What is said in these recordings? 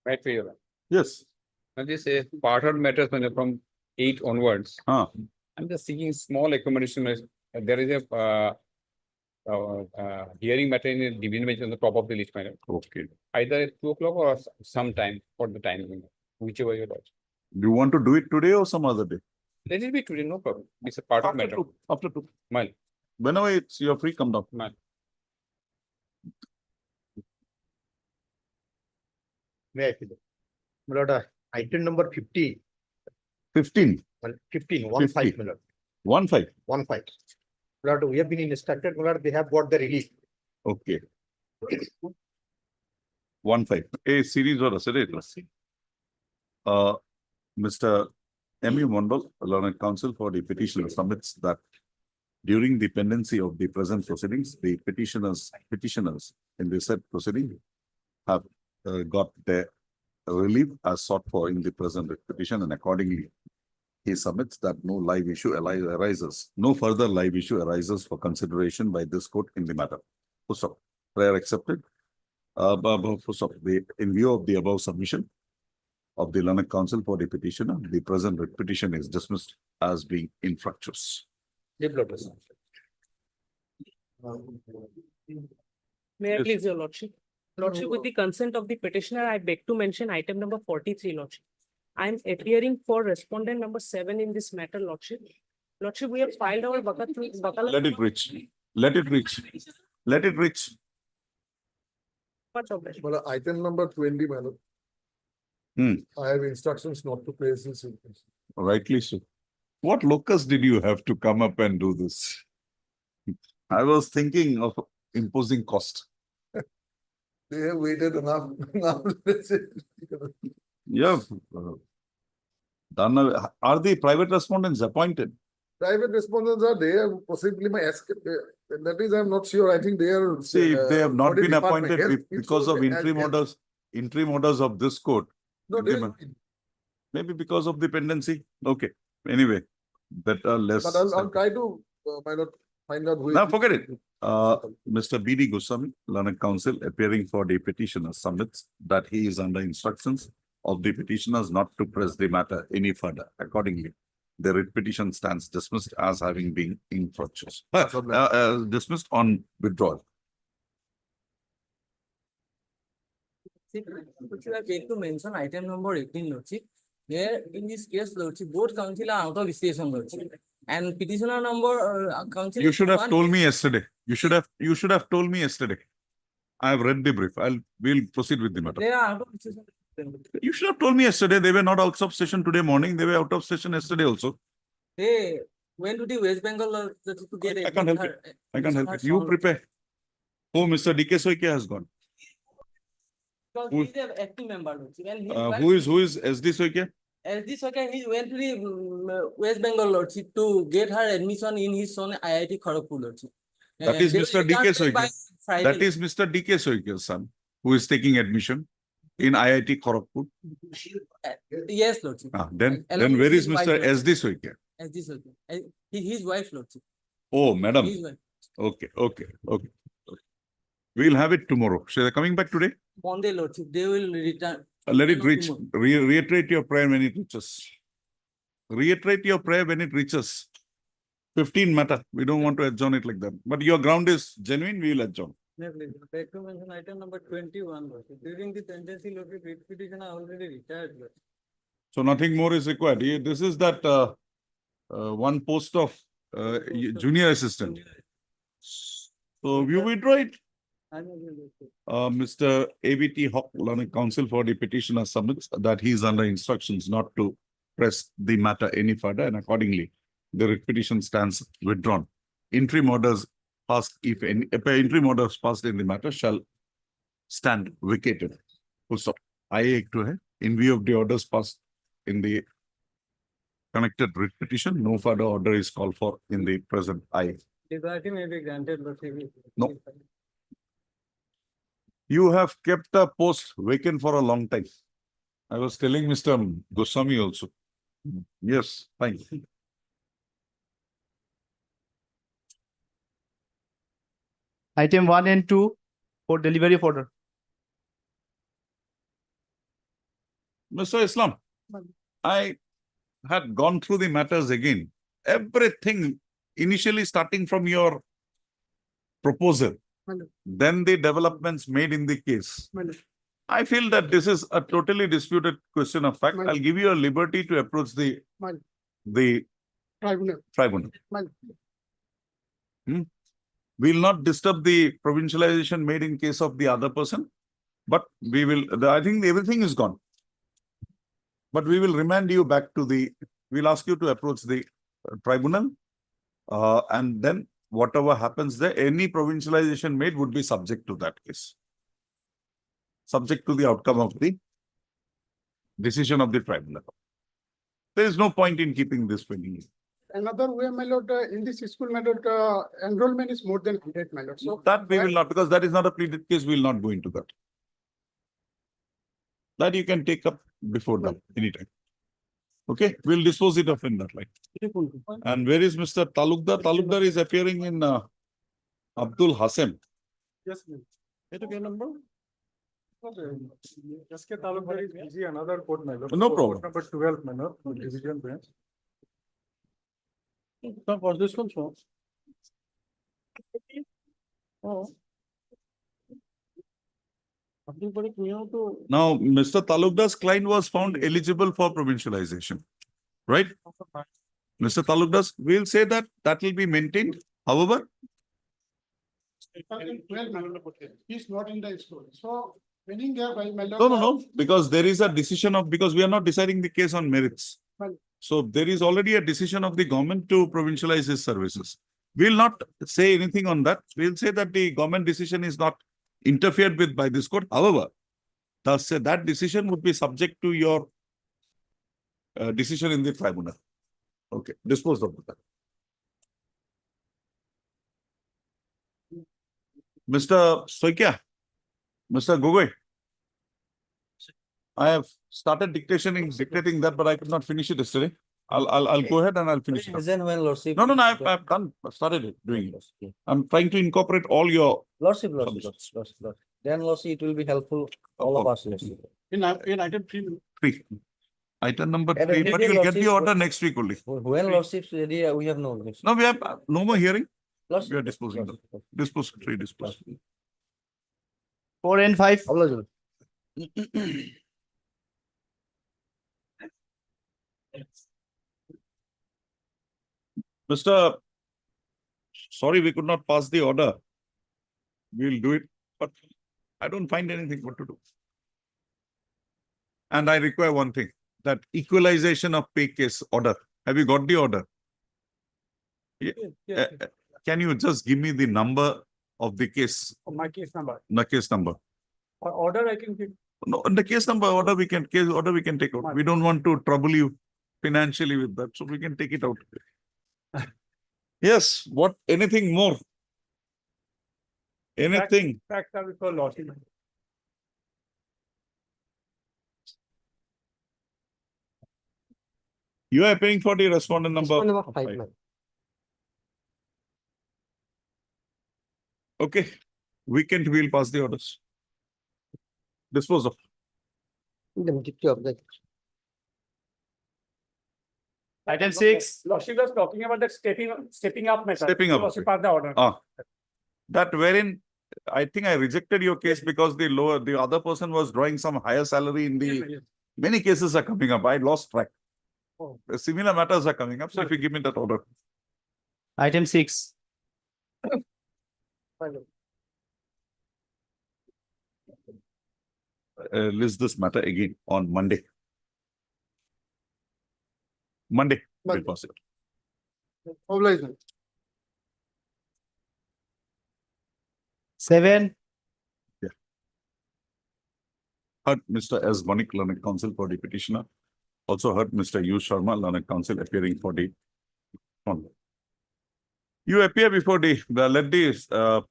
Right for you. Yes. Now this is partnered matters from 8 onwards. Huh. I'm just seeking small accommodation. There is a hearing matter in the division bench on the top of the list, madam. Okay. Either at 2 o'clock or some time for the time, whichever you like. Do you want to do it today or some other day? Let it be today, no problem. It's a part of After matter. 2. After 2. Mal. Whenever you're free, come down. Mal. May I feel it? My lord, item number 50. 15. 15. 50. 15, my lord. 15. 15. My lord, we have been instructed, my lord, they have got the relief. Okay. 15. A series or a series. Mr. M.E. Mondal, Learned Counsel for the petitioner, submits that during the pendency of the present proceedings, the petitioners in the said proceeding have got their relief as sought for in the present petition, and accordingly, he submits that no live issue arises, no further live issue arises for consideration by this court in the matter. Full stop. Prayer accepted. Full stop. In view of the above submission of the Learned Counsel for the petitioner, the present petition is dismissed as being infructuous. May I please, your lordship? Lordship, with the consent of the petitioner, I beg to mention item number 43, lordship. I am appearing for respondent number 7 in this matter, lordship. Lordship, we have filed our Bakala. Let it reach. Let it reach. Let it reach. Much obliged. Well, item number 20, madam. I have instructions not to place this in. Rightly so. What locus did you have to come up and do this? I was thinking of imposing cost. They have waited enough. Yeah. Are the private respondents appointed? Private respondents are there, possibly my escape. That is, I'm not sure. I think they are. See, if they have not audit been department. appointed Health, because of interim orders of this court, No, maybe because of the pendency. Okay. Anyway, better less. but I'll try to find out who. Now forget it. Mr. B.D. Goswami, Learned Counsel, appearing for the petitioner, submits that he is under instructions of the petitioners not to press the matter any further. Accordingly, the writ petition stands dismissed as having been infructuous. Dismissed on withdrawal. Which I beg to mention item number 18, lordship. Here in this case, lordship, both counsel are out of station, lordship. And petitioner number counsel. You should have told me yesterday. You should have told me yesterday. I have read the brief. We'll proceed with the matter. They are out of station. You should have told me yesterday. They were not out of station today morning. They were out of station yesterday also. They went to the West Bengal to get I can't help it. I can't help it. You prepare. Oh, Mr. D.K. Soike has gone. Because he is an active member, lordship. And Who is S.D. Soike? SD Soike, he went to the West Bengal, lordship, to get her admission in his son IIT Kharagpur, lordship. That is They Mr. will D.K. return by Soike. Friday. That is Mr. D.K. Soike's son, who is taking admission in IIT Kharagpur. Yes, lordship. Then Along where with is his wife, Mr. S.D. Soike? SD Soike. His wife, lordship. Oh, madam. His wife. Okay. We'll have it tomorrow. So they're coming back today? Monday, lordship. They will return. Let it reach. Reiterate your prayer when it reaches. Reiterate your prayer when it reaches. 15 matter. We don't want to adjourn it like that. But your ground is genuine, we will adjourn. Beg to mention item number 21. Lordship. During the tendency, lordship, writ petition are already retired. Lordship. So nothing more is required. This is that one post of junior assistant. So you withdraw it. Mr. A.B.T. Hawk, Learned Counsel for the petitioner, submits that he is under instructions not to press the matter any further, and accordingly, the writ petition stands withdrawn. Interim orders passed, if interim orders passed in the matter, shall stand vacated. Full stop. In view of the orders passed in the connected writ petition, no further order is called for in the present IA. Liberty may be granted, but No. You have kept a post vacant for a long time. I was telling Mr. Goswami also. Yes, fine. Item 1 and 2 for delivery of order. Mr. Islam, I had gone through the matters again. Everything initially starting from your proposal, then the developments made in the case. I feel that this is a totally disputed question of fact. I'll give you a liberty to approach the tribunal. We'll not disturb the provincialization made in case of the other person, but we will, I think everything is gone. But we will remand you back to we'll ask you to approach the tribunal. And then whatever happens there, any provincialization made would be subject to that case. Subject to the outcome of the decision of the tribunal. There is no point in keeping this pending. Another way, my lord, in this school, my lord, enrollment is more than 100, my lord. So That we will not, because that is not a pleaded case, we will not go into that. That you can take up before that, anytime. Okay, we'll dispose it of in that light. And where is Mr. Talukdar? Talukdar is appearing in Abdul Hasem. Yes, ma'am. Number? SK Talukdar is busy, another court, my lord. No problem. Number 12, my lord, division branch. For this one, so. Oh. Now, Mr. Talukdar's client was found eligible for provincialization, right? Mr. Talukdar's, we'll say that will be maintained. However, He's not in the school. So, winning there by my lord. no, because there is a decision of, because we are not deciding the case on merits. So there is already a decision of the government to provincialize his services. We'll not say anything on that. We'll say that the government decision is not interfered with by this court. However, thus that decision would be subject to your decision in the tribunal. Okay, dispose of that. Mr. Soikia, Mr. Gogoi, I have started dictating that, but I could not finish it yesterday. I'll go ahead and I'll finish it. As and when lordship. No, I've done. I've started it, doing it. I'm trying to incorporate all your. Lordship. Then lordship, it will be helpful, all of us. Lordship. In item 3. Item number And 3, but you'll get the lordship- order next week only. When lordship's ready, we have no. No, we have no more hearing. Lordship. We are disposing them. Dispose, 3 dispose. 4 and 5. Mr. Sorry, we could not pass the order. We'll do it, but I don't find anything what to do. And I require one thing, that equalization of pay case order. Have you got the order? Can you just give me the number of the case? My case number. The case number. Or order I can give. No, the case number order we can take out. We don't want to trouble you financially with that, so we can take it out. Yes, what, anything more? Anything? Facts are before lordship. You are paying for the respondent number. Number 5, five. ma'am. Okay, weekend we'll pass the orders. Dispose of. Item 6. Lordship was talking about that stepping up method. Stepping up. Lordship passed the order. That wherein I think I rejected your case because the other person was drawing some higher salary in the, many cases are coming up. I lost track. Oh. Similar matters are coming up. So if you give me that order. Item 6. List this matter again on Monday. Monday, we'll pass it. Mobilization. 7. Heard Mr. S. Vanik, learned counsel for the petitioner. Also heard Mr. U. Sharma, learned counsel appearing for the. You appear before let the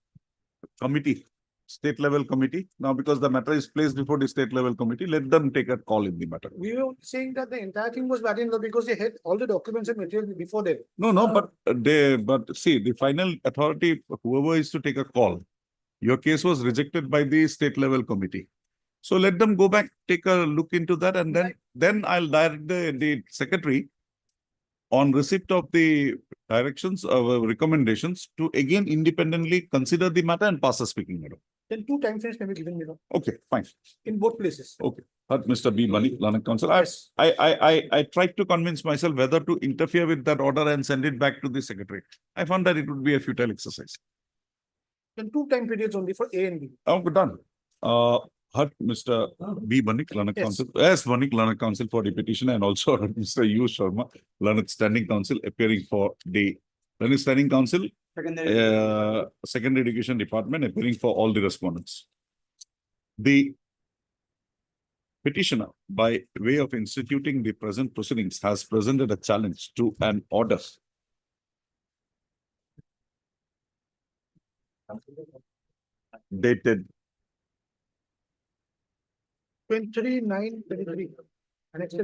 committee, state level committee. Now, because the matter is placed before the state level committee, let them take a call in the matter. We were saying that the entire thing was bad in law because they had all the documents and material before them. No, but see, the final authority, whoever is to take a call, your case was rejected by the state level committee. So let them go back, take a look into that, and then I'll direct the secretary on receipt of the directions or recommendations to again independently consider the matter and pass a speaking order. Then two time frames may be given, Okay, fine. in both places. Okay. Mr. B. Mani, Learned Counsel. Yes. I tried to convince myself whether to interfere with that order and send it back to the secretary. I found that it would be a futile exercise. Then two time periods only for A and B. Oh, done. Mr. B. Manik, Learned Yes. Counsel. Yes, Manik, Learned Counsel for the petition, and also Mr. U. Sharma, Learned Standing Counsel, appearing for the Learned Standing Counsel, Secondary Education Department, appearing for all the respondents. The petitioner, by way of instituting the present proceedings, has presented a challenge to an order dated 23/9/23. Annexed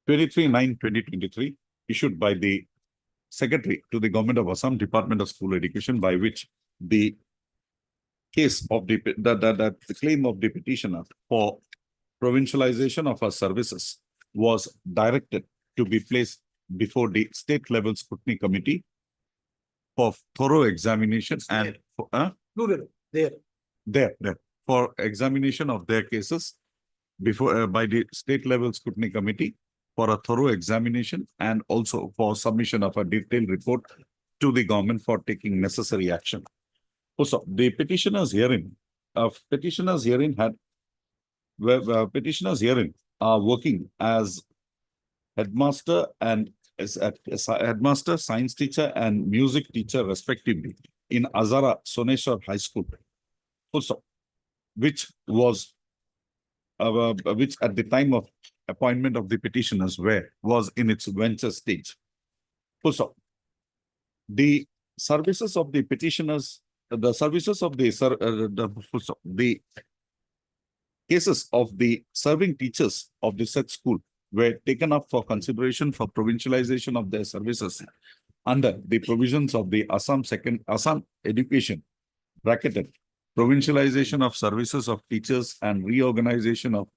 23/9/2023, issued by the Secretary to the Government of Assam, Department of School Education, by which the case of the claim of the petitioner for provincialization of her services was directed to be placed before the state level scrutiny committee for thorough examination and for, for examination of their cases before by the state level scrutiny committee for a thorough examination and also for submission of a detailed report to the government for taking necessary action. Also, the petitioners herein are working as headmaster and as headmaster, science teacher, and music teacher respectively in Azara Soneshwar High School. Also, which at the time of appointment of the petitioners was in its venture stage. Also, the services of the petitioners, the cases of the serving teachers of the said school were taken up for consideration for provincialization of their services under the provisions of the Assam Education bracketed provincialization of services of teachers and reorganization of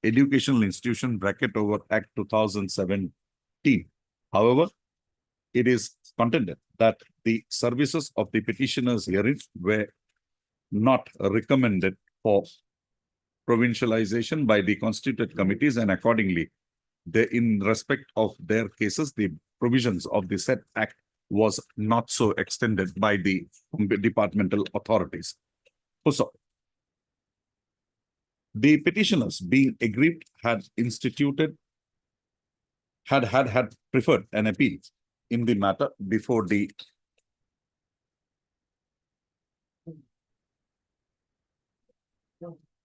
educational institution bracket over Act 2017. However, it is contended that the services of the petitioners herein were not recommended for provincialization by the constituted committees, and accordingly, in respect of their cases, the provisions of the said act was not so extended by the departmental authorities. Also, the petitioners, being aggrieved, had preferred an appeal in the matter before the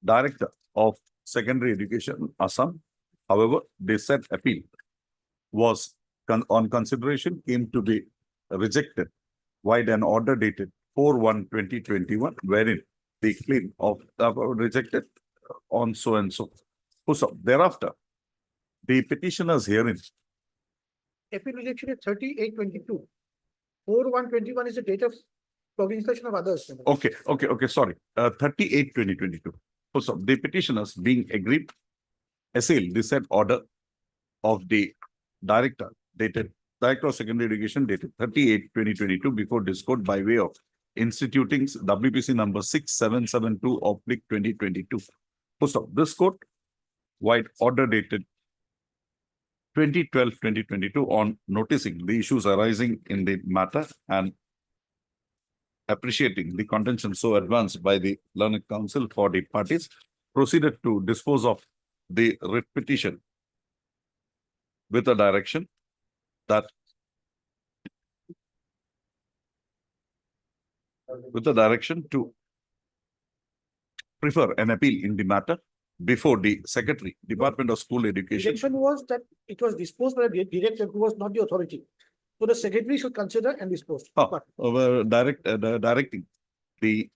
Director of Secondary Education, Assam. However, they said appeal was on consideration came to be rejected, while an order dated 4/1/2021, wherein the claim of rejected on so and so. So thereafter, the petitioners herein. Appeal rejection is 38/22. 4/1/21 is the date of provincialization of others. Okay, sorry. 38/2022. So the petitioners, being aggrieved, assailed the said order of the Director of Secondary Education dated 38/2022 before this court by way of instituting WPC number 6772/2022. So this court, wide order dated 20/12/2022 on noticing the issues arising in the matter and appreciating the contention so advanced by the Learned Counsel for the parties, proceeded to dispose of the writ petition with a direction that to prefer an appeal in the matter before the Secretary, Department of School Education. Rejection was that it was disposed by the director who was not the authority. So the secretary should consider and dispose. Directing the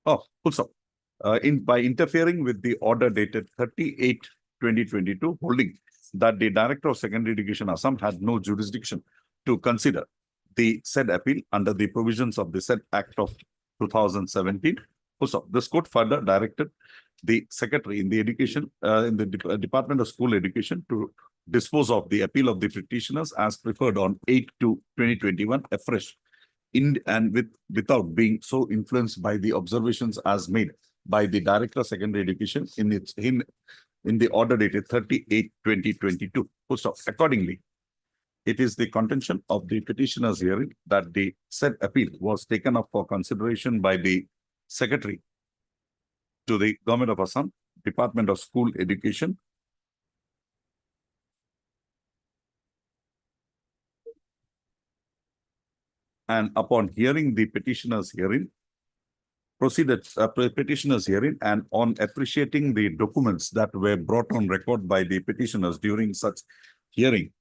full stop. By interfering with the order dated 38/2022, holding that the Director of Secondary Education Assam had no jurisdiction to consider the said appeal under the provisions of the said Act of 2017. Full stop. This court further directed the secretary in the education, Department of School Education to dispose of the appeal of the petitioners as preferred on 8/2/2021 afresh without being so influenced by the observations as made by the Director of Secondary Education in the order dated 30/8/2022. Full stop. Accordingly, it is the contention of the petitioner's hearing that the said appeal was taken up for consideration by the secretary to the Government of Assam, Department of School Education, and upon hearing the petitioner's hearing, petitioner's hearing, and on appreciating the documents that were brought on record by the petitioners during such hearing,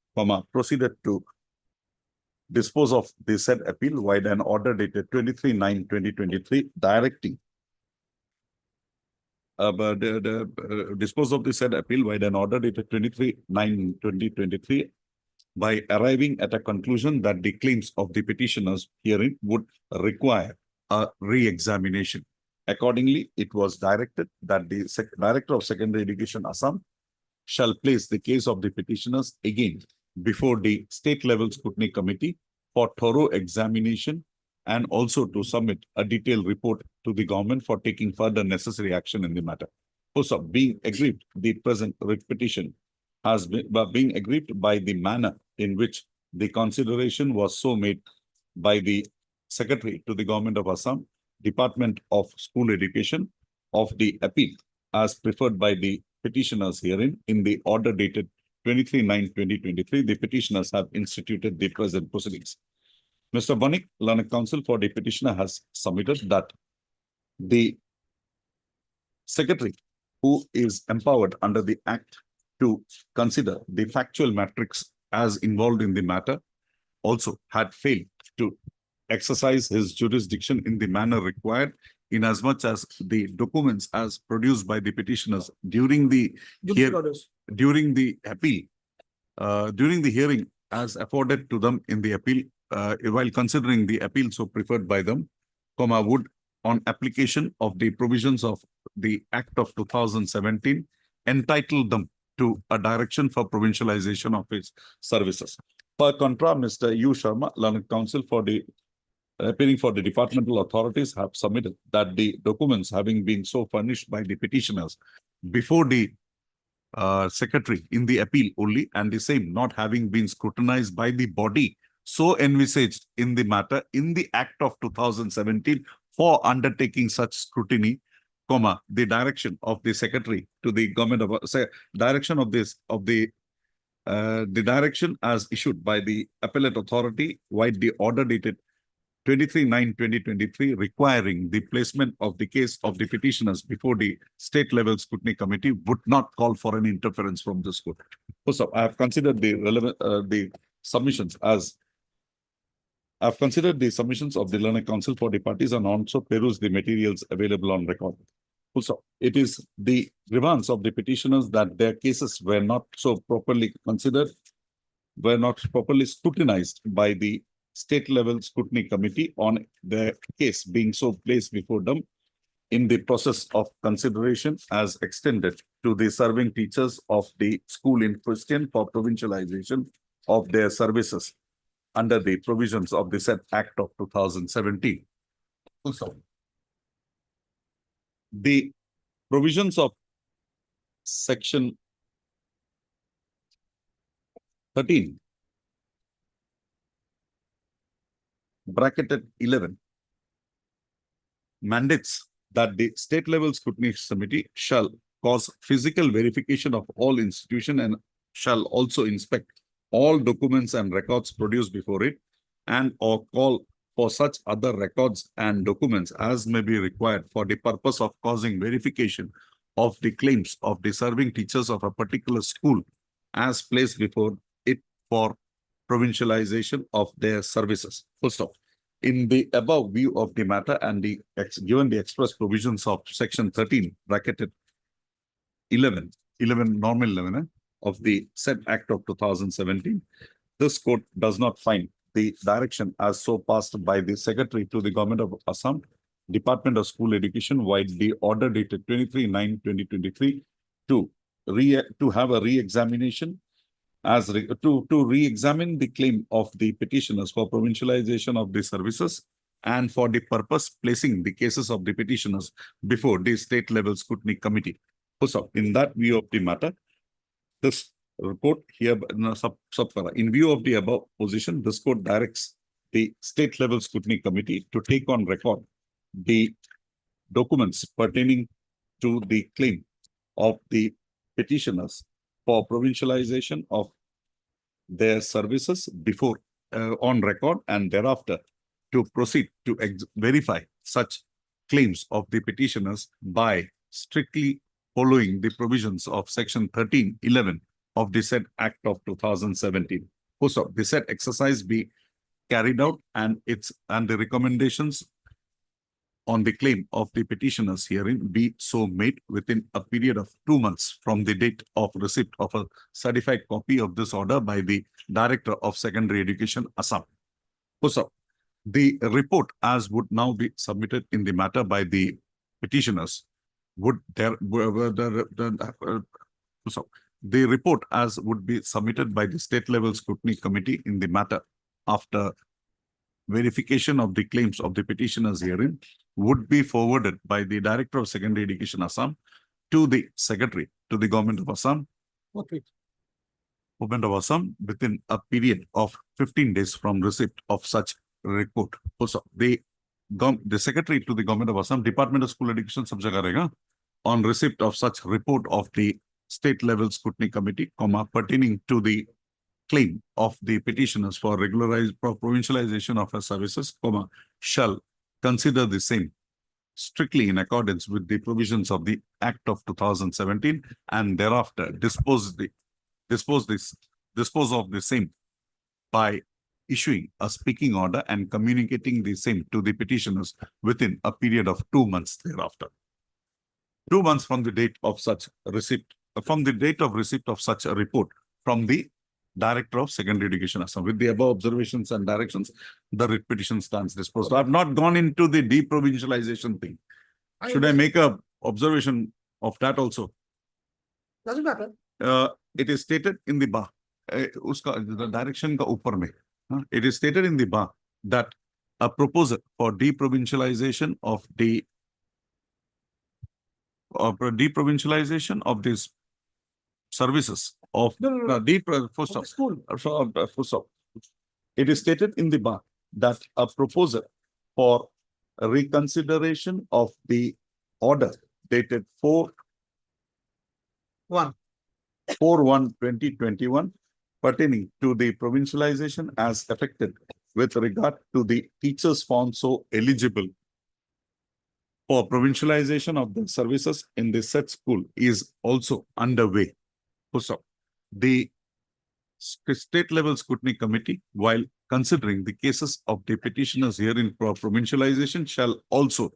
proceeded to dispose of the said appeal via an order dated 23/9/2023 directing dispose of the said appeal via an order dated 23/9/2023 by arriving at a conclusion that the claims of the petitioners herein would require a re-examination. Accordingly, it was directed that the Director of Secondary Education Assam shall place the case of the petitioners again before the state level scrutiny committee for thorough examination and also to submit a detailed report to the government for taking further necessary action in the matter. Also, being aggrieved, the present petition has been aggrieved by the manner in which the consideration was so made by the Secretary to the Government of Assam, Department of School Education, of the appeal as preferred by the petitioners herein in the order dated 23/9/2023, the petitioners have instituted the present proceedings. Mr. Banik, learned counsel for the petitioner, has submitted that the secretary, who is empowered under the Act to consider the factual matrix as involved in the matter, also had failed to exercise his jurisdiction in the manner required, inasmuch as the documents as produced by the petitioners during the appeal, during the hearing as afforded to them in the appeal, while considering the appeal so preferred by them, would, on application of the provisions of the Act of 2017, entitle them to a direction for provincialization of its services. Per contra, Mr. U. Sharma, learned counsel for the appearing for the departmental authorities, have submitted that the documents having been so furnished by the petitioners before the secretary in the appeal only, and the same not having been scrutinized by the body so envisaged in the matter in the Act of 2017 for undertaking such scrutiny, the direction of the secretary to the government of direction of this the direction as issued by the appellate authority while the order dated 23/9/2023 requiring the placement of the case of the petitioners before the state level scrutiny committee would not call for any interference from this court. So I have considered the relevant submissions as I've considered the submissions of the learned counsel for the parties and also perused the materials available on record. Also, it is the grievance of the petitioners that their cases were not so properly considered, were not properly scrutinized by the state level scrutiny committee on their case being so placed before them in the process of consideration as extended to the serving teachers of the school in question for provincialization of their services under the provisions of the said Act of 2017. Also, the provisions of Section 13 bracketed 11 mandates that the state level scrutiny committee shall cause physical verification of all institutions and shall also inspect all documents and records produced before it and or call for such other records and documents as may be required for the purpose of causing verification of the claims of the serving teachers of a particular school as placed before it for provincialization of their services. Full stop. In the above view of the matter and the given the express provisions of Section 13 bracketed 11 normal 11 of the said Act of 2017, this court does not find the direction as so passed by the Secretary to the Government of Assam, Department of School Education, while the order dated 23/9/2023 to have a re-examination to re-examine the claim of the petitioners for provincialization of the services and for the purpose placing the cases of the petitioners before the state level scrutiny committee. So in that view of the matter, this report here, in view of the above position, this court directs the state level scrutiny committee to take on record the documents pertaining to the claim of the petitioners for provincialization of their services before on record, and thereafter to proceed to verify such claims of the petitioners by strictly following the provisions of section 13(11) of the said Act of 2017. So the said exercise be carried out, and the recommendations on the claim of the petitioners herein be so made within a period of 2 months from the date of receipt of a certified copy of this order by the Director of Secondary Education, Assam. So the report as would now be submitted in the matter by the petitioners the report as would be submitted by the state level scrutiny committee in the matter after verification of the claims of the petitioners herein would be forwarded by the Director of Secondary Education, Assam, to the Secretary to the Government of Assam. Government of Assam within a period of 15 days from receipt of such report. Also, the Secretary to the Government of Assam, Department of School Education, on receipt of such report of the state level scrutiny committee, pertaining to the claim of the petitioners for provincialization of her services, shall consider the same strictly in accordance with the provisions of the Act of 2017, and thereafter dispose of the same by issuing a speaking order and communicating the same to the petitioners within a period of 2 months thereafter. 2 months from the date of such receipt, from the date of receipt of such a report from the Director of Secondary Education, Assam. With the above observations and directions, the writ petition stands disposed. I have not gone into the deprovincialization thing. Should I make a observation of that also? Doesn't matter. It is stated in the bar, the direction ka upar mein. It is stated in the bar that a proposal for deprovincialization of the these services of it is stated in the bar that a proposal for a reconsideration of the order dated 4/1/2021 pertaining to the provincialization as affected with regard to the teachers found so eligible for provincialization of the services in the said school is also underway. So, the state level scrutiny committee, while considering the cases of the petitioners herein for provincialization, shall also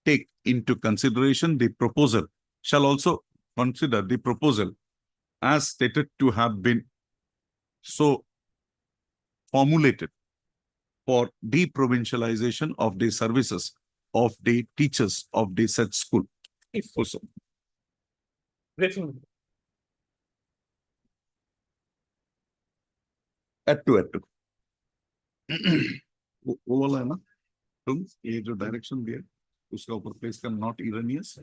take into consideration the proposal, shall also consider the proposal as stated to have been so formulated for deprovincialization of the services of the teachers of the said school. If also. At two. वो वाला है ना तुम ये जो direction दिया उसका ऊपर प्लेस का not Irenaeus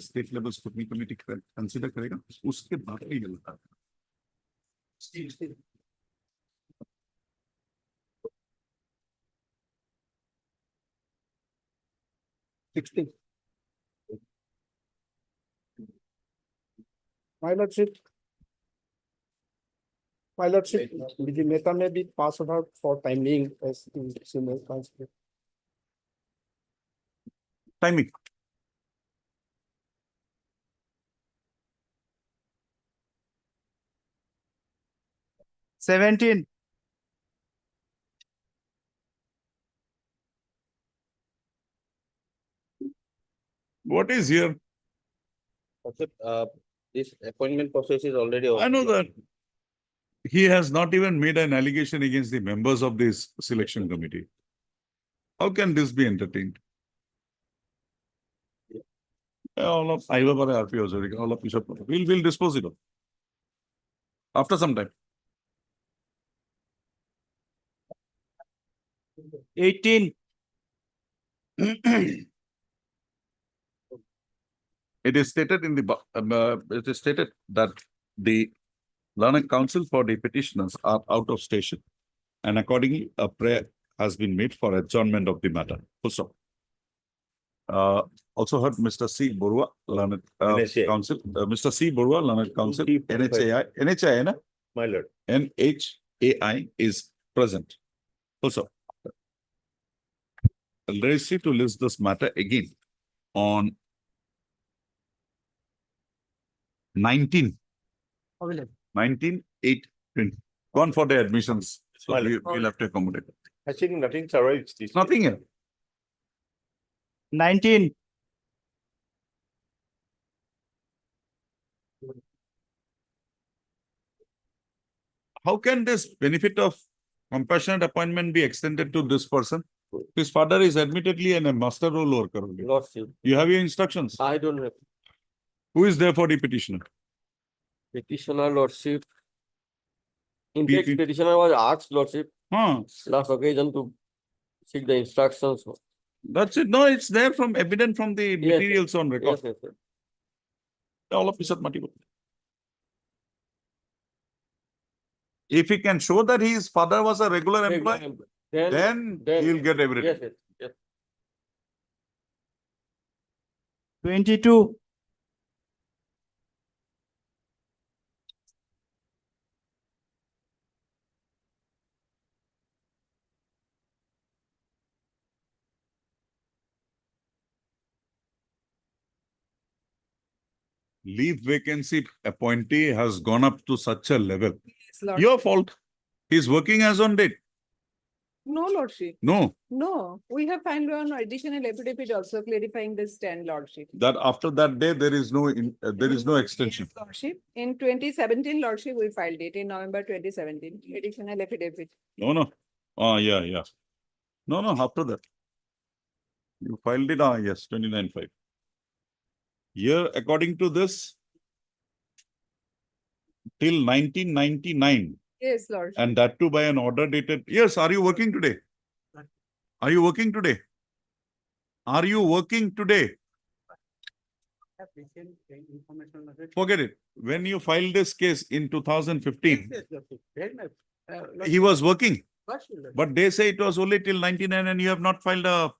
state level scrutiny committee consider करेगा उसके बाद ही गलत आता है. My lordship, the matter may be passed out for time being as in senior counsel. Timing. What is here? This appointment process is already over. I know that. He has not even made an allegation against the members of this selection committee. How can this be entertained? All of I will RPO, all of you should, we'll dispose it of. After some time. 18. It is stated in the, it is stated that the learned counsel for the petitioners are out of station. And accordingly, a prayer has been made for adjournment of the matter. Full stop. Also heard Mr. C. Borua, learned NHA. counsel, Mr. C. Borua, learned counsel, NHAI, na? My lord. NHAI is present. Full stop. Registry to list this matter again on 19, 19/8/20. Gone for the admissions. So Well, we'll have to accommodate. Actually, nothing survives this. Nothing here. 19. How can this benefit of compassionate appointment be extended to this person? His father is admittedly a master role worker. only. Lordship. You have your instructions. I don't have Who is there for the petitioner? petitioner lordship. In fact, PP. petitioner was asked lordship Huh. last occasion to seek the instructions. That's it. No, it's there from evident from the Yes, materials on record. Yes. All of this are multiple. If he can show that his father was a regular employee, then he'll get everything. Yes. 22. Leave vacancy appointee has gone up to such a level. Yes, Lord. Your fault. He's working as on date. No, Lordship. No, No, we have filed one additional affidavit also clarifying this stand, Lordship. that after that day, there is no extension. Yes, Lordship. In 2017, Lordship, we filed it in November 2017, additional affidavit. No. Oh, yeah. No, after that. You filed it, yes, 29/5. Here, according to this, till 1999, Yes, Lordship. and that too by an order dated. Yes, are you working today? Are you working today? Are you working today? Forget it. When you filed this case in 2015, he was working, but they say it was only till 99 and you have not filed a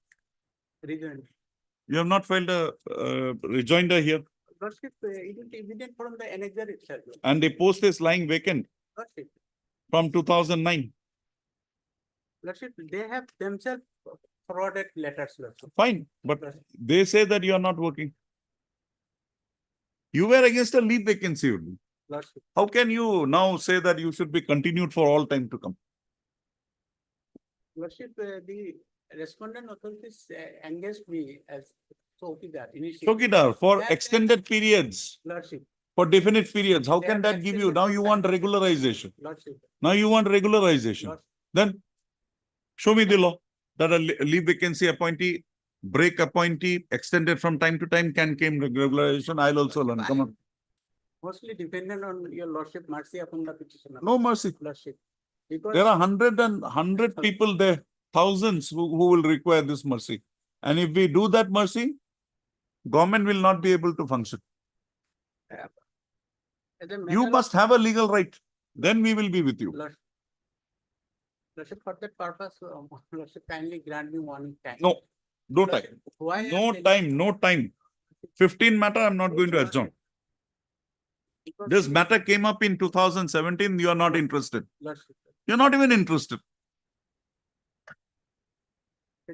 rejoinder here. Lordship, it is evident from the annexure itself. And the post is lying vacant Lordship, from 2009. Lordship, they have themselves forwarded letters. Lordship. Fine, but they say that you are not working. You were against a leave vacancy only. Lordship, How can you now say that you should be continued for all time to come? Lordship, the respondent authorities engaged me as Chowkidar initially. Chowkidar for That- extended periods, Lordship, for definite periods. How They can have that give you? extended Now for you want time. regularization. Lordship, Now you want regularization. Lordship. Then show me the law that a leave vacancy appointee, break appointee, extended from time to time can claim regularization. I'll also learn. Come on. Mostly dependent on your Lordship mercy upon the petitioner. No mercy. Lordship. Because There are 100 people there, thousands who will require this mercy. And if we do that mercy, government will not be able to function. as a You matter must have a legal right. Then we will be with you. Lordship, for that purpose, Lordship, kindly grant me one time. No, no time. Why I am No telling- time, no time. 15 matter, I'm not going to adjourn. Because This matter came up in 2017. You are not interested. Lordship, You're not even interested.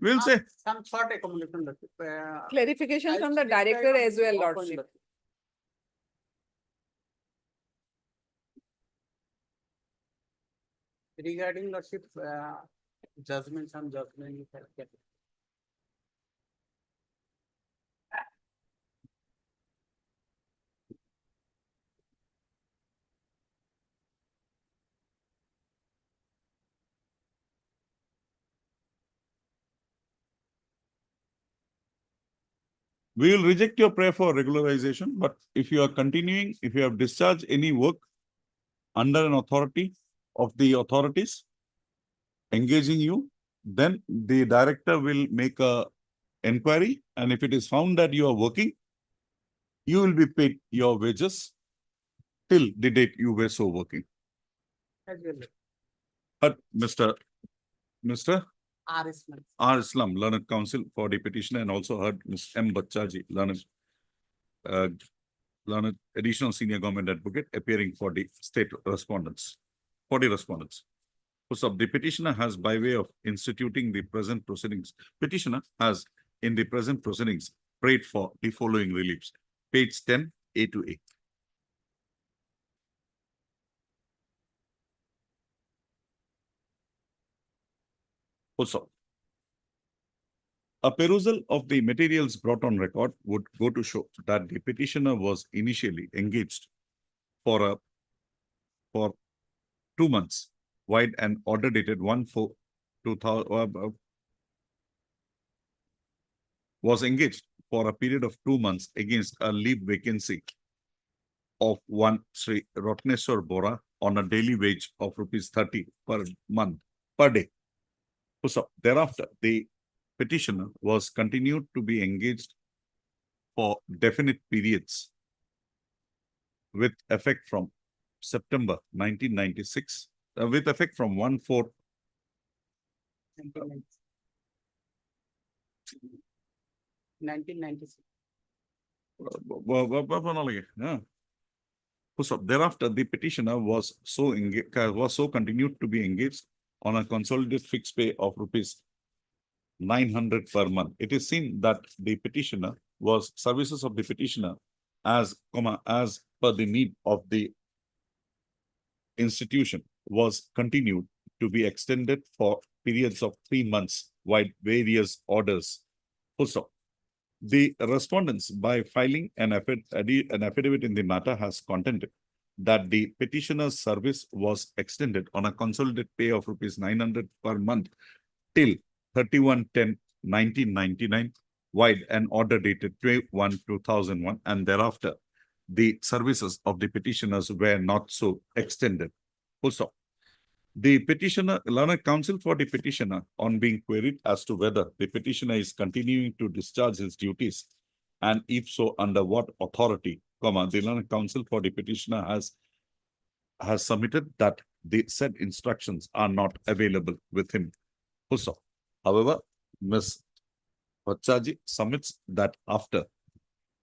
We'll say. some short accommodation. Lordship. Clarification I'll from the speak director as well, open, Lordship. Regarding Lordship, judgment, some judgment. You have kept. We will reject your prayer for regularization, but if you are continuing, if you have discharged any work under an authority of the authorities engaging you, then the director will make a inquiry, and if it is found that you are working, you will be paid your wages till the date you were so working. As well. But Mr. R is not. R. Islam, learned counsel for the petitioner, and also heard Ms. M. Bachaji, learned additional senior government advocate, appearing for the state respondents, for the respondents. So the petitioner has, by way of instituting the present proceedings, petitioner has in the present proceedings prayed for the following reliefs. Page 10, A to A. Also, a perusal of the materials brought on record would go to show that the petitioner was initially engaged for 2 months wide and order dated 1/4/2000 was engaged for a period of 2 months against a leave vacancy of one Sri Rotneswar Bora on a daily wage of ₹30 per month per day. So thereafter, the petitioner was continued to be engaged for definite periods with effect from September 1996, with effect from 1/4 1996. So thereafter, the petitioner was so continued to be engaged on a consolidated fixed pay of ₹900 per month. It is seen that the petitioner was services of the petitioner as per the need of the institution was continued to be extended for periods of 3 months wide various orders. Also, the respondents, by filing an affidavit in the matter, has contended that the petitioner's service was extended on a consolidated pay of ₹900 per month till 31/10/1999, wide an order dated 12/1/2001, and thereafter the services of the petitioners were not so extended. Also, the petitioner, learned counsel for the petitioner, on being queried as to whether the petitioner is continuing to discharge his duties, and if so, under what authority, the learned counsel for the petitioner has submitted that the said instructions are not available with him. Also, however, Ms. Bachaji submits that after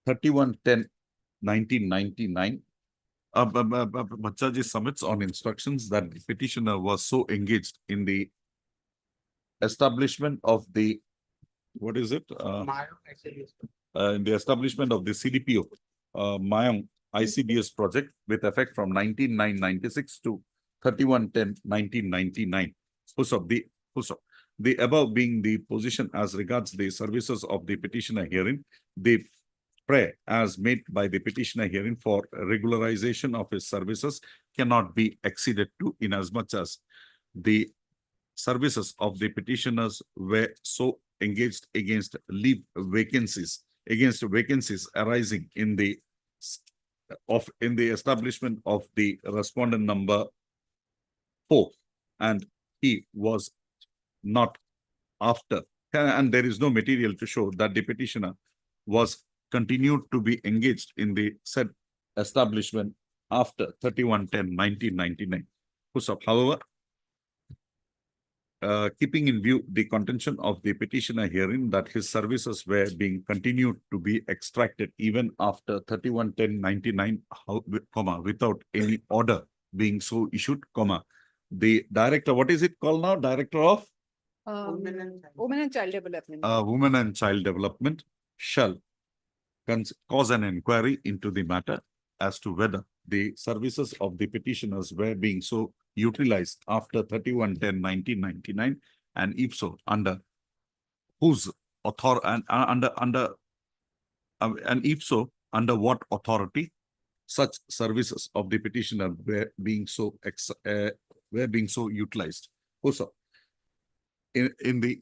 31/10/1999, Bachaji submits on instructions that the petitioner was so engaged in the establishment of the, what is it? In the establishment of the CDPO, Mayang ICDS project with effect from 1996 to 31/10/1999. The above being the position as regards the services of the petitioner herein, the prayer as made by the petitioner herein for regularization of his services cannot be exceeded to, inasmuch as the services of the petitioners were so engaged against vacancies arising in the establishment of the respondent number 4, and he was not after, and there is no material to show that the petitioner was continued to be engaged in the said establishment after 31/10/1999. However, keeping in view the contention of the petitioner herein that his services were being continued to be extracted even after 31/10/99, without any order being so issued, the director, what is it called now? Director of Women and Child Development. Women and Child Development shall cause an inquiry into the matter as to whether the services of the petitioners were being so utilized after 31/10/1999, and if so, under whose authority, and if so, under what authority such services of the petitioner were being so utilized. Also, in the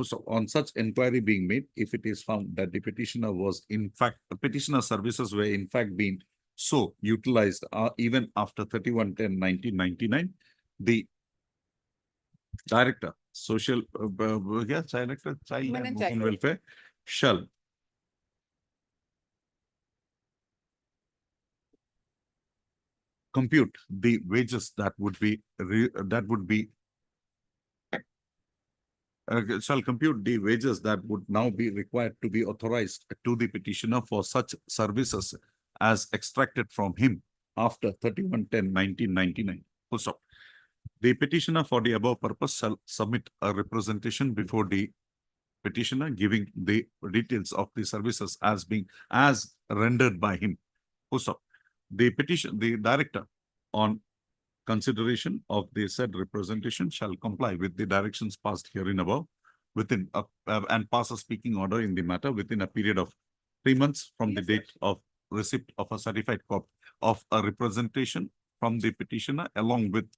so on such inquiry being made, if it is found that the petitioner was in fact, the petitioner services were in fact being so utilized even after 31/10/1999, the director, social, director, child Human and and women Child welfare shall compute the wages that would be, shall compute the wages that would now be required to be authorized to the petitioner for such services as extracted from him after 31/10/1999. Full stop. The petitioner for the above purpose shall submit a representation before the petitioner giving the details of the services as rendered by him. Full stop. The director on consideration of the said representation shall comply with the directions passed herein above within and pass a speaking order in the matter within a period of 3 months from the date of receipt of a certified copy of a representation from the petitioner along with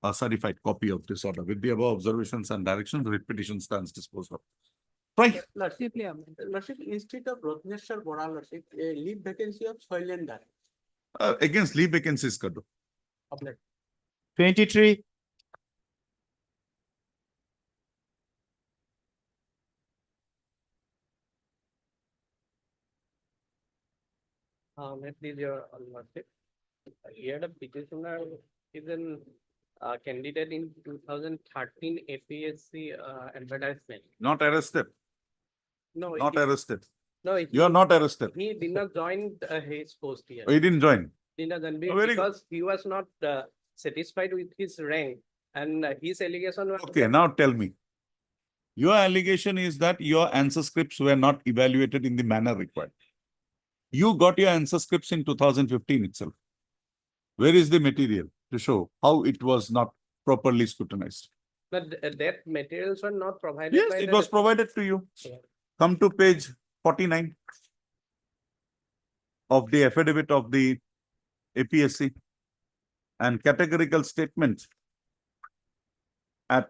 a certified copy of this order. With the above observations and directions, the petition stands disposed of. Right. Lordship, Lordship, instead of Rotneshwar Bora, Lordship, a leave vacancy of Soilendar. Against leave vacancies, Kadu. 23. May please your lordship. Here the petitioner is an candidate in 2013 APSC advertisement. Not arrested. No, Not arrested. no, You are not arrested. he did not join his post here. He didn't join. Did not join Oh, very good. because he was not satisfied with his rank and his allegation was. Okay, now tell me. Your allegation is that your answer scripts were not evaluated in the manner required. You got your answer scripts in 2015 itself. Where is the material to show how it was not properly scrutinized? But that materials were not provided. Yes, by it the- was provided to you. Yeah. Come to page 49 of the affidavit of the APSC and categorical statement at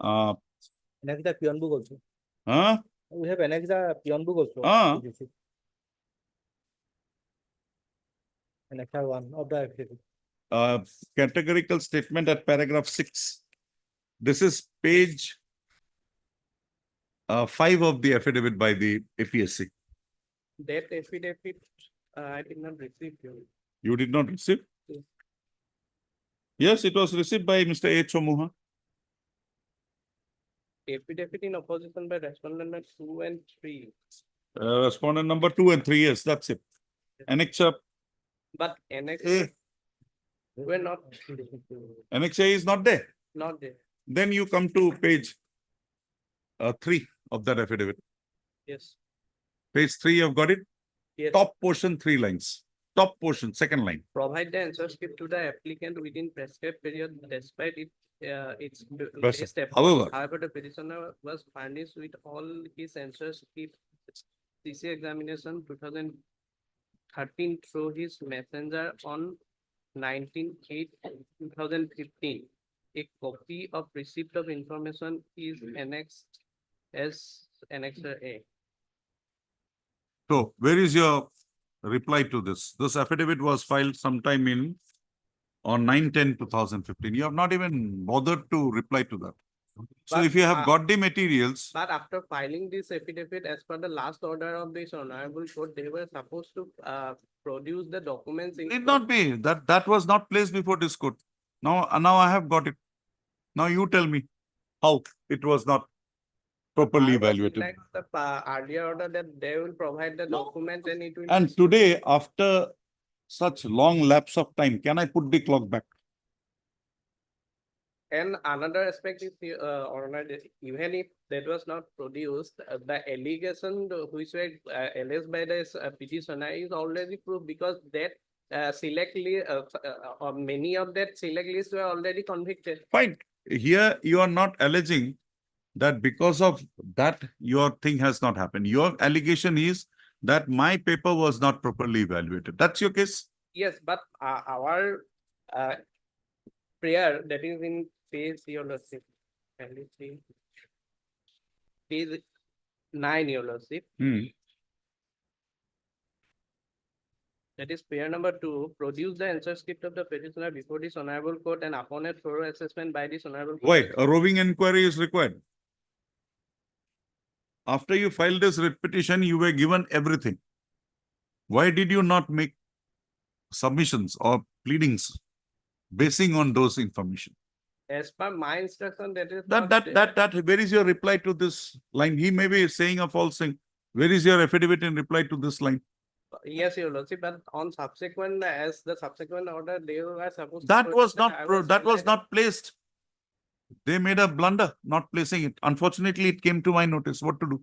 Annex the peon book also. huh? We have annexed the peon book also. Ah. Annex 1 of the affidavit. Categorical statement at paragraph 6. This is page 5 of the affidavit by the APSC. That affidavit, I did not receive you. You did not receive? Yes. Yes, it was received by Mr. H. Omuha. Affidavit in opposition by respondent number 2 and 3. Respondent number 2 and 3, yes, that's it. Annexure But annex A. were not, Annex A is not there. not there. Then you come to page 3 of that affidavit. Yes, Page 3, you've got it? yes. Top portion, 3 lines. Top portion, second line. Provide the answer script to the applicant within prescribed period despite its Best. best effort. However- However, the petitioner was furnished with all his answer script CC examination 2013 through his messenger on 19/8/2015. A copy of receipt of information is annexed as Annexure A. So where is your reply to this? This affidavit was filed sometime on 9/10/2015. You have not even bothered to reply to that. So But, if you have got the materials, But after filing this affidavit, as per the last order of this honorable court, they were supposed to produce the documents in. need not be, that was not placed before this court. Now I have got it. Now you tell me how it was not properly I was evaluated. like the earlier order that they will provide the documents and it will. And today, after such long lapse of time, can I put the clock back? And another aspect is, Honor, that even if that was not produced, the allegation which were alleged by this petitioner is already proved because that select list, or many of that select lists were already convicted. Fine. Here you are not alleging that because of that your thing has not happened. Your allegation is that my paper was not properly evaluated. That's your case? Yes, but our prayer that is in page your lordship. Can you see? page 9, your lordship. Hmm. That is prayer number 2, produce the answer script of the petitioner before this honorable court and upon a thorough assessment by this honorable court. Why? A roving inquiry is required. After you filed this writ petition, you were given everything. Why did you not make submissions or pleadings basing on those information? As per my instruction, that is Where is your reply to this line? He may be saying a false thing. Where is your affidavit in reply to this line? Yes, your lordship, but on subsequent, as the subsequent order, they were supposed. to That was proceed, not, that was not placed. They made a blunder not placing it. Unfortunately, it came to my notice. What to do?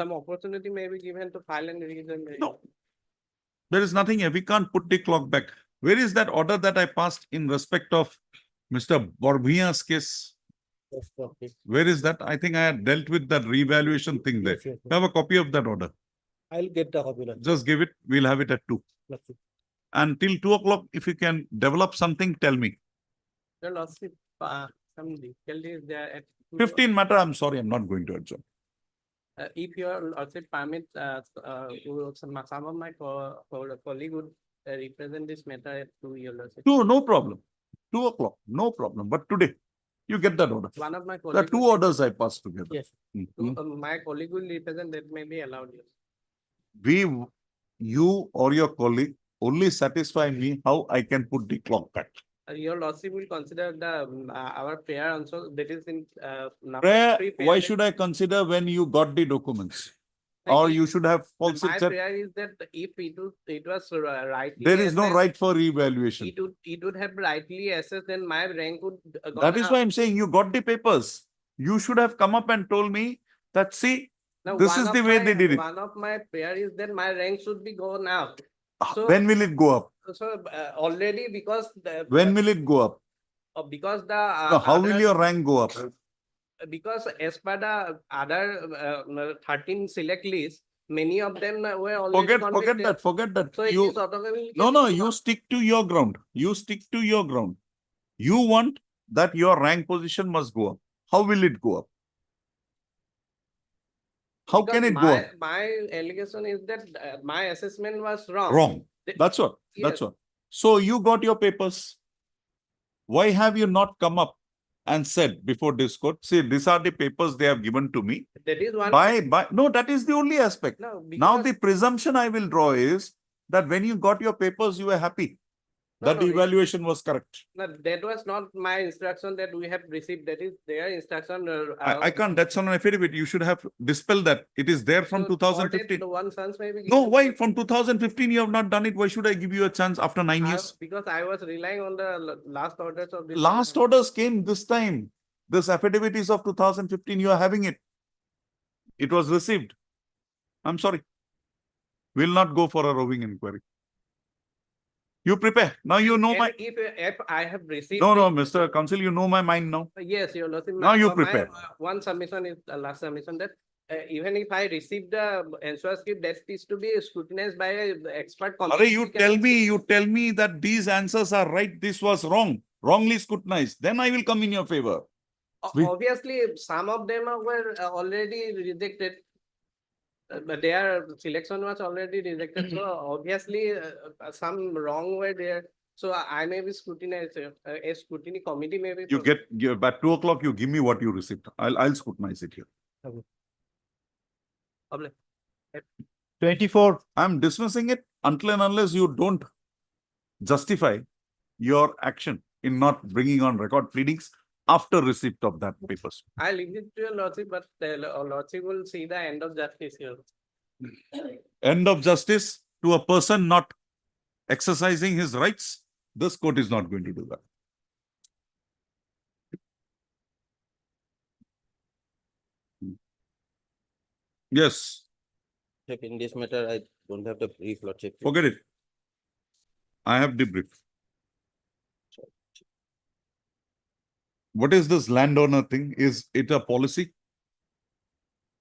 Some opportunity may be given to file and reason. No. There is nothing here. We can't put the clock back. Where is that order that I passed in respect of Mr. Borbhia's case? Yes, okay. Where is that? I think I had dealt with that revaluation thing there. Yes, yes, I have a copy of that order. I'll get the copy. Lordship. Just give it. We'll have it at 2. Lordship. And till 2 o'clock, if you can develop something, tell me. Your lordship, some difficulties there at. 15 matter, I'm sorry, I'm not going to adjourn. If your lordship permit, some of my colleague would represent this matter at 2, your lordship. 2, no problem. 2 o'clock, no problem. But today, you get that order. One of my There are colleagues. 2 orders I passed together. Yes. Mhm. My colleague will represent, that may be allowed. You or your colleague only satisfy me how I can put the clock back. Your lordship will consider the, our prayer also, that is in, number Prayer, 3 prayer why that- should I consider when you got the documents? Or you should have My falsified. prayer is that if it was right. There is no right for revaluation. It would have rightly assessed, then my rank would. That is why I'm saying you got the papers. You should have come up and told me that, see, this is the way they did it. One of my prayer is that my rank should be gone up. So- When will it go up? So already because When will it go up? because the No, how will other- your rank go up? because as per the other 13 select list, many of them were already Forget convicted. that, forget that. So it You, is automatically. no, you stick to your ground. You stick to your ground. You want that your rank position must go up. How will it go up? How can it go up? My allegation is that my assessment was wrong. Wrong. The- That's what. Yes. That's what. So you got your papers. Why have you not come up and said before this court, see, these are the papers they have given to me. That is one. No, that is the only aspect. No, Now because- the presumption I will draw is that when you got your papers, you were happy. No, That the no, it- evaluation was correct. No, that was not my instruction that we have received. That is their instruction. I can't, that's on an affidavit. You should have dispelled that. It is there from So for that, 2015. the one chance may be No, given. why? From 2015, you have not done it. Why should I give you a chance after 9 years? Because I was relying on the last orders of this. Last orders came this time. This affidavit is of 2015. You are having it. It was received. I'm sorry. Will not go for a roving inquiry. You prepare. Now you know my. If I have received. No, the- Mr. Counsel, you know my mind now. Yes, your lordship. Now you my, prepare. One submission is the last submission that even if I receive the answer script, that is to be scrutinized by an expert. Are you tell me that these answers are right. This was wrong. Wrongly scrutinized. Then I will come in your favor. we- Obviously, some of them were already rejected. But their selection was already rejected. So obviously, some wrong were there. So I may be scrutinized. A scrutiny committee may be. You get at 2 o'clock. You give me what you received. I'll scrutinize it here. Public. 24. I'm dismissing it until and unless you don't justify your action in not bringing on record pleadings after receipt of that papers. I leave it to your lordship, but the lordship will see the end of justice here. End of justice to a person not exercising his rights. This court is not going to do that. Yes, In this matter, I don't have the brief, Lordship. forget it. I have debrief. What is this landowner thing? Is it a policy?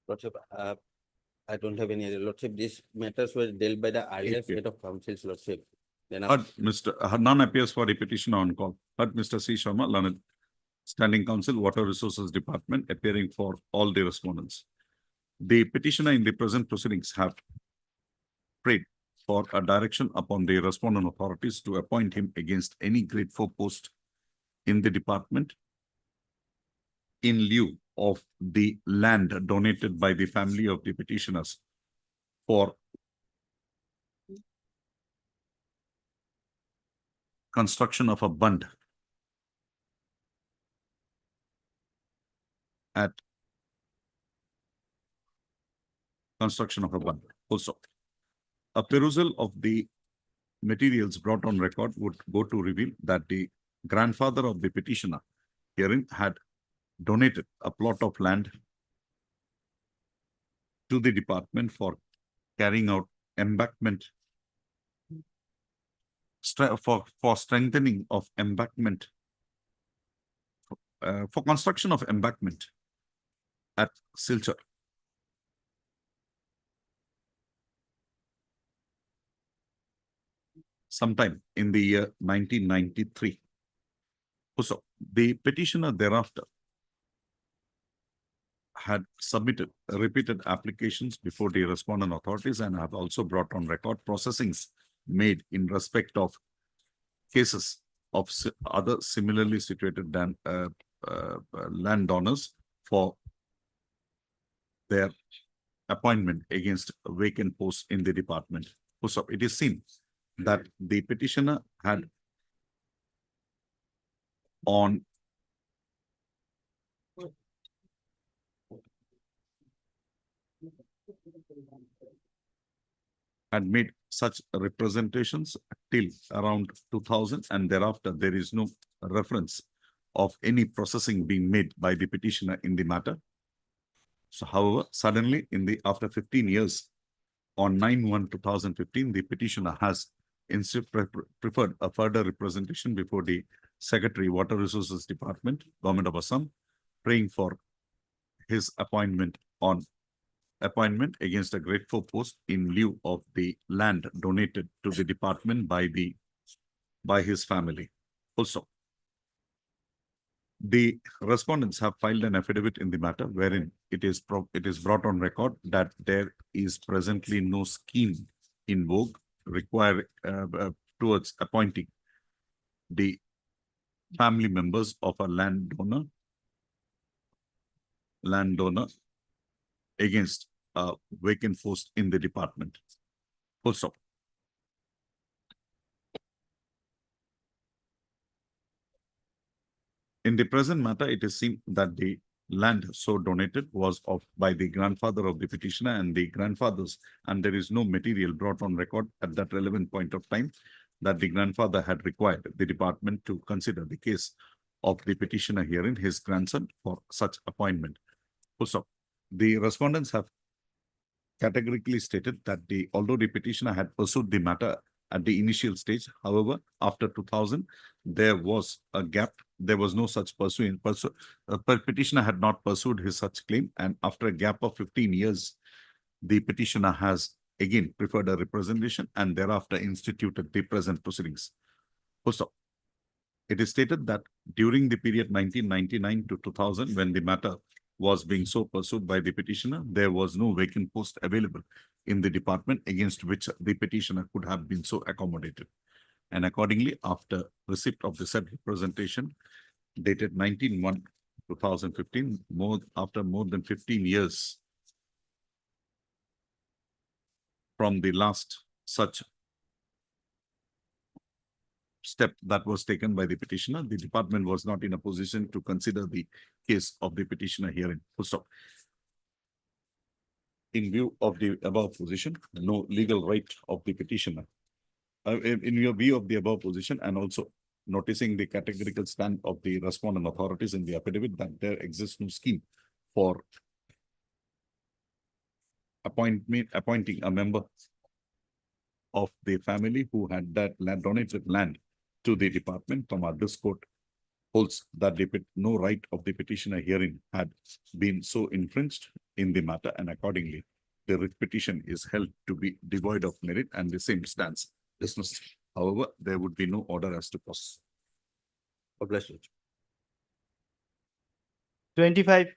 Lordship, I don't have any other, Lordship. These matters were dealt by the earlier Okay. set of councils, Lordship. Then None appears for repetition on call. But Mr. C. Sharma, learned. Standing Counsel, Water Resources Department, appearing for all the respondents. The petitioner in the present proceedings have prayed for a direction upon the respondent authorities to appoint him against any grade 4 post in the department in lieu of the land donated by the family of the petitioners for construction of a bund at construction of a bund. Also, a perusal of the materials brought on record would go to reveal that the grandfather of the petitioner herein had donated a plot of land to the department for carrying out embankment for strengthening of embankment for construction of embankment at Silchar. Sometime in the year 1993. So the petitioner thereafter had submitted repeated applications before the respondent authorities and have also brought on record processings made in respect of cases of other similarly situated landowners for their appointment against vacant posts in the department. So it is seen that the petitioner had made such representations till around 2000, and thereafter there is no reference of any processing being made by the petitioner in the matter. So however, suddenly after 15 years, on 9/1/2015, the petitioner has instead preferred a further representation before the Secretary, Water Resources Department, Government of Assam, praying for his appointment against a grade 4 post in lieu of the land donated to the department by his family. Also, the respondents have filed an affidavit in the matter wherein it is brought on record that there is presently no scheme in vogue towards appointing the family members of a landowner against a vacant post in the department. Also, in the present matter, it is seen that the land so donated was by the grandfather of the petitioner and the grandfathers, and there is no material brought on record at that relevant point of time that the grandfather had required the department to consider the case of the petitioner herein, his grandson, for such appointment. Also, the respondents have categorically stated that although the petitioner had pursued the matter at the initial stage, however, after 2000, there was a gap. There was no such pursuing. Petitioner had not pursued his such claim, and after a gap of 15 years, the petitioner has again preferred a representation and thereafter instituted the present proceedings. Also, it is stated that during the period 1999 to 2000, when the matter was being so pursued by the petitioner, there was no vacant post available in the department against which the petitioner could have been so accommodated. And accordingly, after receipt of the said representation dated 19/1/2015, after more than 15 years from the last such step that was taken by the petitioner, the department was not in a position to consider the case of the petitioner herein. Full stop. In view of the above position, no legal right of the petitioner. In your view of the above position, and also noticing the categorical stand of the respondent authorities in the affidavit that there exists no scheme for appointing a member of the family who had that donated land to the department, from this court holds that no right of the petitioner herein had been so infringed in the matter, and accordingly the writ petition is held to be devoid of merit and the same stands dismissed. However, there would be no order as to cause. God bless you. 25.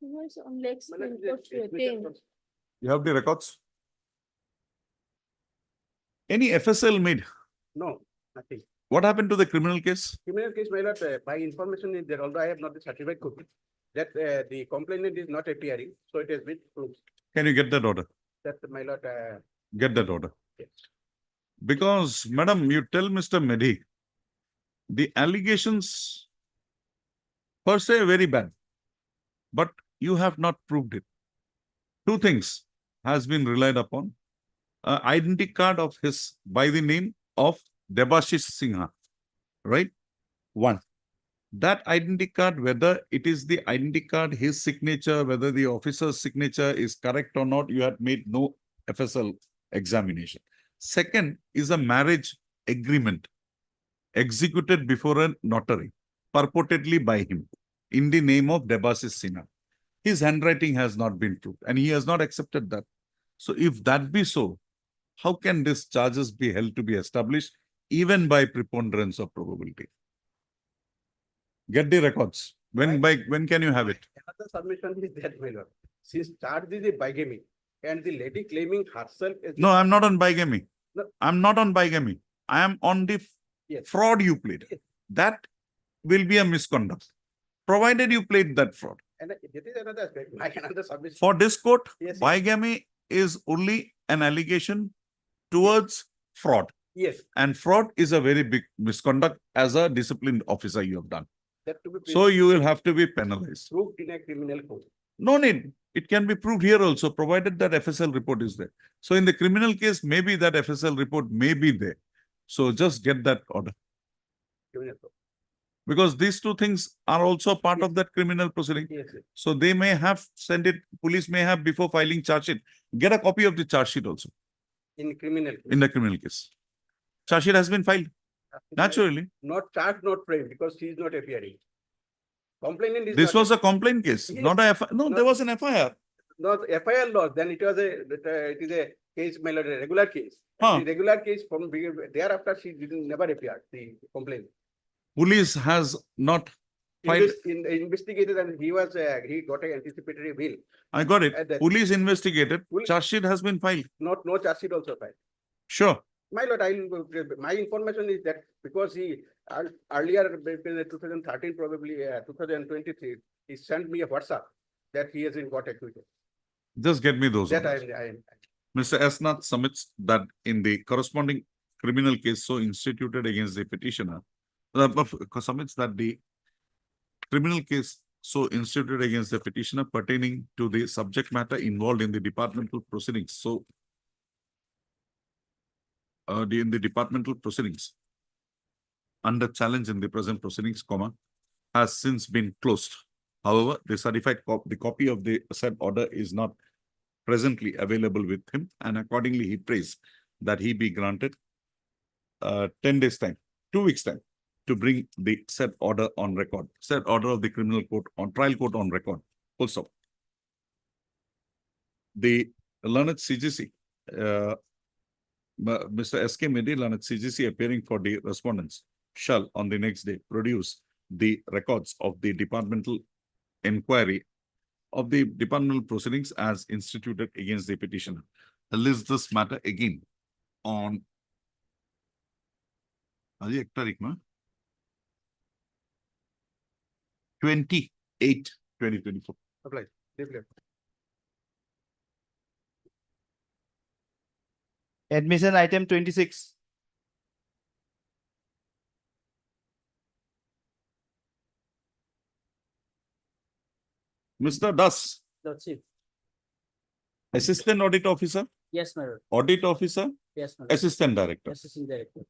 Where's on next Madam, input this- this- rating? You have the records? Any FSL made? No, nothing. What happened to the criminal case? Criminal case, my lord, my information is there, although I have not the certified copy, that the complainant is not appearing, so it has been proved. Can you get that order? That, my lord, Get that order. yes. Because, madam, you tell Mr. Medhi, the allegations per se very bad, but you have not proved it. Two things has been relied upon. Identity card of his by the name of Debashish Singha, right? One. That identity card, whether it is the identity card, his signature, whether the officer's signature is correct or not, you had made no FSL examination. Second is a marriage agreement executed before a notary, purportedly by him, in the name of Debashish Singha. His handwriting has not been proved, and he has not accepted that. So if that be so, how can these charges be held to be established even by preponderance of probability? Get the records. When can you have it? Another submission is that, my lord, since charge is a bigamy, and the lady claiming herself as. No, I'm not on bigamy. No. I'm not on bigamy. I am on the Yes. fraud you played. Yes. That will be a misconduct, provided you played that fraud. And that is another aspect, my another submission. For this court, Yes, yes. bigamy is only an allegation towards fraud. Yes, And fraud is a very big misconduct as a disciplined officer you have done. that to be. So you will have to be penalized. Proved in a criminal court. No need. It can be proved here also, provided that FSL report is there. So in the criminal case, maybe that FSL report may be there. So just get that order. Criminal court. Because these two things are also part Yes. of that criminal proceeding. Yes, yes. So they may have sent it, police may have before filing charge sheet. Get a copy of the charge sheet also In criminal. case. in the criminal case. Charge sheet has been filed naturally. Not charged, not framed, because she is not appearing. Complainant is. This not- was a complaint case, Yes. not a FIR. No, Not- there was an FIR. Not FIR law, then it was it is a case, my lord, a regular case. Huh. The regular case from thereafter, she didn't never appeared, the complaint. Police has not filed. Investigated, and he was, he got an anticipatory bill, I got it. At that- Police investigated. Police- Charge sheet has been filed. no charge sheet also filed. Sure. My lord, my information is that because he earlier, in 2013, probably 2023, he sent me a WhatsApp that he has been got acquitted. Just get me those. That orders. I Mr. S. Nath submits that in the corresponding criminal case so instituted against the petitioner, submits that the criminal case so instituted against the petitioner pertaining to the subject matter involved in the departmental proceedings. So, in the departmental proceedings under challenge in the present proceedings, has since been closed. However, the certified the copy of the said order is not presently available with him, and accordingly he prays that he be granted 10 days time, 2 weeks time, to bring the said order on record, said order of the criminal court on trial court on record. Also, the learned CGC, Mr. S.K. Medi, learned CGC appearing for the respondents, shall on the next day produce the records of the departmental inquiry of the departmental proceedings as instituted against the petitioner. I'll list this matter again on 28/2024. apply. Definitely. Admission item 26. Mr. Das, Lordship. Assistant Audit Officer, Yes, my lord. Audit Officer, Yes, my lord. Assistant Director. Assistant director.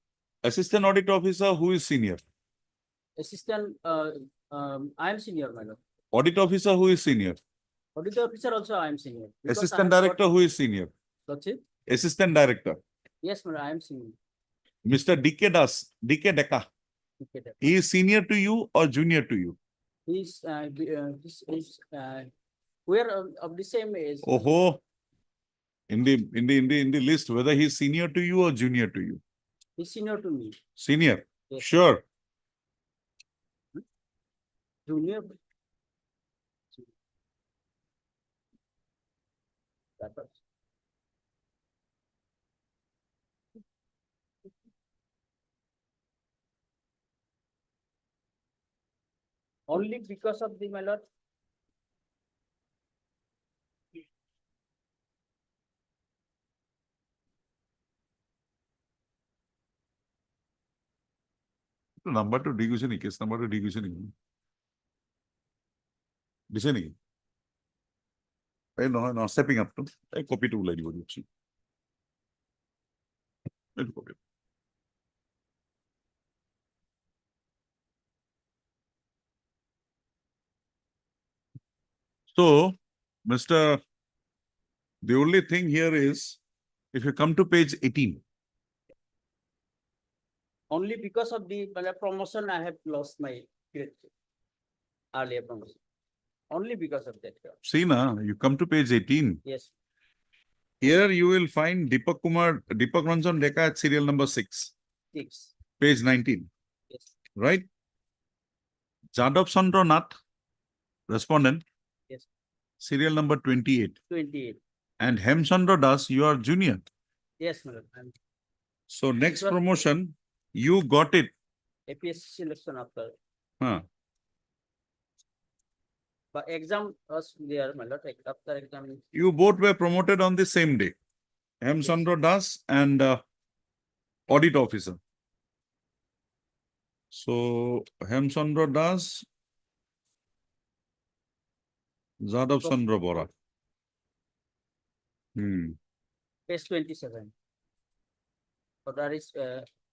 Assistant Audit Officer, who is senior? Assistant, I am senior, my lord. Audit Officer, who is senior? Auditor officer also I am senior. Because I Assistant have got- Director, who is senior? Lordship. Assistant Director. Yes, my lord, I am senior. Mr. DK Das, DK Deka, Okay, that- he is senior to you or junior to you? He's, this is, we are of the same age. Oh, in the list, whether he is senior to you or junior to you. He's senior to me, Senior, Yes. sure. junior. That was- Only because of the, my lord, Number to division, case number to division. Division. No, stepping up to a copy to like you. Copy. So, Mr. The only thing here is, if you come to page 18, only because of the my lord, promotion, I have lost my grade. Earlier promotion. Only because of that. Your- see na, you come to page 18. Yes, Here you will find Deepak Ranjan Deka at serial number 6, 6. page 19, Yes, right? Jadav Chandra Nath, respondent, yes, serial number 28. 28. And Hemchandra Das, you are junior. Yes, madam. I'm So next was- promotion, you got it. APSC selection after. Huh. But exam was there, my lord, after exam. You both were promoted on the same day. Hemchandra Das and audit officer. So Hemchandra Das, Jadav Chandra Bora. Page 27. So that is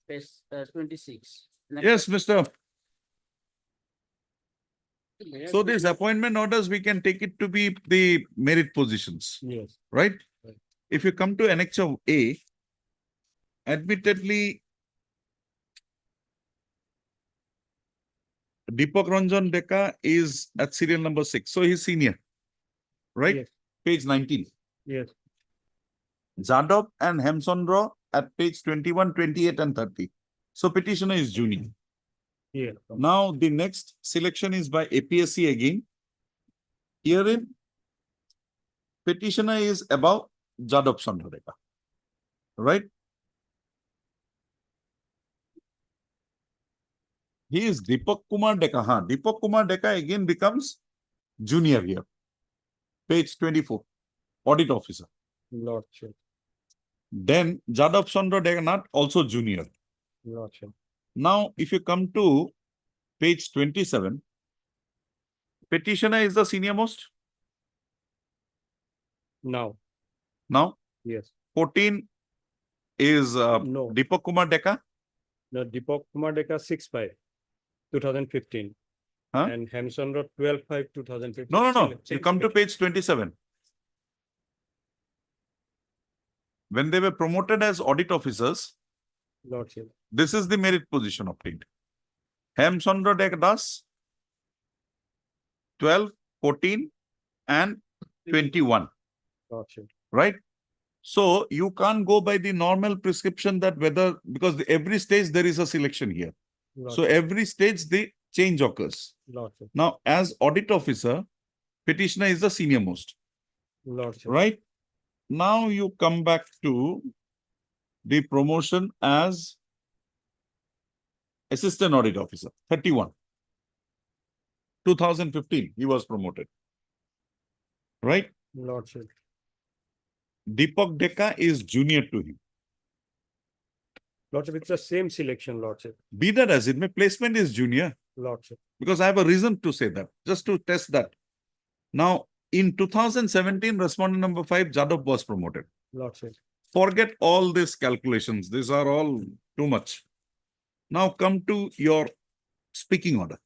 page 26. Next Yes, page. Mr. So these appointment orders, we can take it to be the merit positions, Yes. right? Right. If you come to Annexure A, admittedly, Deepak Ranjan Deka is at serial number 6. So he's senior, right? Yes. Page 19. Yes. Jadav and Hemchandra at page 21, 28 and 30. So petitioner is junior. Yeah. Now the next selection is by APSC again. Herein, petitioner is above Jadav Chandra Deka, right? He is Deepak Kumar Deka. Deepak Kumar Deka again becomes junior here. Page 24, audit officer. Lordship. Then Jadav Chandra Deka not also junior. Lordship. Now, if you come to page 27, petitioner is the senior most. Now. Now, Yes. 14 is No. Deepak Kumar Deka. The Deepak Kumar Deka 6/5, 2015. Huh? And Hemchandra 12/5, 2015. No. You Same come to selection. page 27. When they were promoted as audit officers, Lordship. this is the merit position obtained. Hemchandra Deka Das, 12, 14 and 21, Lordship. right? So you can't go by the normal prescription that whether, because every stage there is a selection here. So Lordship. every stage the change occurs. Lordship. Now, as audit officer, petitioner is the senior most, Lordship. right? Now you come back to the promotion as assistant audit officer, 31. 2015, he was promoted, right? Lordship. Deepak Deka is junior to him. Lordship, it's the same selection, Lordship. Be that as it may, placement is junior. Lordship. Because I have a reason to say that, just to test that. Now, in 2017, respondent number 5, Jadav was promoted. Lordship. Forget all these calculations. These are all too much. Now come to your speaking order.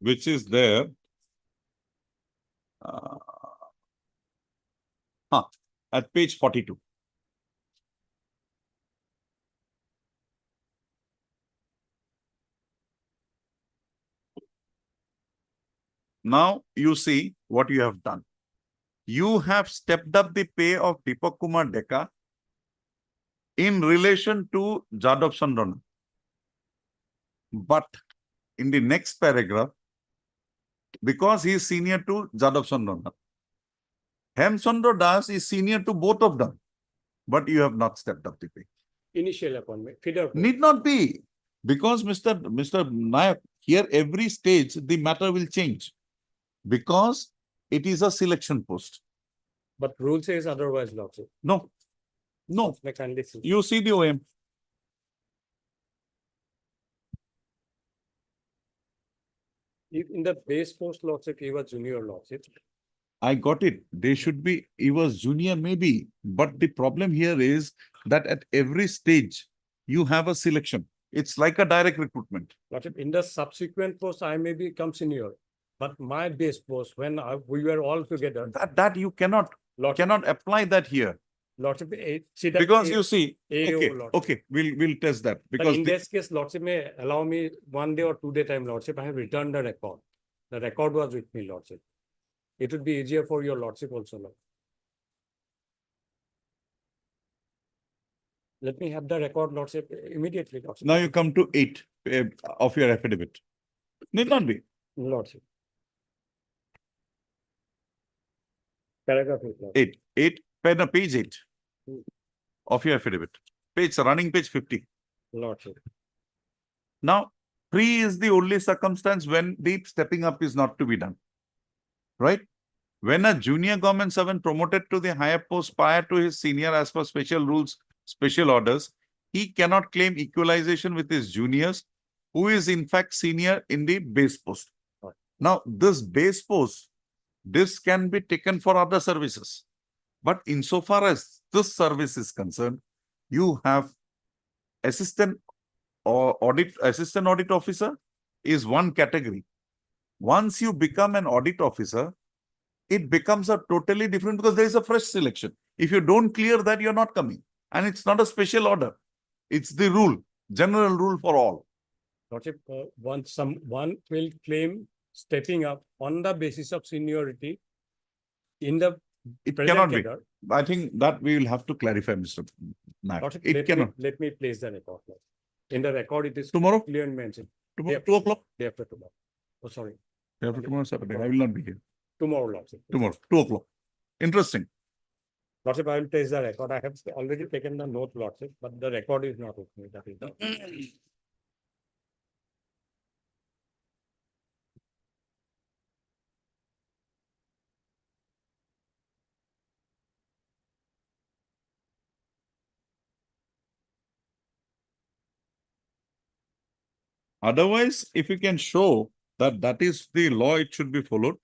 Which is there. At page 42. Now you see what you have done. You have stepped up the pay of Deepak Kumar Deka in relation to Jadhav Sandana. But in the next paragraph, because he is senior to Jadhav Sandana, Hemchandra Das is senior to both of them, but you have not stepped up the pay. Initial appointment, feeder. post. Need not be, because Mr. Nayak, here every stage the matter will change, because it is a selection post. But rule says otherwise, Lordship. No, no, Like, and this is- you see the OM. In the base post, Lordship, he was junior, Lordship. I got it. They should be, he was junior maybe, but the problem here is that at every stage, you have a selection. It's like a direct recruitment. Lordship, in the subsequent post, I may become senior. But my base post, when we were all together, That you cannot Lordship, apply that here. Lordship, see that Because A- you see, AO, okay, Lordship. okay, we'll test that. But Because in the- this case, Lordship may allow me 1 day or 2 day time, Lordship. I have returned the record. The record was with me, Lordship. It would be easier for your Lordship also, Lord. Let me have the record, Lordship, immediately, Lordship. now you come to 8 of your affidavit. Need not be. Lordship. Paragraph 8, Lordship. 8, page 8 of your affidavit. Running page 50. Lordship. Now, 3 is the only circumstance when the stepping up is not to be done. Right? When a junior government servant promoted to the higher post prior to his senior as per special rules, special orders, he cannot claim equalization with his juniors, who is in fact senior in the base post. Right. Now, this base post, this can be taken for other services. But insofar as this service is concerned, you have assistant audit officer is one category. Once you become an audit officer, it becomes a totally different, because there is a fresh selection. If you don't clear that, you're not coming. And it's not a special order. It's the rule, general rule for all. Lordship, once someone will claim stepping up on the basis of seniority in the It present cannot be. cadre. I think that we will have to clarify, Mr. Nayak. Lordship, It cannot. let me place the record. Lord. In the record, it is Tomorrow? clear and mentioned. Tomorrow, Yeah. 2 o'clock? Day after tomorrow. Oh, sorry. Day after tomorrow, Saturday. I will not be here. Tomorrow, Lordship. Tomorrow, 2 o'clock. Interesting. Lordship, I will place the record. I have already taken the note, Lordship, but the record is not with me. That is the. Otherwise, if you can show that that is the law, it should be followed.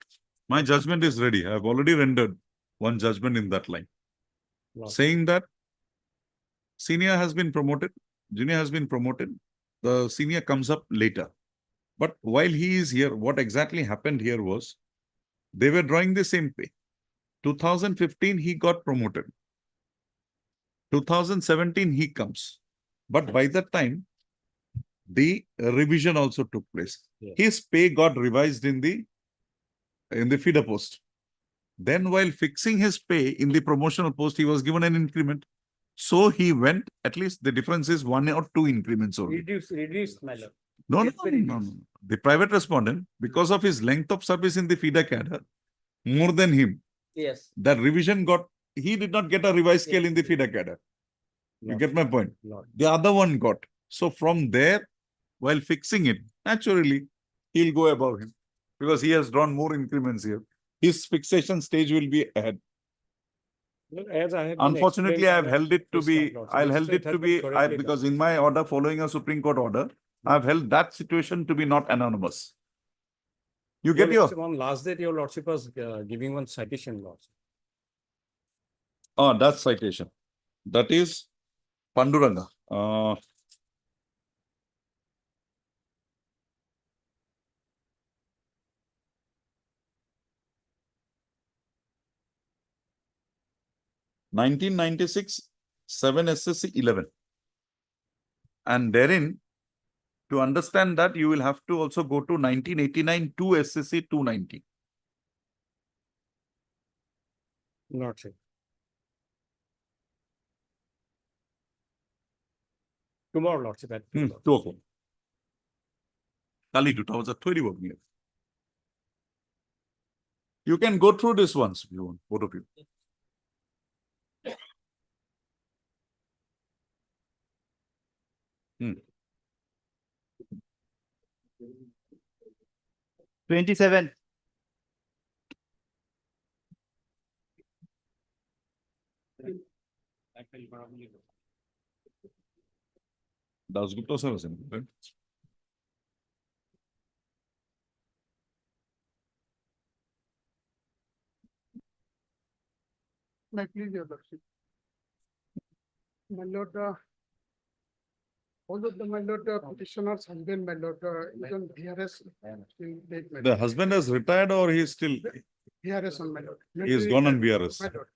My judgment is ready. I have already rendered one judgment in that line, Lordship. saying that senior has been promoted, junior has been promoted, the senior comes up later. But while he is here, what exactly happened here was, they were drawing the same pay. 2015, he got promoted. 2017, he comes. But by that time, the revision also took place. Yeah. His pay got revised in the feeder post. Then while fixing his pay in the promotional post, he was given an increment. So he went, at least the difference is 1 or 2 increments only. Reduced manner. No. very The private respondent, because of his length of service in the feeder cadre, more than him, Yes. that revision he did not get a revised scale in the feeder cadre. You get my point? Lordship. The other one got. So from there, while fixing it, naturally, he'll go above him, because he has drawn more increments here. His fixation stage will be ahead. Look, as I have been Unfortunately, I have explained, held it to this be, Lordship, I'll this held it it has to been be, correctly done. because in my order, following a Supreme Court order, I've held that situation to be not anonymous. You get your, Lordship, on last day, your Lordship was giving one citation, Lordship. that citation. That is Panduranga. 1996, 7 SSC 11. And therein, to understand that, you will have to also go to 1989, 2 SSC 290. Lordship. Tomorrow, Lordship, at 2 o'clock. 2 o'clock. কালি 2টা বাজার তৈরি হবে নিয়ে। You can go through this once if you want, both of you. Hmm. 27. Dasgupta sir, right? My please, your lordship. My lord, all of the, my lord, petitioner's husband, my lord, is on VRS. The husband has retired or he is still, VRS on my lord. he is gone on VRS. My lord.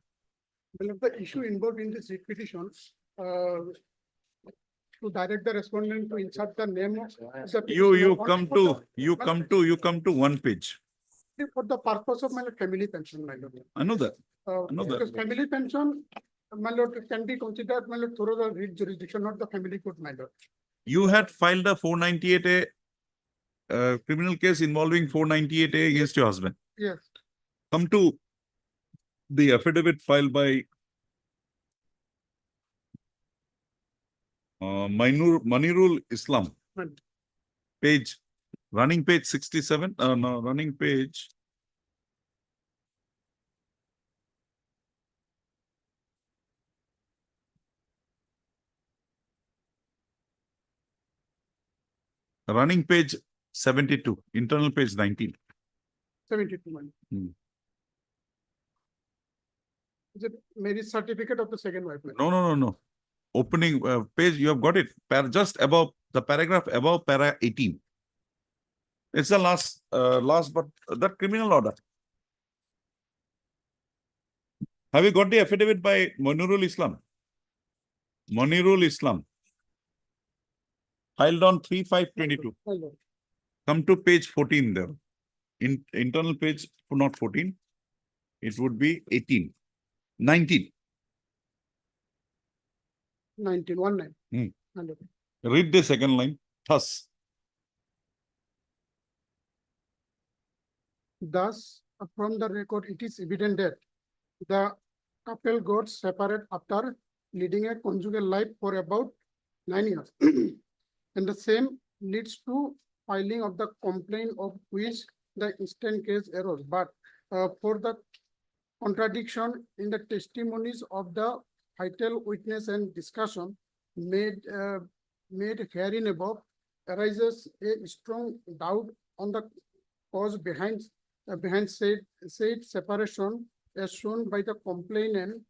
My lord, the issue involved in this petition, to direct the respondent to insert the name of the. You petitioner come to one page. for the purpose of my lord, family pension, my lord. I know that. know that. Because family pension, my lord, can be considered, my lord, through the writ jurisdiction, not the family court, my lord. You had filed a 498A criminal case involving 498A against your husband. Yes, Come to the affidavit filed by Manirul Islam, Right. page, running page 67, no, running page. Running page 72, internal page 19. 72 months. Hmm. Is it marriage certificate of the second wife? my lord? No. Opening page, you have got it. Just above the paragraph above para 18. It's the last, but that criminal order. Have you got the affidavit by Manirul Islam? Manirul Islam. Filed on 3/5/22. My lord. Come to page 14 there. In internal page, not 14. It would be 18. 19. 1919. Hmm. My lord. Read the second line. Thus. Thus, from the record, it is evident that the couple got separate after leading a conjugal life for about 9 years. And the same leads to filing of the complaint of which the instant case arose. But for the contradiction in the testimonies of the vital witness and discussion made herein above arises a strong doubt on the cause behind said separation as shown by the complainant,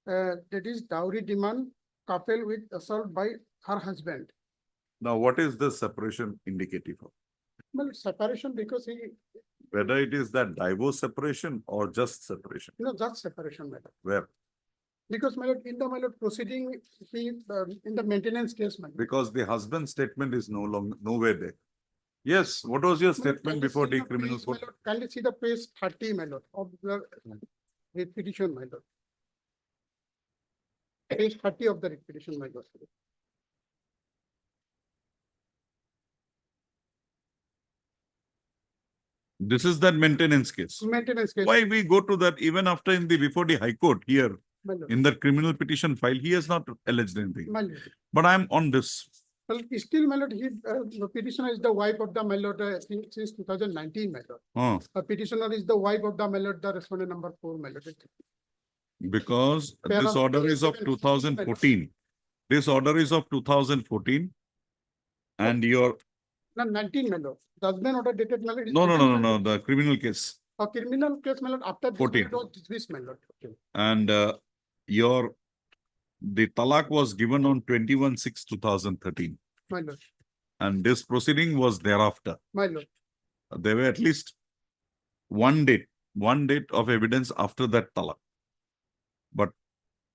that is dowry demand coupled with assault by her husband. Now, what is the separation indicative of? Well, separation because he, Whether it is that divorce separation or just separation? just separation matter. Where? Because my lord, in the my lord proceeding, he in the maintenance case, my lord. Because the husband's statement is no longer nowhere there. Yes, what was your My lord, statement kindly before see the the criminal page, my court? lord, kindly see the page 30, my lord, of the writ petition, my lord. Page 30 of the writ petition, my lord. This is that maintenance case. Maintenance case, Why we go to that even after in the before the High Court here my lord. in the criminal petition file, he has not alleged anything. My lord. But I'm on this. Well, still, my lord, the petitioner is the wife of the my lord, since 2019, my lord. Petitioner is the wife of the my lord, the respondent number 4, my lord. Because Pair this of order is of 27. 2014. This order is of 2014. And your, No, 19, my lord. The husband order dated, my lord. is no, 19, my lord. the criminal case. A criminal case, my lord, after this 14. it was dismissed, my lord. Okay. And the talak was given on 21/6/2013. My lord, And this proceeding was thereafter. my lord. There were at least one date of evidence after that talak. But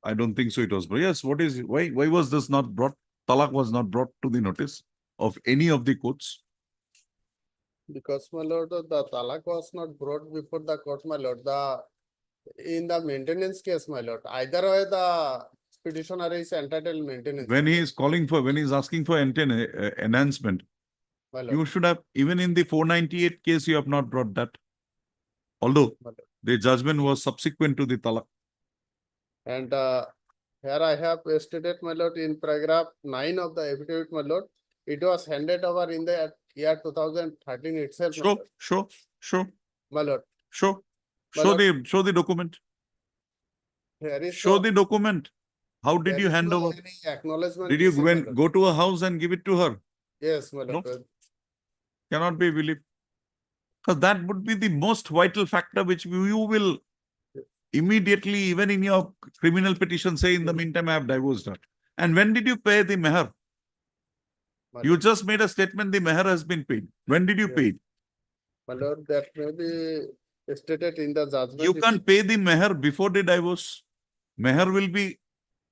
I don't think so it was. But yes, why was this not brought? Talak was not brought to the notice of any of the courts. Because my lord, the talak was not brought before the court, my lord. The In the maintenance case, my lord, either way the petitioner is entitled maintenance. When he is calling for, when he is asking for enhancement, My lord. you should have, even in the 498 case, you have not brought that. Although My lord. the judgment was subsequent to the talak. And here I have stated, my lord, in paragraph 9 of the affidavit, my lord, it was handed over in the year 2013 itself. my lord. Show. My lord, My Show lord. show the document. here is Show the document. How did there you is hand no over? any acknowledgement. Did you received, my lord. go to a house and give it to her? Yes, my lord. Cannot be believed. Because that would be the most vital factor which you will immediately, even in your criminal petition, say, in the meantime, I have divorced her. And when did you pay the meher? My You just made a statement, the meher has been paid. When did you Yes. pay it? My lord, that may be stated in the judgment. You can't pay the meher before the divorce. Meher will be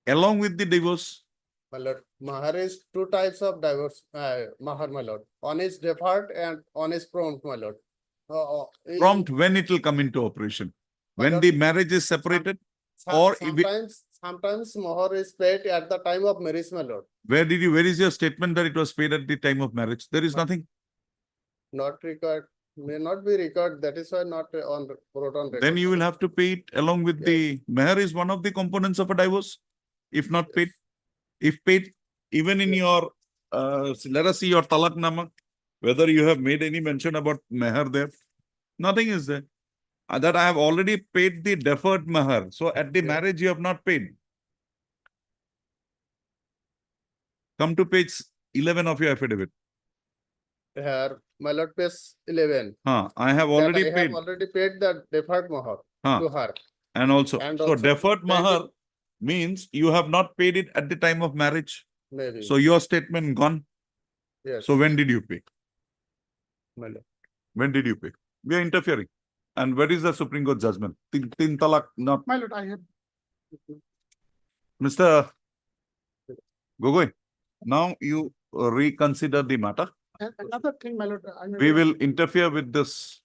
along with the divorce. My lord, mahar is two types of divorce, mahar, my lord. One is deferred and one is prompt, my lord. Prompt when it will come into operation. My When lord, the marriage is separated, or if it- sometimes mahar is paid at the time of marriage, my lord. where is your statement that it was paid at the time of marriage? There is nothing. Not record, may not be record, that is why not on, brought on record. Then you my will lord. have to pay it along with the meher is one of the components of a divorce. If not paid, if paid, even in your, let us see your talak nama, whether you have made any mention about meher there. Nothing is there. That I have already paid the deferred meher. So at the Yeah. marriage, you have not paid. Come to page 11 of your affidavit. Here, my lord, page 11. I have That already I have paid. already paid the deferred mahar to her. And also, And so also deferred paid mahar means you have not paid it at the time of marriage. Maybe, So your statement gone. yes. So when did you pay? My lord. When did you pay? We are interfering. And where is the Supreme Court judgment? Tin talak, not My lord, I have. Mr. Gogoi. Now you reconsider the matter. And another thing, my lord, I may We be- will interfere with this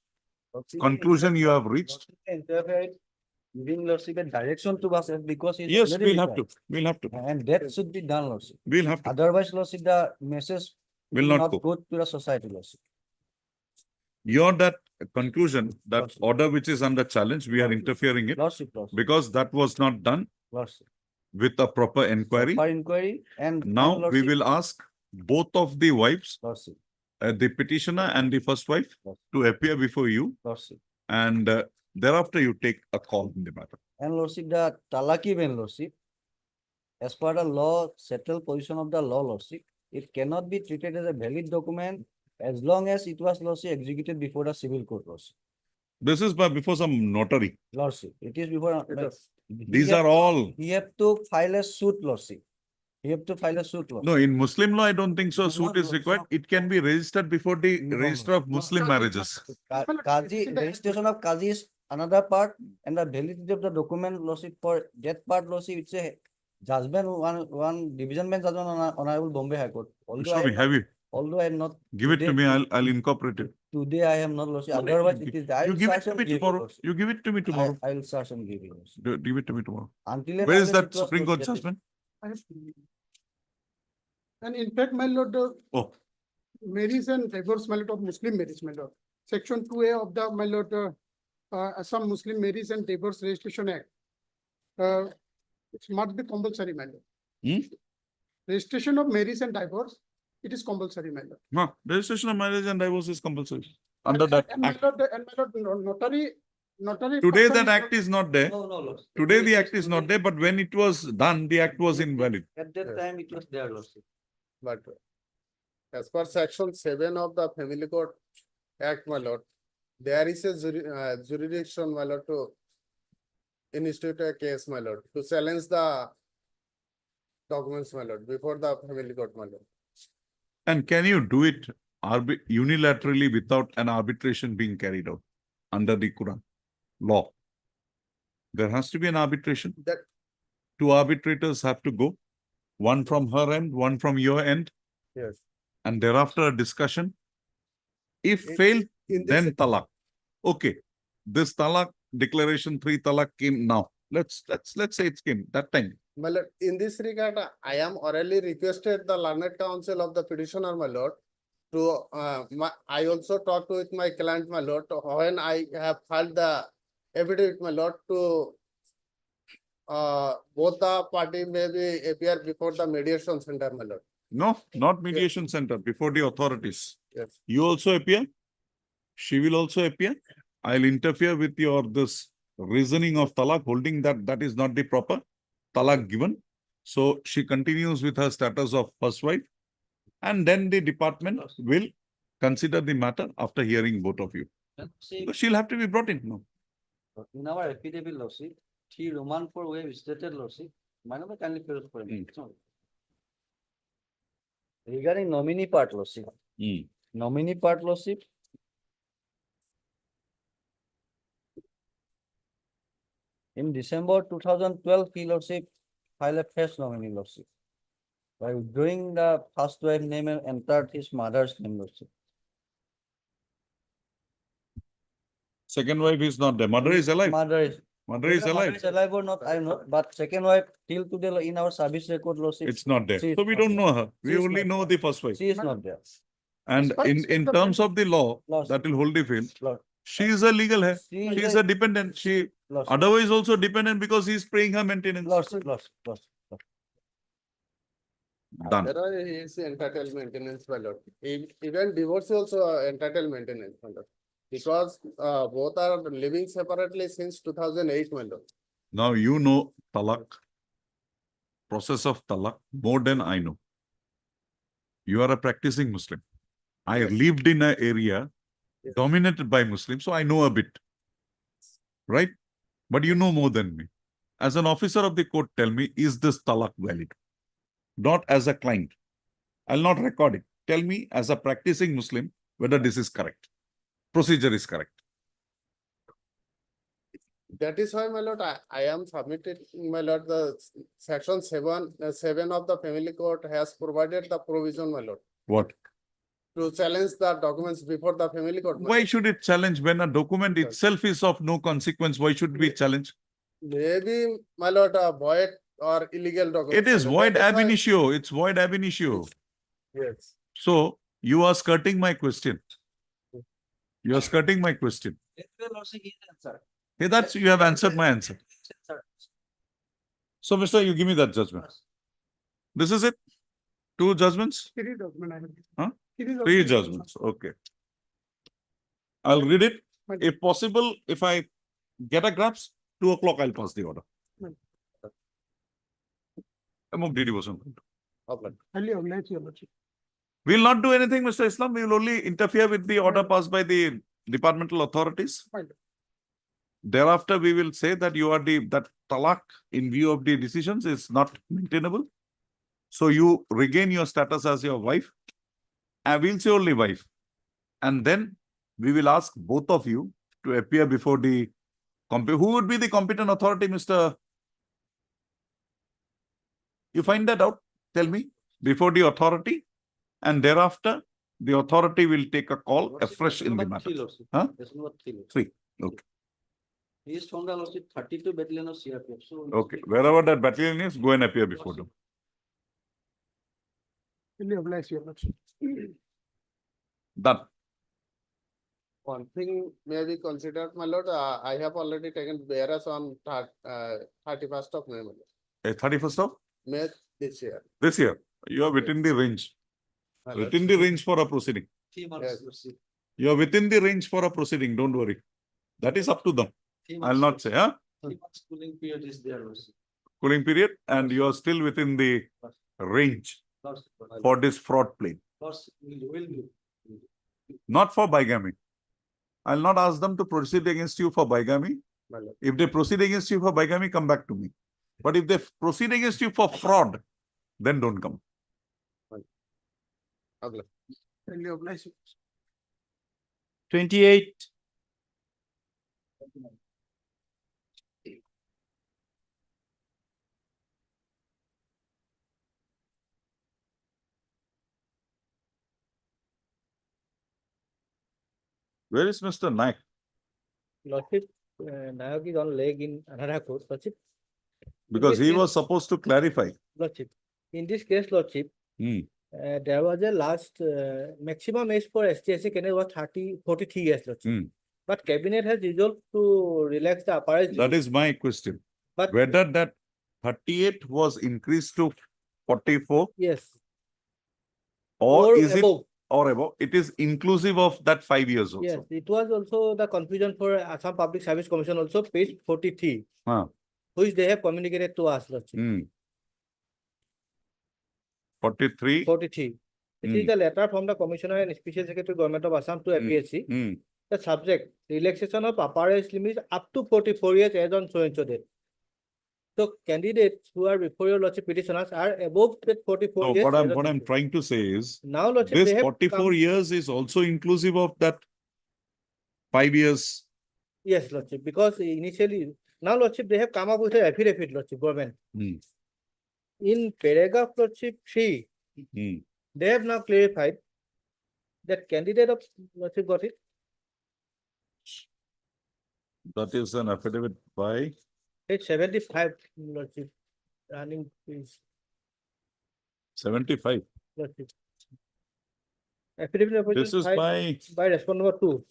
conclusion you have reached. Giving lordship a direction to us because it's Yes, already we'll have required. to. We'll have to. And that should be done, lordship. We'll have to. Otherwise, lordship, the message Will will not not go to the society, lordship. Your that conclusion, that Lordship. order which is under challenge, we are interfering it Lordship, because that was not done lordship. with a proper inquiry. For inquiry and. Now and we lordship, will ask both of the wives, Lordship, the petitioner and the first wife, to appear before you, lordship. and thereafter you take a call in the matter. And lordship, the talaki ben lordship, as per the law, settled position of the law, lordship, it cannot be treated as a valid document as long as it was lordship executed before the civil court, lordship. This is before some notary. Lordship, it is before. These are all. He have to file a suit, lordship. He have to file a suit, lordship. No, in Muslim law, I don't think so. No, Suit no, is no, required. no. It can be registered before the No, register no. of Muslim marriages. Kazi, registration of Kazi is another part, and the validity of the document, lordship, for that part, lordship, it's a judgment, one division bench judgment on Honorable Bombay High Court. Show me, have you? Although I am not. Give it to me. I'll incorporate it. Today I am not, lordship. Otherwise, it is. I You will give it search to and me give you, tomorrow. lordship. You give it to me tomorrow. I will search and give you, lordship. Give it to me tomorrow. Until and Where is unless that it was Supreme Court getting- judgment? I have. And in fact, my lord, Oh, marriage and divorce, my lord, of Muslim marriage, my lord. Section 2A of the, my lord, Assam Muslim Marriage and Divorce Registration Act. It must be compulsory, my lord. Hmm? Registration of marriage and divorce, it is compulsory, my lord. no. Registration of marriage and divorce is compulsory under that And my act. lord, notary. Today person that is act not- is not there. No, no, lordship. Today the act is not there, but when it was done, the act was invalid. At that time, it was there, lordship. But as per section 7 of the Family Court Act, my lord, there is a jurisdiction, my lord, to institute a case, my lord, to challenge the documents, my lord, before the Family Court, my lord. And can you do it unilaterally without an arbitration being carried out under the Quran law? There has to be an arbitration. That, Two arbitrators have to go, one from her end, one from your end, yes. and thereafter a discussion. If In- failed, in this- then talak. Okay, this talak declaration 3 talak came now. Let's say it came that time. My lord, in this regard, I am orally requested the learned counsel of the petitioner, my lord, to, I also talked with my client, my lord, when I have filed the affidavit, my lord, to both the party may be appear before the mediation center, my lord. No, not mediation center, before the authorities. Yes. You also appear. She will also appear. I'll interfere with your this reasoning of talak, holding that is not the proper talak given. So she continues with her status of first wife, and then the department will consider the matter after hearing both of you. See, So she'll have to be brought in. No. in our affidavit, Lordship, 3 Roman 4 we have stated, Lordship, my name kindly fill for me. Regarding nominee part, Lordship, nominee part, Lordship, in December 2012, he, Lordship, filed a fresh nominee, Lordship, by withdrawing the first wife name and entered his mother's name, Lordship. Second wife is not there. Mother is alive. Mother is. Mother is Whether mother alive. is alive or not, I know, but second wife, till today, in our service record, Lordship. It's not there. She is So we not don't there. know her. She We is only not know there. the first wife. She is not there. And As in the terms of the law, Lost. that will hold the field. Lord. She is a legal heir. She She is is a dependent. She Lost. otherwise also dependent because he is paying her maintenance. Lost. Done. Otherwise, he is entitled maintenance, my lord. Even divorce also entitled maintenance, my lord. Because both are living separately since 2008, my lord. Now you know talak, process of talak more than I know. You are a practicing Muslim. I Yes. lived in an area Yes. dominated by Muslims, so I know a bit. Right? But you know more than me. As an officer of the court, tell me, is this talak valid? Not as a client. I'll not record it. Tell me as a practicing Muslim whether this is correct. Procedure is correct. That is why, my lord, I am submitted, my lord, the section 7 of the family court has provided the provision, my lord, What? to challenge the documents before the family court. my Why lord. should it challenge when a document Yes. itself is of no consequence? Why should we challenge? Maybe, my lord, void or illegal documents. It is my lord. void That ab why- initio. It's void ab initio. Yes. So you are skirting my question. You are skirting my question. Hey, that's you have answered my answer. So, Mr. You give me that judgment. This is it? 2 judgments? Three document I have. Huh? Three 3 document. judgments. Okay. I'll read it. Fine. If possible, if I get a grasp, 2 o'clock I'll pass the order. Fine. I move DD was on. Highly obliged, your lordship. We will not do anything, Mr. Islam. We will only interfere with the order passed by the departmental authorities. Fine. Thereafter, we will say that you are that talak in view of the decisions is not maintainable. So you regain your status as your wife. And we'll say only wife. And then we will ask both of you to appear before the who would be the competent authority, Mr. You find that out. Tell me before the authority, and thereafter the authority will take a call afresh in the matter. Huh? 3. Okay. He is from the Lordship 32 battalion of CRPF. So Okay. Wherever that battalion is, go and appear before them. Highly obliged, your lordship. Done. One thing may be considered, my lord, I have already taken bearers on 31st of May, my lord. 31st of May this year. this year. You are within the range. my lord. Within the range for a proceeding. 3 months, Yes. Lordship. You are within the range for a proceeding. Don't worry. That is up to them. 3 I'll months, not say, huh? 3 months cooling period is there, Lordship. Cooling period, and you are still within the range Lordship, for this fraud plea. Lordship, will do. Not for bigamy. I'll not ask them to proceed against you for bigamy. my lord. If they proceed against you for bigamy, come back to me. But if they proceed against you for fraud, then don't come. Highly obliged. 28. Where is Mr. Naik? Lordship, Nayak is on leg in another court, Lordship. Because this he case- was supposed to clarify. Lordship, in this case, Lordship, Hmm. there was a last maximum age for STSC candidate was 43 years, Lordship. Hmm. But cabinet has resolved to relax the upper age. That limit. is my question. But Whether that 38 was increased to 44 yes, or or is it above. or above, it is inclusive of that 5 years Yes, also. it was also the confusion for Assam Public Service Commission also, page 43, Huh. which they have communicated to us, Lordship. Hmm. 43. 43. This is the letter from the Commissioner and Special Secretary Government of Assam to APSC. Hmm. The subject, relaxation of upper age limit up to 44 years as on so and so date. So candidates who are before your Lordship petitioners are above that 44 So years. what as I'm on so and so. trying to say is, Now, Lordship, this they have 44 come- years is also inclusive of that 5 years. Yes, Lordship, because initially, now, Lordship, they have come up with an affidavit, Lordship, government. Hmm. In paragraph, Lordship 3, Hmm. they have now clarified that candidate of Lordship got it. That is an affidavit by, Page 75, Lordship, running please, 75. Lordship. Affidavit of This is opposition by respondent number 2.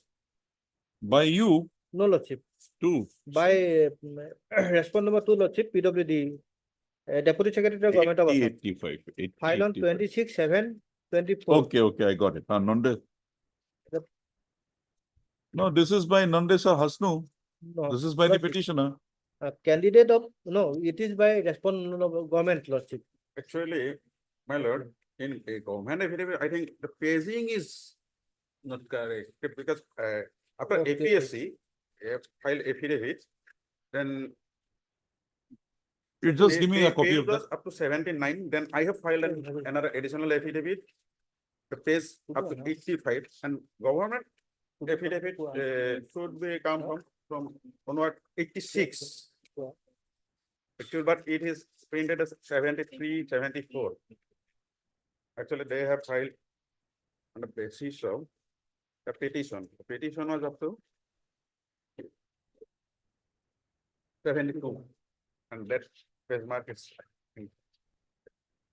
by you No, Lordship, too. by respondent number 2, Lordship, PWD, Deputy Secretary of Government of Assam. 85. File on 26/7/24. Okay, I got it. Nande. Yep. No, this is by Nandesh or Hasnu. No, This is by the Lordship. petitioner. Candidate of, no, it is by respondent of government, Lordship. Actually, my lord, in a government affidavit, I think the paging is not correct because after Okay. APSC file affidavit, then You just give me a copy page of that. was up to 79, then I have filed another additional affidavit. The page up to 85 and government affidavit should be come from onward 86. Actually, but it is printed as 73, 74. Actually, they have filed on the basis of the petition. The petition was up to 72. And that page mark is.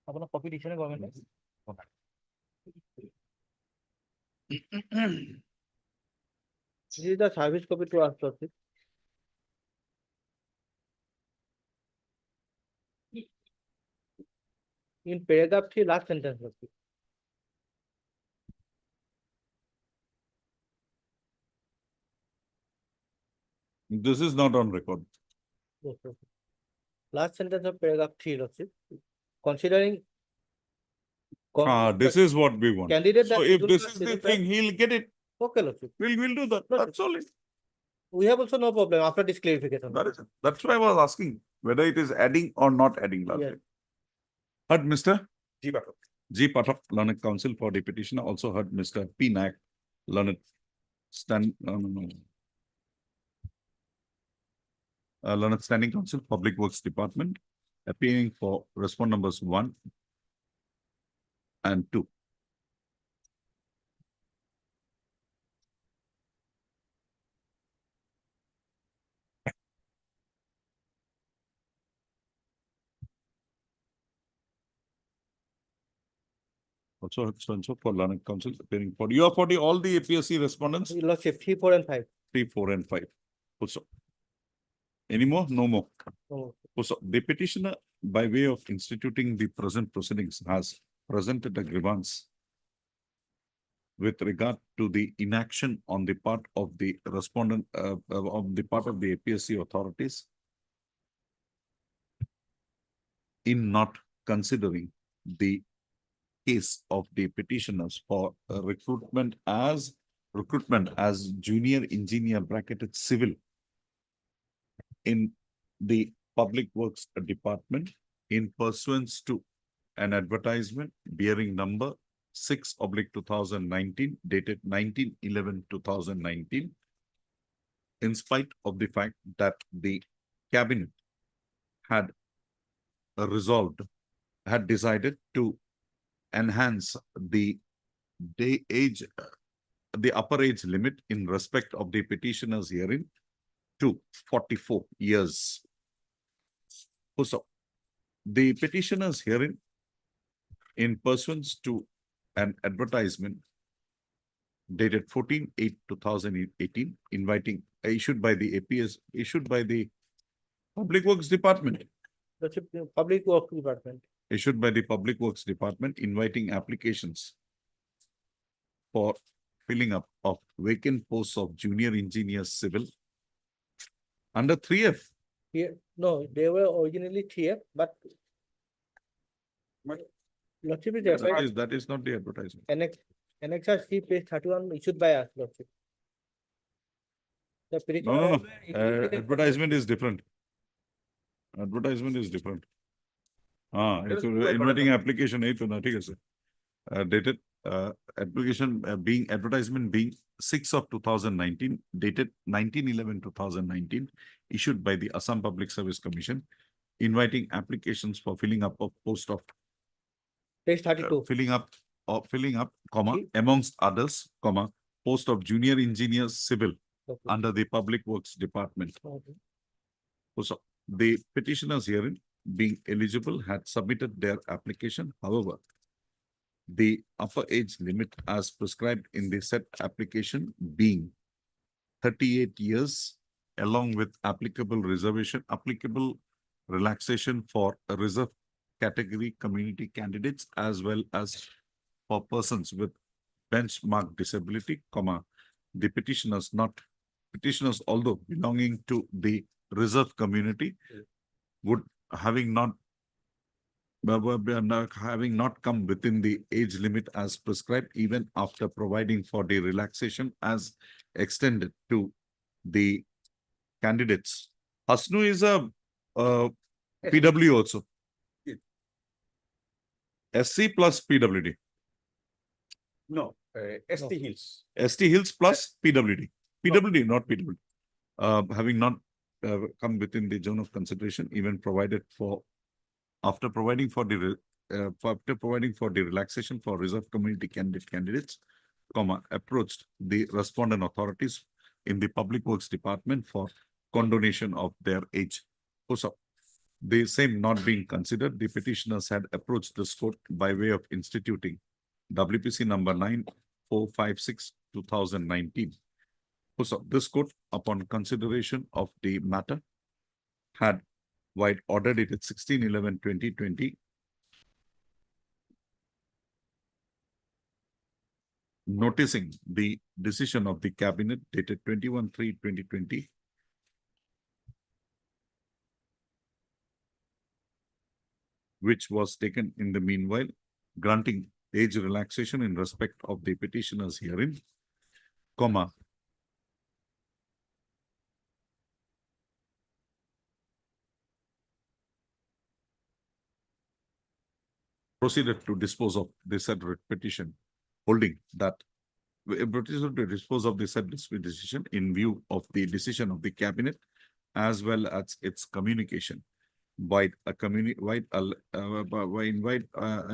আপনার copy দিছে না government? This is the service copy to us, Lordship. In paragraph 3, last sentence, Lordship. This is not on record. Yes, Lordship. Last sentence of paragraph 3, Lordship. Considering. This is what we want. Candidate So that if scheduled this for is the deliver- thing, he'll get it. Okay, Lordship. We'll do that. No, That's all. We have also no problem after this clarification. That is it. That's why I was asking whether it is adding or not adding last Yes. time. Heard Mr. G. Batok. G. Pathak, Learned Counsel for the petitioner. Also heard Mr. P. Naik, Learned Learned Standing Counsel, Public Works Department, appearing for respond numbers 1 and 2. Also heard so for Learned Counsel appearing for you are for the all the APSC respondents, Lordship, 3, 4, and 5. 3, 4, and 5. Also. Any more? No more. No. Also, the petitioner, by way of instituting the present proceedings, has presented a grievance with regard to the inaction on the part of the respondent, on the part of the APSC authorities in not considering the case of the petitioners for recruitment as junior engineer bracketed civil in the Public Works Department in pursuance to an advertisement bearing number 6/2019 dated 19/11/2019, in spite of the fact that the cabinet had decided to enhance the upper age limit in respect of the petitioner's hearing to 44 years. So, the petitioners herein, in pursuance to an advertisement dated 14/8/2018, inviting, issued by the APS, issued by the Public Works Department, Lordship, Public Works Department. issued by the Public Works Department, inviting applications for filling up of vacant posts of junior engineer civil under 3F. Here, no, they were originally TF, but But Lordship is That is not the advertisement. Annexure C page 31 issued by us, Lordship. The petition. No. Advertisement is different. Advertisement is different. There is It's no inviting application dated, advertisement being 6/2019, dated 19/11/2019, issued by the Assam Public Service Commission, inviting applications for filling up of post of Page 32. filling up, comma, amongst others, comma, post of junior engineer civil Okay. under the Public Works Department. Okay. So the petitioners herein, being eligible, had submitted their application. However, the upper age limit as prescribed in the said application being 38 years, along with applicable relaxation for a reserve category community candidates, as well as for persons with benchmark disability, comma, the petitioners, although belonging to the reserve community, would having not come within the age limit as prescribed, even after providing for the relaxation as extended to the candidates. Hasnu is a PW also. Yeah. SC plus PWD. no, ST Hills. ST Hills plus PWD. PWD, not PWD. Having not come within the zone of consideration, even provided for, after providing for the relaxation for reserve community candidates, comma, approached the respondent authorities in the Public Works Department for condonation of their age. So, the same not being considered, the petitioners had approached this court by way of instituting WPC number 9456/2019. So, this court, upon consideration of the matter, had while ordered it at 16/11/2020, noticing the decision of the cabinet dated 21/3/2020, which was taken in the meanwhile, granting age relaxation in respect of the petitioners herein, comma, proceeded to dispose of the said petition, holding that proceeded to dispose of the said decision in view of the decision of the cabinet, as well as its communication by and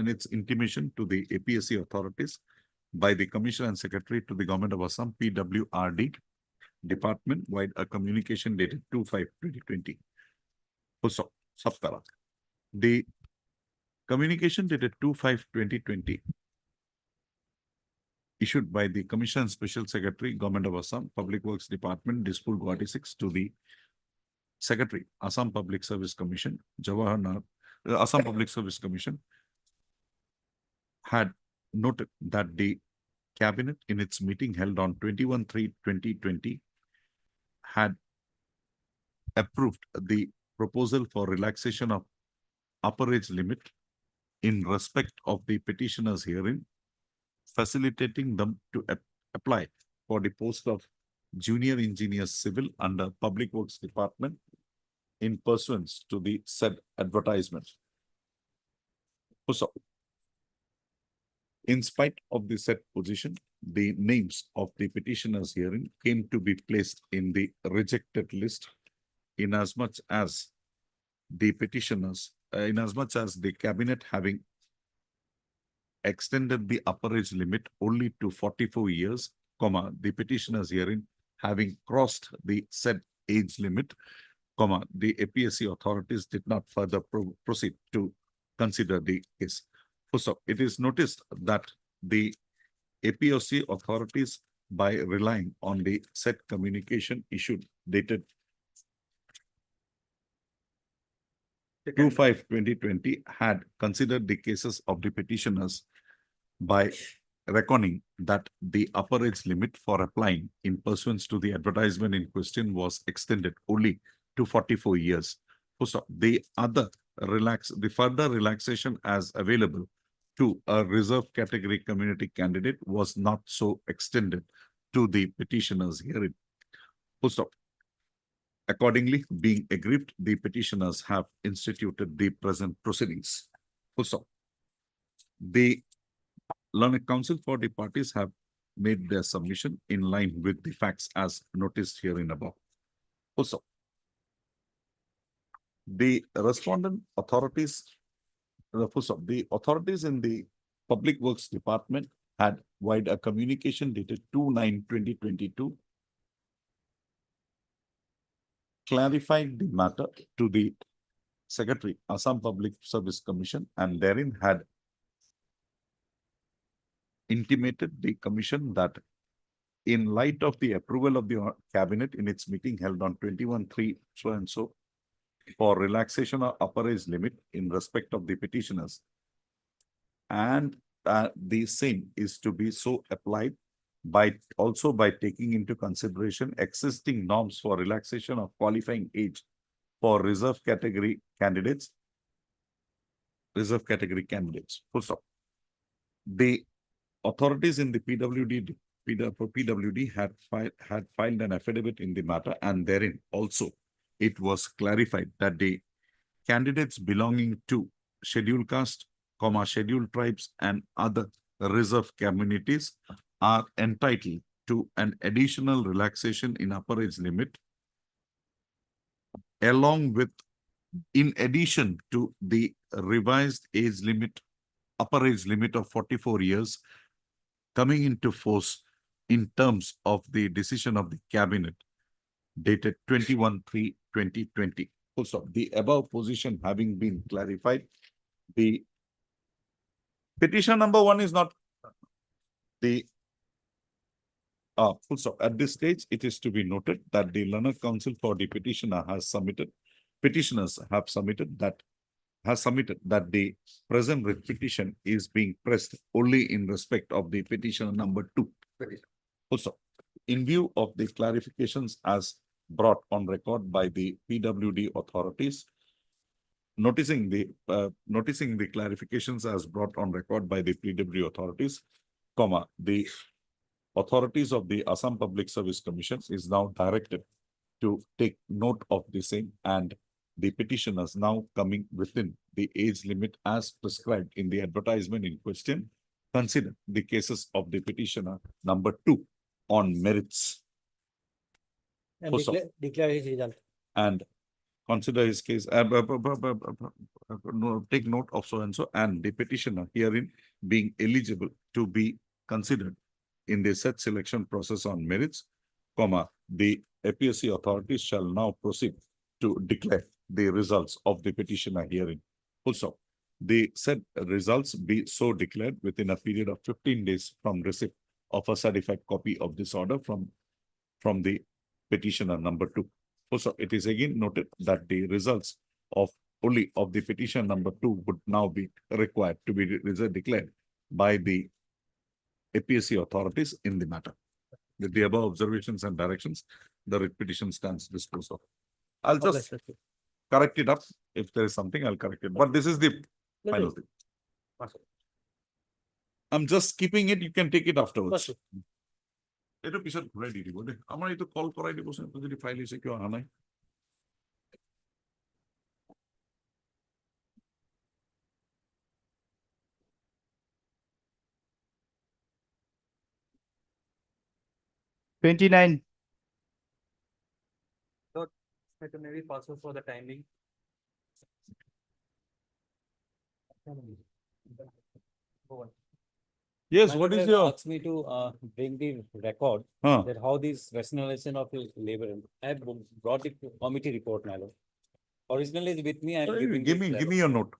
its intimation to the APSC authorities by the Commissioner and Secretary to the Government of Assam, PWRD Department, wide a communication dated 2/5/2020. Also, subpara. The communication dated 2/5/2020, issued by the Commissioner and Special Secretary, Government of Assam, Public Works Department, Dispur Guwahati 6, to the Secretary, Assam Public Service Commission, Assam Public Service Commission, had noted that the cabinet in its meeting held on 21/3/2020 had approved the proposal for relaxation of upper age limit in respect of the petitioners herein, facilitating them to apply for the post of junior engineer civil under Public Works Department in pursuance to the said advertisement. So, in spite of the said position, the names of the petitioners herein came to be placed in the rejected list, inasmuch as the petitioners, inasmuch as the cabinet having extended the upper age limit only to 44 years, comma, the petitioners herein having crossed the said age limit, comma, the APSC authorities did not further proceed to consider the case. First off, it is noticed that the APOC authorities, by relying on the said communication issued dated 2/5/2020, had considered the cases of the petitioners by reckoning that the upper age limit for applying in pursuance to the advertisement in question was extended only to 44 years. So the further relaxation as available to a reserve category community candidate was not so extended to the petitioners herein. So accordingly, being aggrieved, the petitioners have instituted the present proceedings. So the learned counsel for the parties have made their submission in line with the facts as noticed herein above. Also, the respondent authorities, the authorities in the Public Works Department had via a communication dated 2/9/2022 clarified the matter to the Secretary, Assam Public Service Commission, and therein had intimated the commission that in light of the approval of the cabinet in its meeting held on 21/3 so and so for relaxation of upper age limit in respect of the petitioners, and the same is to be so applied by taking into consideration existing norms for relaxation of qualifying age for reserve category candidates. Full stop. The authorities in the PWD had filed an affidavit in the matter, and therein also it was clarified that the candidates belonging to scheduled caste, scheduled tribes, and other reserve communities are entitled to an additional relaxation in upper age limit, along with, in addition to the revised age limit, upper age limit of 44 years coming into force in terms of the decision of the cabinet dated 21/3/2020. Also, the above position having been clarified, the petition number 1 is not the full stop. At this stage, it is to be noted that the learned counsel for the petitioners have submitted that the present writ petition is being pressed only in respect of the petition number 2. Also, in view of the clarifications as brought on record by the PWD authorities, noticing the clarifications as brought on record by the PWD authorities, the authorities of the Assam Public Service Commission is now directed to take note of the same, and the petitioners now coming within the age limit as prescribed in the advertisement in question, consider the cases of the petitioner number 2 on merits. And declare his result. And consider his case, take note of so and so, and the petitioner herein being eligible to be considered in the said selection process on merits, the APSC authorities shall now proceed to declare the results of the petitioner herein. Also, the said results be so declared within a period of 15 days from receipt of a certified copy of this order from the petitioner number 2. Also, it is again noted that the results of the petition number 2 would now be required to be declared by the APSC authorities in the matter. With the above observations and directions, the writ petition stands disposed of. I'll just correct it up. If there is something, I'll correct it. But this is the final thing. I'm just keeping it. You can take it afterwards. এটা পিছত ঘূৰাই দি দিব দেই আমাৰ এইটো call কৰাই দিবচোন যদি ফাইল হৈছে কিয় অহা নাই Maybe possible for the timing. Go on. Yes, My what is lawyer your, asked me to bring the record huh? that how this rationalization of labor. I have brought the committee report, my lord. Originally is with me. I am giving Give this me letter. your note.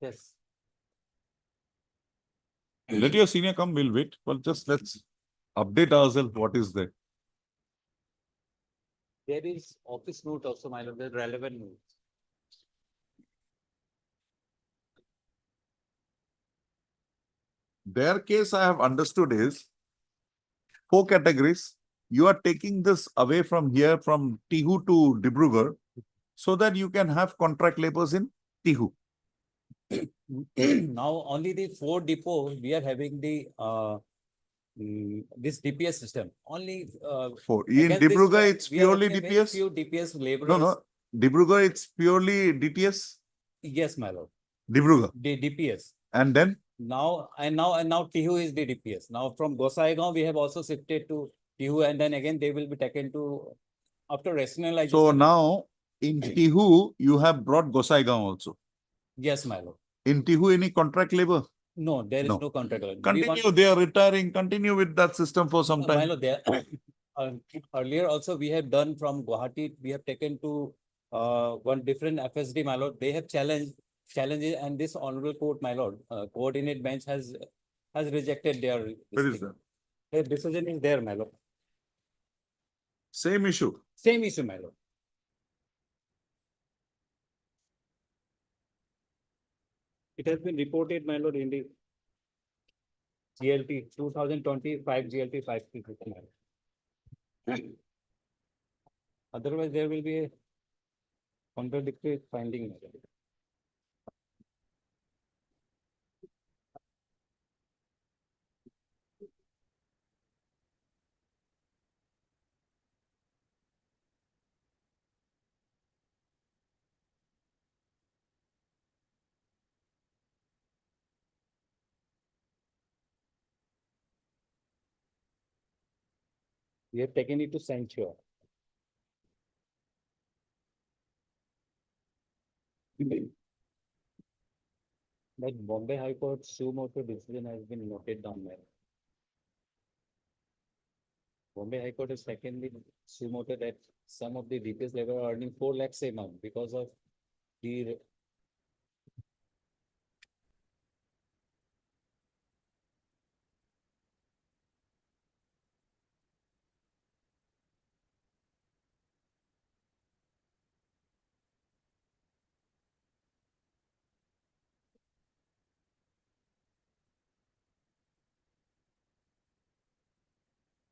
Yes. Let your senior come, we'll wait. Well, just let's update ourselves. What is there? There is office note also, my lord, the relevant notes. Their case I have understood is 4 categories. You are taking this away from here, from Tihu to Dibrugarh, so that you can have contract laborers in Tihu. Now only the 4 depot we are having the this DPS system. Only In against this, Dibrugarh, it's we are purely having a very DPS. few DPS laborers. No, no. Dibrugarh, it's purely DTS. Yes, my lord. Dibrugarh. The DPS. And then Now Tihu is the DPS. Now from Gosaigaon we have also shifted to Tihu, and then again they will be taken to after rationalization. so now in Tihu, you have brought Gosaigaon also. Yes, my lord. In Tihu, any contract labor? No, there is No. no contract. Continue, they are retiring, continue with that system for some My time. lord, there earlier also we have done from Guwahati, we have taken to one different FSD, my lord. They have challenges, and this honorable court, my lord, coordinate bench has rejected their Where is that? their decision is there, my lord. Same issue. Same issue, my lord. It has been reported, my lord, in the GLT 2025 GLT 550. Otherwise, there will be a contradictory finding. My lord. We have taken it to censure. That Bombay High Court suo motu decision has been noted down there. Bombay High Court has secondly suo motu that some of the DPS level are earning 4 lakhs a month because of the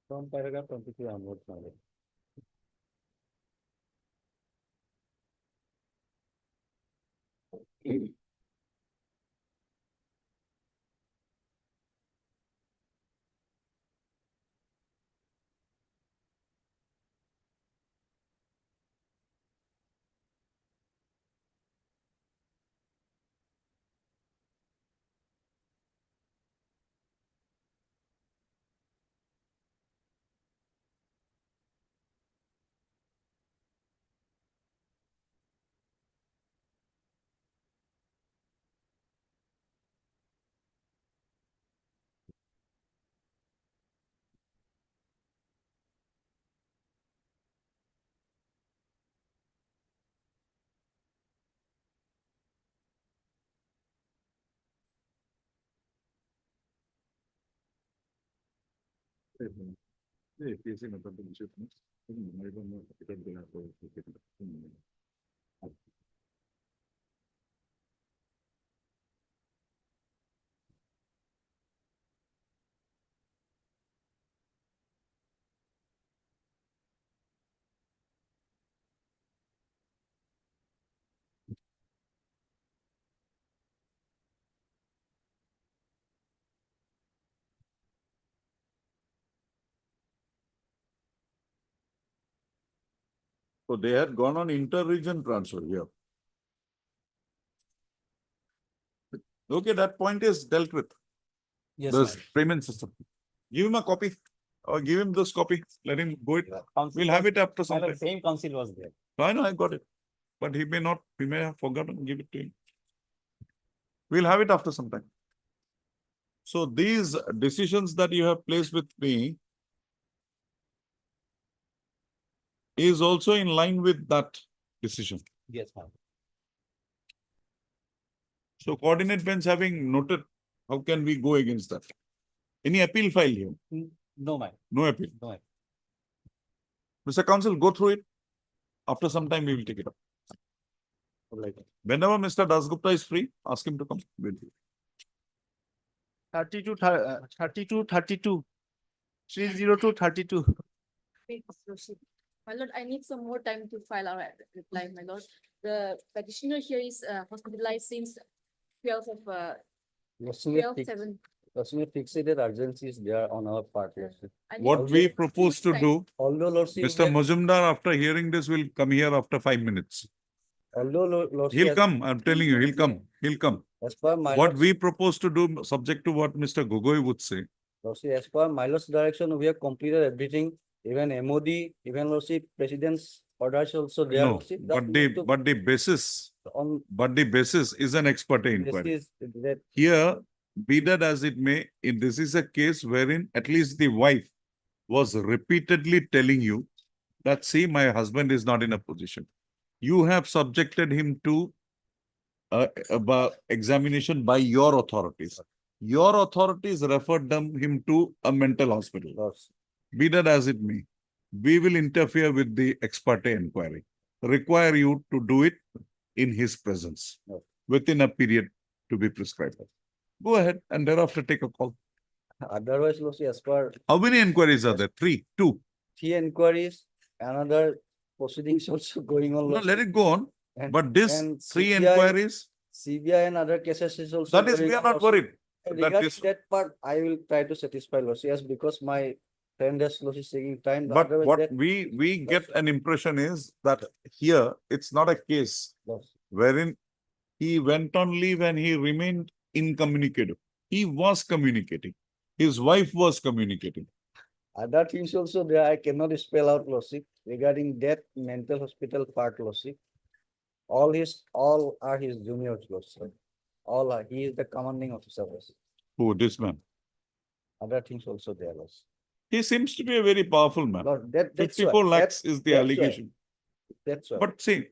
from paragraph 23 onwards. My lord. So they had gone on inter-region transfer here. Okay, that point is dealt with. Yes, This my payment system. Give him a copy or give him this copy. Let him go it. council We'll have it after my some lord, time. same council was there. I know, I got it. But he may not, he may have forgotten, give it to him. We'll have it after some time. So these decisions that you have placed with me is also in line with that decision. Yes, ma'am. So coordinate bench having noted, how can we go against that? Any appeal file here? No, ma'am. No appeal. No, ma'am. Mr. Counsel, go through it. After some time, we will take it up. Like, Whenever Mr. Dasgupta is free, ask him to come. We'll do it. 32, 32. 302, 32. Wait, Roshi. My lord, I need some more time to file our reply, my lord. The petitioner here is hospitalized since 12 of Lordship, 12/7. fixated urgency is there on our part, Lordship. I need What we two propose weeks to time. do, Although Lordship. Mr. Majumdar, after hearing this, will come here after 5 minutes. Although Lordship. He'll come, I'm telling you, he'll come, he'll come. As per my. What we propose to do, subject to what Mr. Gogoi would say, Lordship, as per my lord's direction, we have completed everything, even MOD, even Lordship, President's orders also there. no, Lordship. but the basis, On is an expert inquiry. this is that, Here, be that as it may, this is a case wherein at least the wife was repeatedly telling you that, see, my husband is not in a position. You have subjected him to examination by your authorities. Your authorities referred him to a mental hospital. Lordship. Be that as it may, we will interfere with the ex parte inquiry, require you to do it in his presence Okay. within a period to be prescribed. Go ahead and thereafter take a call. Otherwise, Lordship, as per How many inquiries are there? 3, 2. 3 inquiries, another proceedings also going on. No, Lordship. let it go on. And- But this and 3 CBI inquiries, CBI and other cases is also. that is, going we are on, not Lordship. worried. That Regarding is, that part, I will try to satisfy Lordship, yes, because my friend has Lordship taking time. but Otherwise what that- we get an impression is that here, it's not a case Lordship. wherein he went on leave and he remained incommunicative. He was communicating. His wife was communicating. Other things also there, I cannot spell out, Lordship, regarding that mental hospital part, Lordship. All are his juniors, Lordship. All are, he is the commanding officer, Lordship. Who, this man? Other things also there, Lordship. He seems to be a very powerful man. Lord, that's why. 54 lakhs is the that's why. allegation. That's why. But see,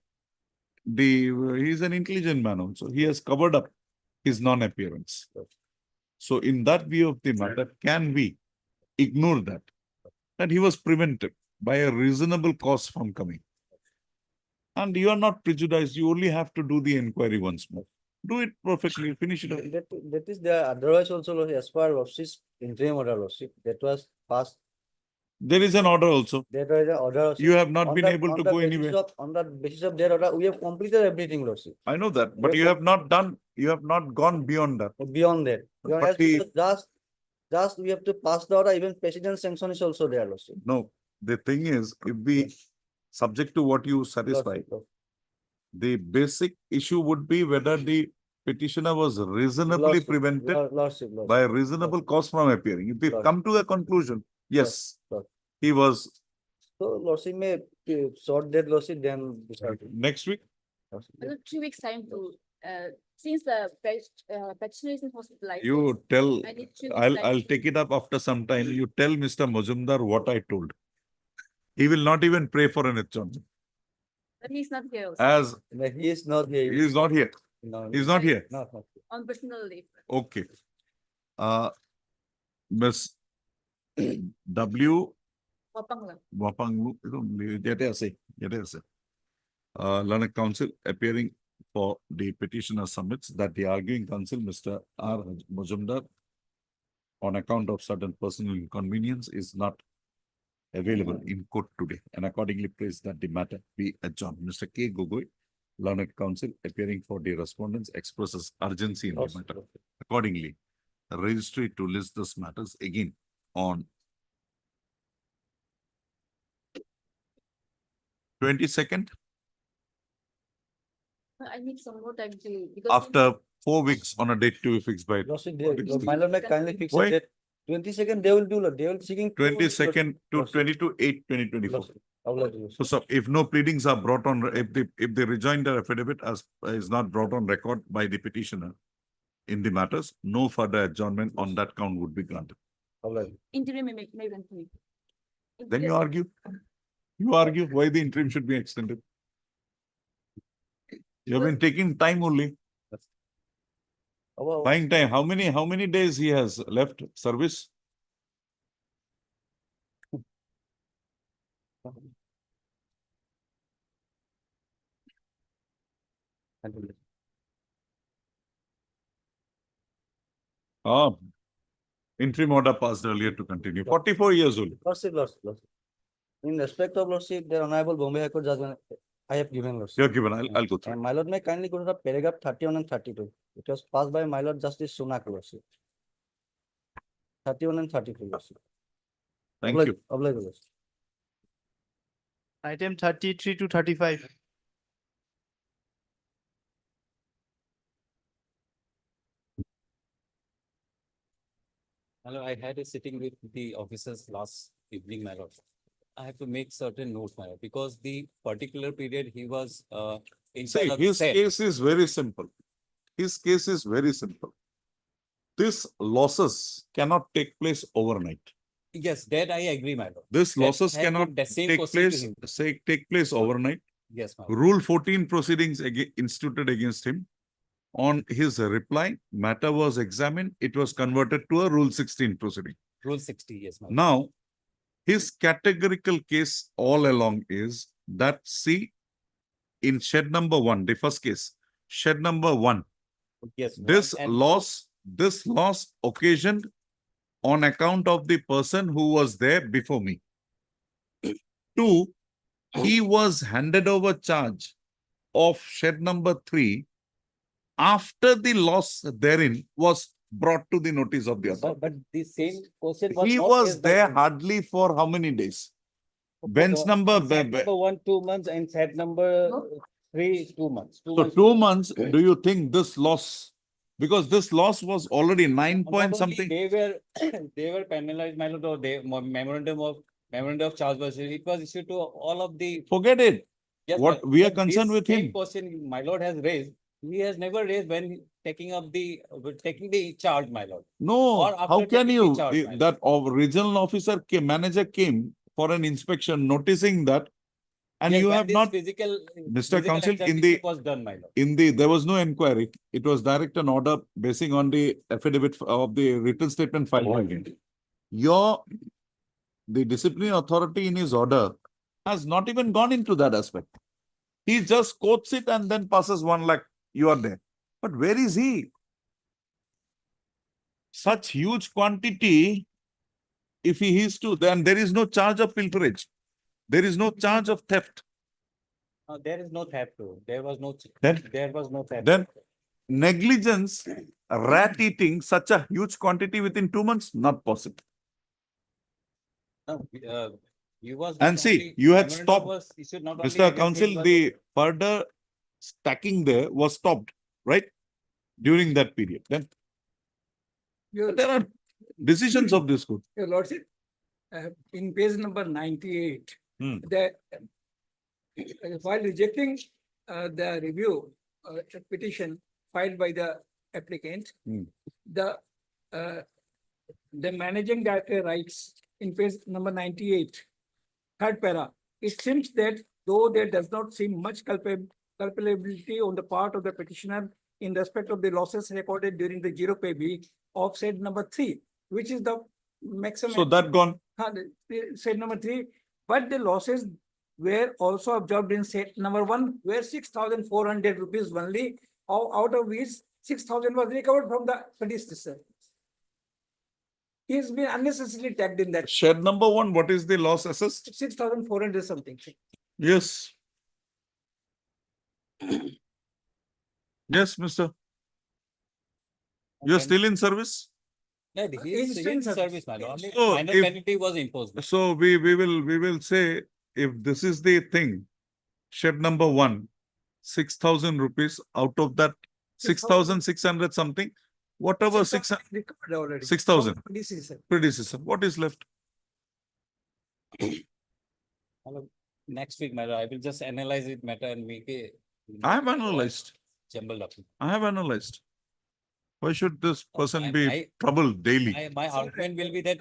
he's an intelligent man also. He has covered up his non-appearance. So in that view of the matter, can we ignore that? And he was prevented by a reasonable cause from coming. And you are not prejudiced. You only have to do the inquiry once more. Do it perfectly, finish it up. That is there, otherwise also, Lordship, as per Lordship's interim order, Lordship, that was passed. There is an order also. That was the order. Lordship. You have not On been the- able on to the go basis anywhere. On the basis of their order, we have completed everything, Lordship. I know that, but you have not done, you have not gone beyond that. Beyond that. But As the- because just we have to pass the order, even president sanction is also there, Lordship. No, the thing is, if we, subject to what you satisfy, Lordship. the basic issue would be whether the petitioner was reasonably Lordship, prevented Lordship, by a Lordship. reasonable cause from appearing. If we Lordship. come to a conclusion, yes, Lordship. he was So Lordship may sort that, Lordship, then decide. next week. Lordship. My lord, 3 weeks time to, since the petitioner is in hospitalized. You tell, I need 3 weeks I'll time. take it up after some time. You tell Mr. Majumdar what I told. He will not even pray for an adjournment. But he's not here also, As No, he is not here. he is not here. No, He is not here. no. on personal leave. Okay. Miss W. Wapang lang. Wapanglu, Learned Counsel appearing for the petitioner submits that the arguing counsel, Mr. R. Majumdar, on account of certain personal inconvenience, is not available in court today, and accordingly prays that the matter be adjourned. Mr. K. Gogoi, Learned Counsel appearing for the respondents, expresses urgency in the Lordship. matter. Accordingly, a registry to list those matters again on 22nd, I need some more time to, because. after 4 weeks on a date to be fixed by Lordship, Lordship. my lord may kindly fix Why? it. 22nd, they will do, Lord. They will seeking. 22nd to Lordship. 22/8/2024. Lordship. How will I do? So if no pleadings are brought on, if the rejoinder affidavit is not brought on record by the petitioner, in the matters, no further adjournment on that count would be granted. Interim may continue. Then you argue. You argue why the interim should be extended. You have been taking time only, buying time. How many days he has left service? Ah, interim order passed earlier to continue. 44 years old. Lordship. In respect of Lordship, the Honorable Bombay High Court judgment, I have given Lordship. You're given. I'll go through. And my Lord may kindly go to the paragraph 31 and 32. It was passed by my Lord Justice Sunak Lordship. 31 and 32 Lordship. Thank you. Oblige, Lordship. Item 33 to 35. Hello, I had a sitting with the officers last evening, my lord. I have to make certain notes, my lord, because the particular period he was in See, charge of his cell. case is very simple. His case is very simple. These losses cannot take place overnight. Yes, that I agree, my lord. This That losses has been cannot the same take question to place, him. take place overnight. Yes, my lord. Rule 14 proceedings instituted against him. On his reply, matter was examined. It was converted to a Rule 16 proceeding. Rule 60, yes, my lord. Now, his categorical case all along is that, see, in shed number 1, the first case, shed number 1, Yes, this loss occasioned on account of the person who was there before me. 2, he was handed over charge of shed number 3 after the loss therein was brought to the notice of the authority. But the same question was He not was raised by there him. hardly for how many days? Bench number. Set number 1, 2 months, and set number 3, 2 months. So 2 months, do you think this loss, because this loss was already 9 point Not only something. They were they were penalized, my lord, or memorandum of charge was issued. It was issued to all of the. Forget it. Yes, What but we are this concerned with same him. question my lord has raised. He has never raised when taking up the taking the charge, my lord. No, Or how after can taking you? the charge, my That regional officer manager came for an inspection, noticing that, and Yes, you when have this not, physical Counsel, examination was done, my lord. there was no inquiry. It was direct an order basing on the affidavit of the written statement filed by him. The disciplinary authority in his order has not even gone into that aspect. He just quotes it and then passes 1 lakh. You are there. But where is he? Such huge quantity, if he is to, then there is no charge of pilferage. There is no charge of theft. There is no theft too. There was no theft. Then negligence, rat eating such a huge quantity within 2 months, not possible. No, you was And not see, only- you had memorandum stopped, was issued not only Mr. against him, Counsel, but the further stacking there was stopped, right? During that period. Then there are decisions of this court. Your Lordship, in page number 98, that while rejecting the review petition filed by the applicant, the managing director writes in page number 98, third para, it seems that though there does not seem much culpability on the part of the petitioner in respect of the losses recorded during the zero pay B of said number 3, which is the maximum. So that gone. Said number 3, but the losses were also observed in set number 1, where 6,400 rupees only, out of which 6,000 was recovered from the predecessor. He has been unnecessarily tagged in that. Shed number 1, what is the loss assessed? 6,400 something. Yes. Yes, mister. You are still in service? Yeah, he is still in in service, my lord. Only So minor if- penalty was imposed. So we will say, if this is the thing, shed number 1, 6,000 rupees out of that 6,600 something, whatever 6,000 recovered already. 6,000 Predecessor. predecessor, what is left? Hello. Next week, my lord, I will just analyze it matter and make a I have analyzed. jumbled up. I have analyzed. Why should this person I- be I- troubled daily? My argument will be that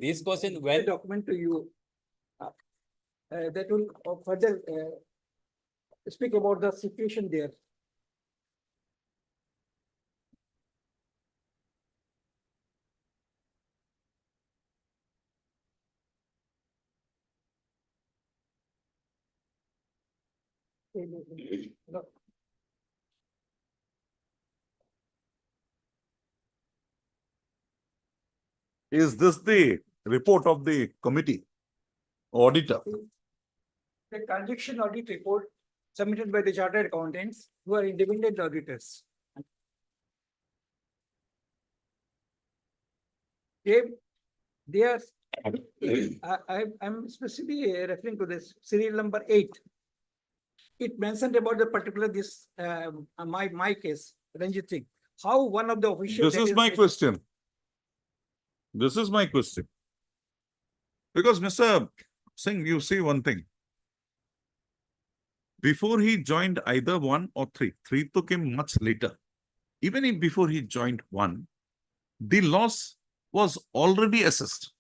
this question, Well, well, document to you. That will further speak about the situation there. No, Is this the report of the committee? Auditor? The transaction audit report submitted by the chartered accountants who are independent auditors. They are, I'm specifically referring to this serial number 8. It mentioned about the particular this, my case, Ranjit Singh, how one of the officials. This is my question. This is my question. Because Mr. Singh, you see one thing. Before he joined either 1 or 3, 3 took him much later. Even if before he joined 1, the loss was already assessed.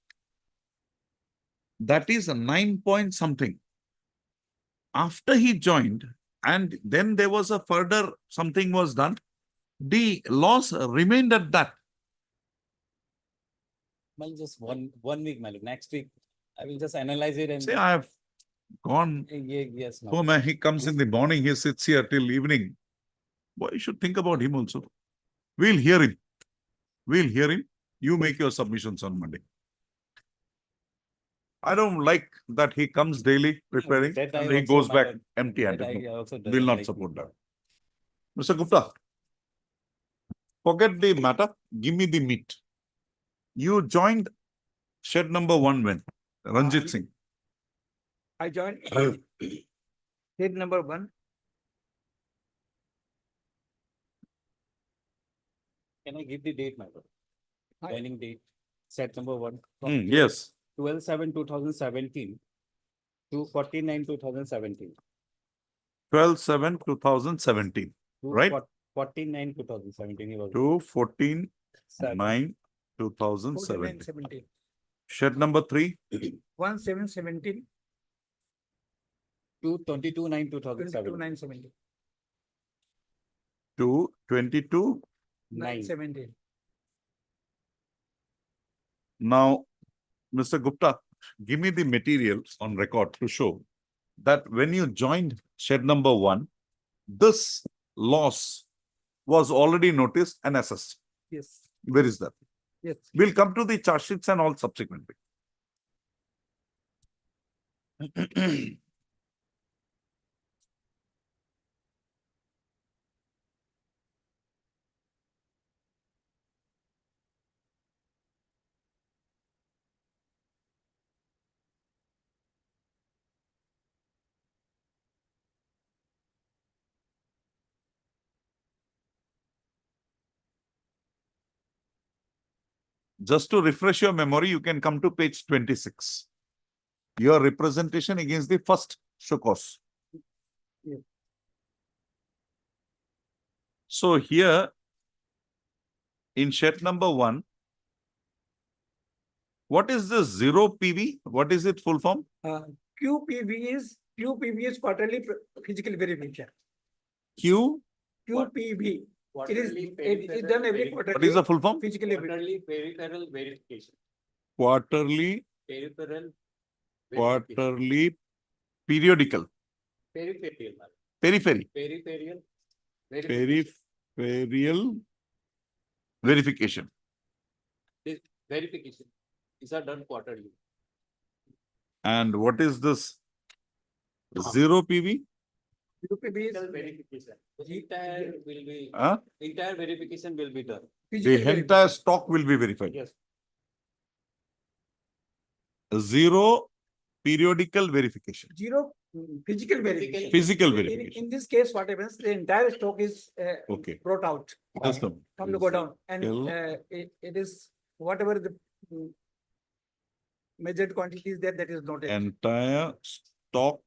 That is a 9 point something. After he joined, and then there was a further something was done, the loss remained at that. well, just one week, my lord. Next week, I will just analyze it and. Say, I have gone Yes, no. home and he comes in the morning, he sits here till evening. Boy, you should think about him also. We'll hear him. We'll hear him. You make your submissions on Monday. I don't like that he comes daily preparing That I and he also, goes my back lord, empty-handed. that I No, also will doesn't not like support me. that. Mr. Gupta, forget the matter. Give me the meat. You joined shed number 1 when? Ranjit Singh. I joined head number 1. Can I give the date, my lord? Hi. Joining date, set number 1. from Yes. 12/7/2017 to 49/2017. 12/7/2017. To Right? 49/2017. He was. To 14/9/2017. 49/17. Shed number 3. 1/7/17. To 22/9/2017. 22/9/17. To 22. 9/17. Now, Mr. Gupta, give me the material on record to show that when you joined shed number 1, this loss was already noticed and assessed. Yes, Where is that? yes. We'll come to the charge sheets and all subsequently. Just to refresh your memory, you can come to page 26. Your representation against the first show cause. Yeah. So here in shed number 1, what is this 0 PV? What is it full form? QPV is quarterly physical verification. Q. QPV. It is Quarterly done every peripheral quarter. What is the full form? Physically. Quarterly peripheral verification. Quarterly, Peripheral. quarterly, periodical, Peripheral. periphery, Peripheral. Verification. peripheral verification. Verification. These are done quarterly. And what is this 0 PV? QPV is Physical verification. The entire will be, Huh? entire verification will be done. physical The entire stock will be verified. Yes. 0 periodical verification. Zero physical verification. Physical In verification. this case, what happens, the entire stock is Okay. brought out Just a minute. from the go down, and Till- it is whatever the measured quantity is there, that is noted. Entire stock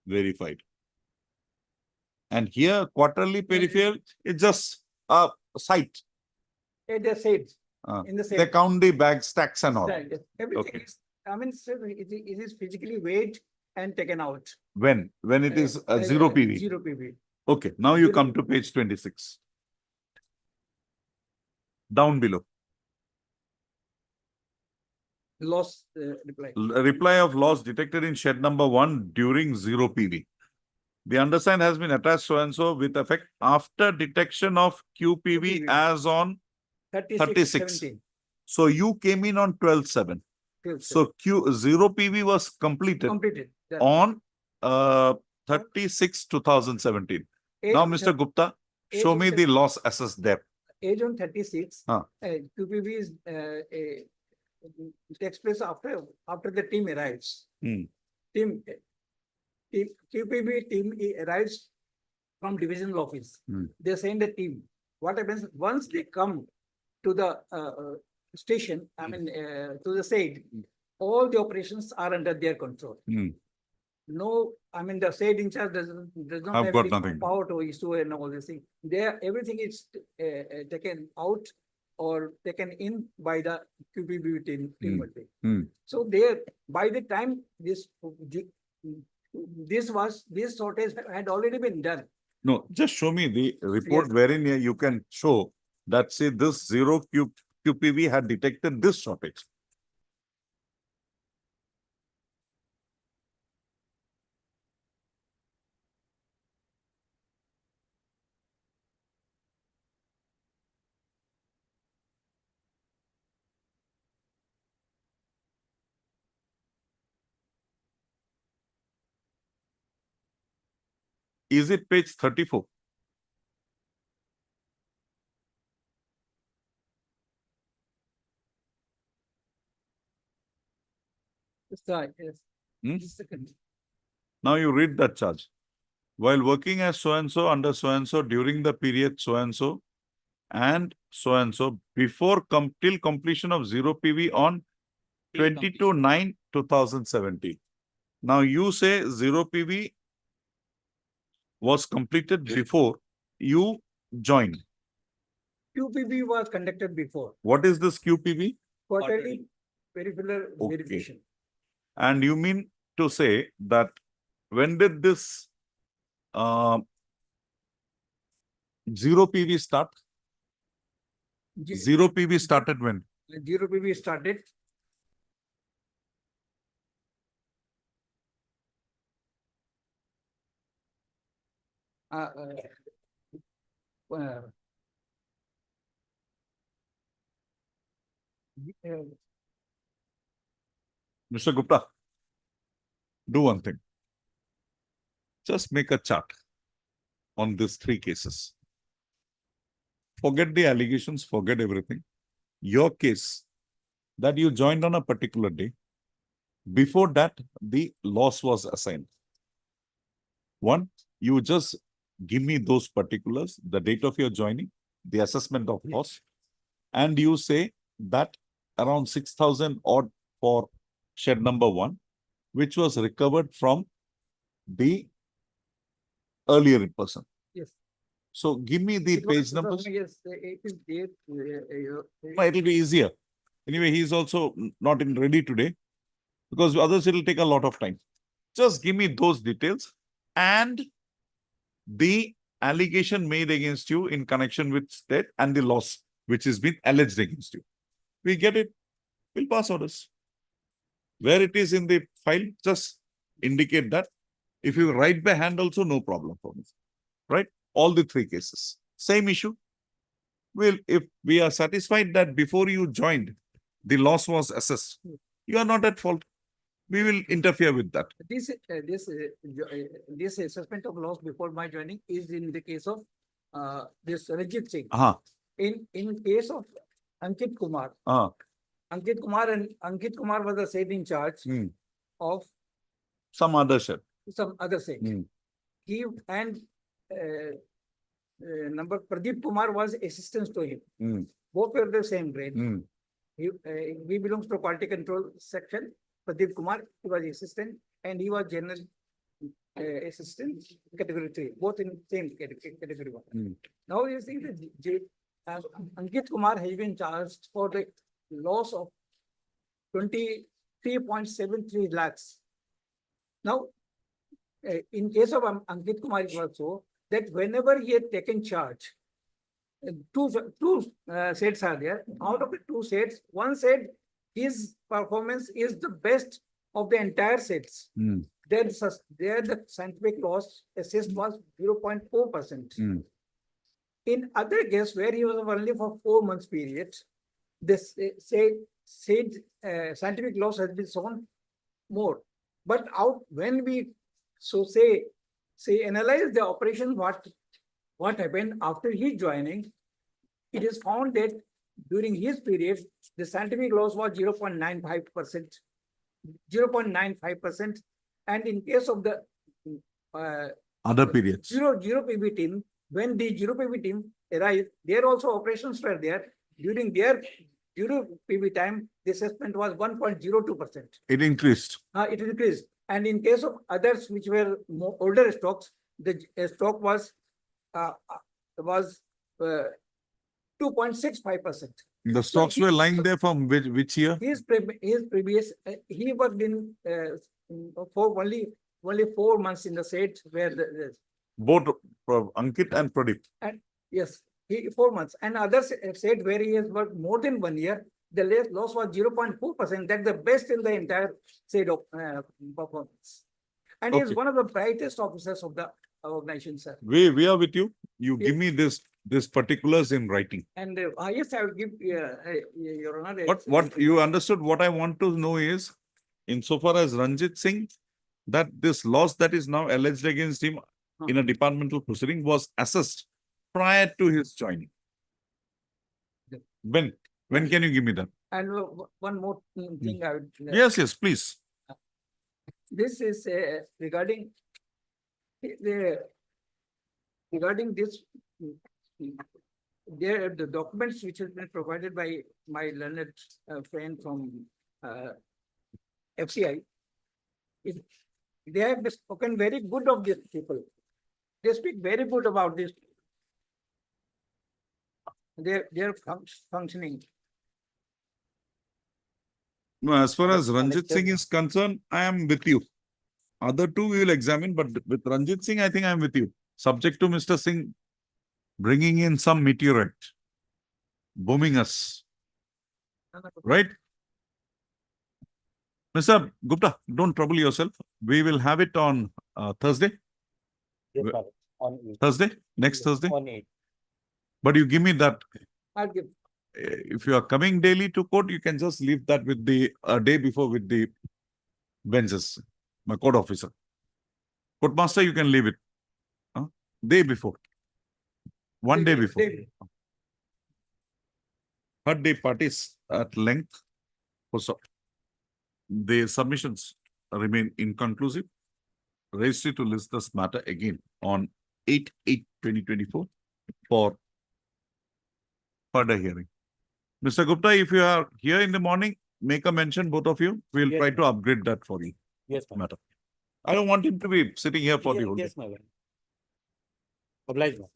verified. And here quarterly peripheral is just a site. They said, in the They same. count the bag stacks and all. Everything Okay. is, I mean, sir, it is physically weighed and taken out. When it is zero PV. Zero PV. Okay, now you Zero come PV. to page 26. Down below. Loss reply. Reply of loss detected in shed number 1 during zero PV. The undersigned has been attached so and so with effect after detection of QPV QPV. as on 36. 17. So you came in on 12/7. So zero PV was completed Completed. Yeah. on 36/2017. Age Now, on Mr. Gupta, age show on me the loss assessed there. Age on 36. Huh. QPV is takes place after the team arrives. Team QPB team arrives from divisional office. They send a team. What happens once they come to the station? I mean to the side. All the operations are under their control. No, I mean the state in charge does not I've have got any nothing. power to issue and all this thing. There, everything is taken out or taken in by the QPB team. So there, by the time this shortage had already been done. No, just show me the report wherein you can show that say this zero QPV had detected this shortage. Is it page 34? Yes. Just a second. Now you read that charge. While working as so-and-so under so-and-so during the period so-and-so before till completion of zero PV on 22/9/2017. Now you say zero PV was completed before you joined. QPB was conducted before. What is this QPV? Quarterly peripheral Okay. verification. And you mean to say that when did this zero PV start? Zero PV started when? Zero PV started. Mr. Gupta, do one thing. Just make a chart on these 3 cases. Forget the allegations, forget everything. Your case that you joined on a particular day, before that, the loss was assigned. One, you just give me those particulars, the date of your joining, the assessment of loss, and you say that around 6,000 odd for shed number 1, which was recovered from the earlier person. Yes. So give me the page numbers. Yes, it is there. It will be easier. Anyway, he is also not ready today because others it will take a lot of time. Just give me those details and the allegation made against you in connection with that and the loss which has been alleged against you. We get it. We'll pass orders. Where it is in the file, just indicate that. If you write by hand also, no problem for me. Right? All the 3 cases. Same issue. Well, if we are satisfied that before you joined, the loss was assessed, you are not at fault. We will interfere with that. This assessment of loss before my joining is in the case of this Rajit Singh. In case of Ankit Kumar. Ankit Kumar was the state in charge of some other shed. He and number Pradeep Kumar was assistant to him. Both were the same grade. We belongs to quality control section. Pradeep Kumar, he was assistant and he was general assistant category 3, both in same category 1. Now you think that Ankit Kumar has been charged for the loss of 23.73 lakhs. Now, in case of Ankit Kumar, it was so that whenever he had taken charge, two sets are there. Out of the two sets, one set, his performance is the best of the entire sets. There the scientific loss assessed was 0.4%. In other case, where he was only for 4 months period, this scientific loss has been shown more. But when we say analyze the operation, what happened after his joining, it is found that during his period, the scientific loss was 0.95%, 0.95%. And in case of the Other periods. zero PB team, when the zero PB team arrived, there also operations were there. During their zero PB time, the assessment was 1.02%. It increased. It increased. And in case of others which were more older stocks, the stock was 2.65%. The stocks were lying there from which year? His previous, he worked in for only 4 months in the set where Both Ankit and Pradeep. and yes, 4 months. And others said where he has worked more than 1 year, the loss was 0.4%. That's the best in the entire set of performance. And he is Okay. one of the brightest officers of the organization, sir. We are with you. You give Yes. me this particulars in writing. And yes, I will give Your Honor. What you understood, what I want to know is, insofar as Ranjit Singh, that this loss that is now alleged against him in a departmental proceeding was assessed prior to his joining. Yeah. When can you give me that? And one more thing I would. Yes, please. This is regarding this. The documents which have been provided by my learned friend from FCI. They have spoken very good of these people. They speak very good about this. Their functioning. No, as far as Ranjit Singh is concerned, I am with you. Other two we will examine, but with Ranjit Singh, I think I am with you. Subject to Mr. Singh bringing in some meteorite, booming us. Right? Mr. Gupta, don't trouble yourself. We will have it on Thursday. Yes, sir. On Thursday? Next yes, Thursday? on 8. But you give me that. I'll give. If you are coming daily to court, you can just leave that with the day before with the benches, my court officer. Court master, you can leave it. Day before. One day before. Third day parties at length. Also, the submissions remain inconclusive. Registry to list this matter again on 8/8/2024 for further hearing. Mr. Gupta, if you are here in the morning, make a mention, both of you. We'll Yes, try ma'am. to upgrade that for you. Yes, ma'am. Matter. I don't want him to be sitting here for the whole day. Yes, ma'am. Obliged, ma'am.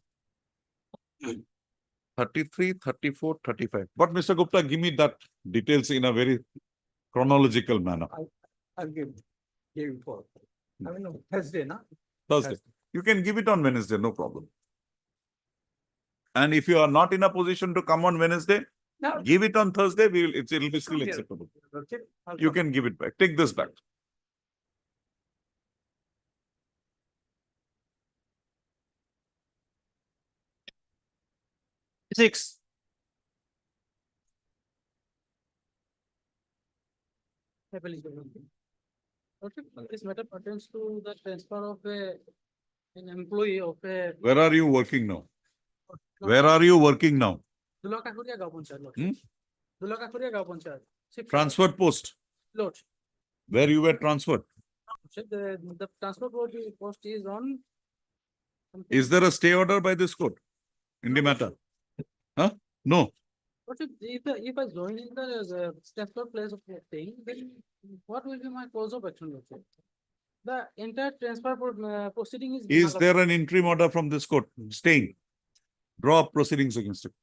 33, 34, 35. But Mr. Gupta, give me that details in a very chronological manner. I'll give for. I mean, Thursday, na? Thursday. You can give it on Wednesday, no problem. And if you are not in a position to come on Wednesday, No. give it on Thursday. It'll be still Come here. acceptable. Okay, I'll You come. can give it back. Take this back. Six. Okay, this matter pertains to the transfer of an employee of a. Where are you working now? Where are you working now? Dulakakuria Gaon Panchayat. Hmm? Dulakakuria Gaon Panchayat. Transfer post. Lord, Where you were transferred. the transfer post is on. Is there a stay order by this court in the matter? Huh? No. But if I join in the transfer place of the thing, then what will be my cause of action? Let's say? The entire transfer proceeding is. Is there an interim order from this court staying? Draw up proceedings against it.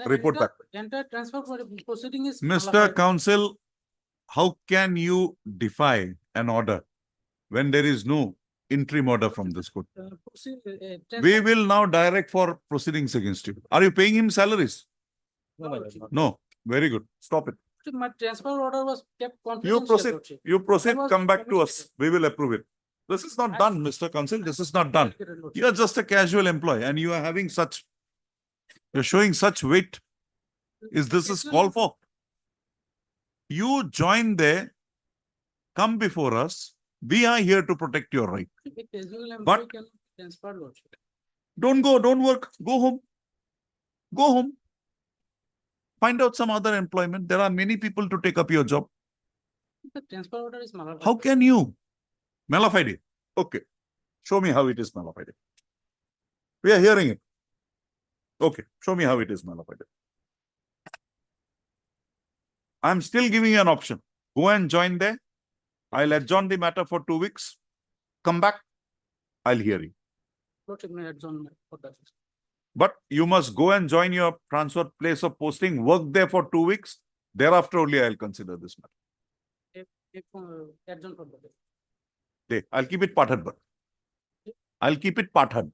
Report back. Entire transfer for proceeding is. Mr. Counsel, how can you defy an order when there is no interim order from this court? We will now direct for proceedings against you. Are you paying him salaries? No, my lord, not. No. Very good. Stop it. My transfer order was kept You confidential. proceed. Lordship. You proceed. was Come back to us. communicated. We will approve it. This is not done, Mr. Counsel. This is not done. You are just a casual employee and you are having such, you're showing such weight. Is this is called for? You join there, come before us. We are here to protect your right. But- Transfer lordship. Don't go, don't work. Go home. Go home. Find out some other employment. There are many people to take up your job. The transfer order is malafide. How can you? Malafide. Okay. Show me how it is malafide. We are hearing it. Okay. Show me how it is malafide. I'm still giving you an option. Go and join there. I'll adjourn the matter for 2 weeks. Come back. I'll hear you. Lordship may adjourn for that. But you must go and join your transfer place of posting, work there for 2 weeks. Thereafter only I'll consider this matter. Adjourn for that. Okay, I'll keep it parted, but I'll keep it parted.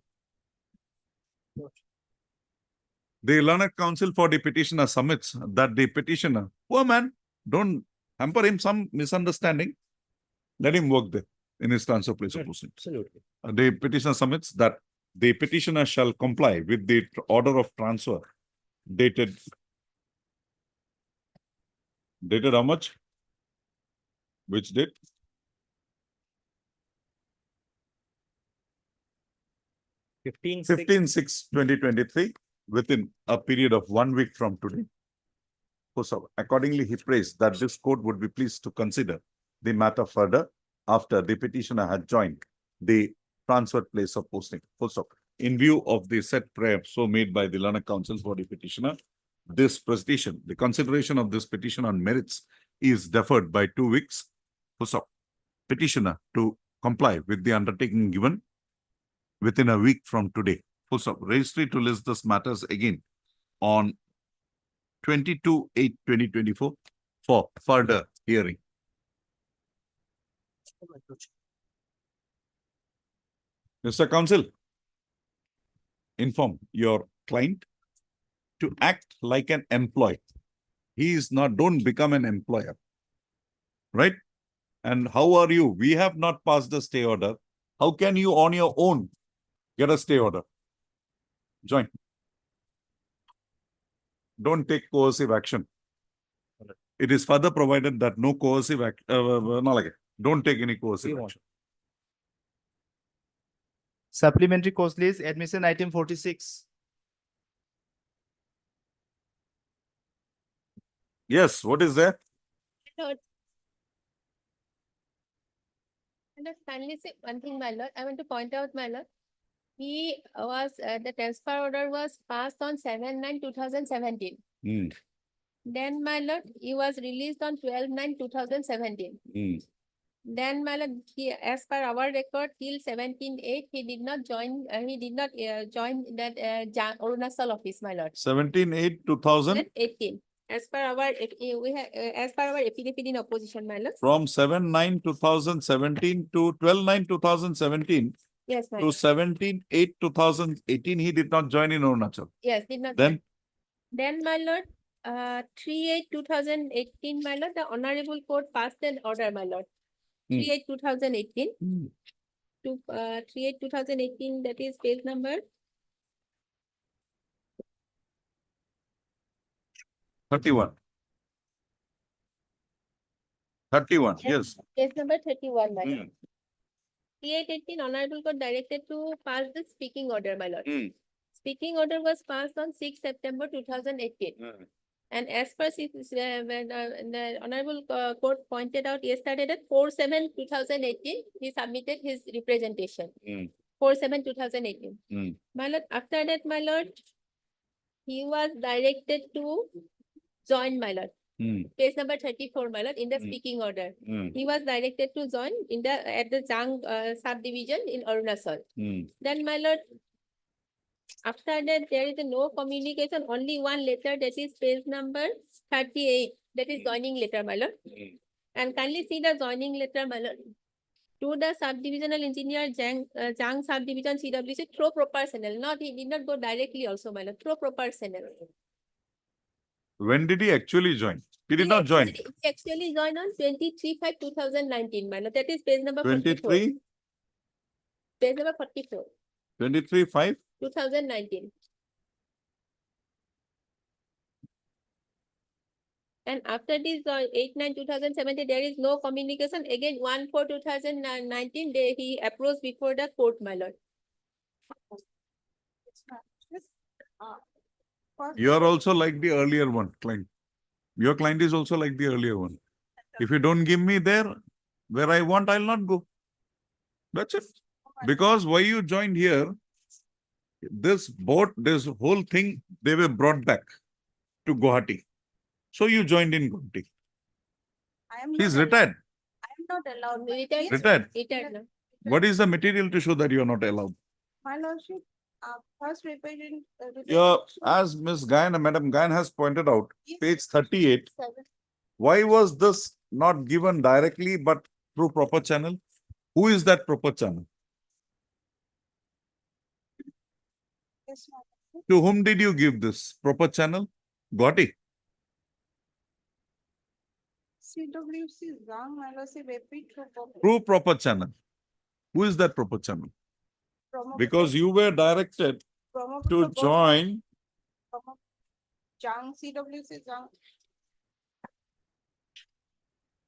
The learned counsel for the petitioner submits that the petitioner, poor man, don't hamper him some misunderstanding. Let him work there in his transfer place of posting. Absolutely. The petitioner submits that the petitioner shall comply with the order of transfer dated how much? Which date? 15/6/2023 within a period of 1 week from today. So accordingly, he prays that this court would be pleased to consider the matter further after the petitioner had joined the transfer place of posting. Full stop. In view of the said prayer so made by the learned counsel for the petitioner, this petition, the consideration of this petition on merits is deferred by 2 weeks. Full stop. Petitioner to comply with the undertaking given within a week from today. Full stop. Registry to list this matters again on 22/8/2024 for further hearing. Mr. Counsel, inform your client to act like an employee. He is not, don't become an employer. Right? And how are you? We have not passed the stay order. How can you on your own get a stay order? Join. Don't take coercive action. It is further provided that no coercive act, don't take any coercive action. Supplementary course list, admission item 46. Yes, what is there? Lord. And I finally say one thing, my lord. I want to point out, my lord. He was, the transfer order was passed on 7/9/2017. Then, my lord, he was released on 12/9/2017. Then, my lord, he, as per our record, till 17/8, he did not join, join that Arunachal office, my lord. 17/8/2018. As per our, we have, as per our affidavit in opposition, my lord. From 7/9/2017 to 12/9/2017 Yes, my to lord. 17/8/2018, he did not join in Arunachal. Yes, did not. Then, Then, my lord, 3/8/2018, my lord, the honorable court passed an order, my lord. 3/8/2018 to 3/8/2018, that is page number 31. 31, yes. page number 31, my lord. 3/8/18, honorable court directed to pass the speaking order, my lord. Speaking order was passed on 6 September 2018. And as per when the honorable court pointed out yesterday that 4/7/2018, he submitted his representation. 4/7/2018. My lord, after that, my lord, he was directed to join, my lord. Page number 34, my lord, in the speaking order. He was directed to join in the at the Jang subdivision in Arunachal. Then, my lord, After that, there is a no communication, only one letter, that is page number 38, that is joining letter, my lord. And kindly see the joining letter, my lord. To the subdivisional engineer Jang subdivision CWC through proper channel. Not, he did not go directly also, my lord, through proper channel. When did he actually join? He did not join. He actually joined on 23/5/2019, my lord. That is page number 44. 23, Page number 44, 23, 5. 2019. And after this 8/9/2017, there is no communication. Again, 1/4/2019, he approached before the court, my lord. You are also like the earlier one, client. Your client is also like the earlier one. If you don't give me there, where I want, I'll not go. That's it. Because why you joined here, this boat, this whole thing, they were brought back to Guwahati. So you joined in Guwahati. He's retired. I am not allowed. Retired. Retired, no. What is the material to show that you are not allowed? My lordship, first represent. As Ms. Gayan, Madam Gayan has pointed out, Yes. page 38, why was this not given directly but through proper channel? Who is that proper channel? Yes, my lordship. To whom did you give this proper channel? Guwahati. CWC Zhang, my lordship, repeat Through proper channel. Who is that proper channel? Because you were directed to join Zhang, CWC Zhang.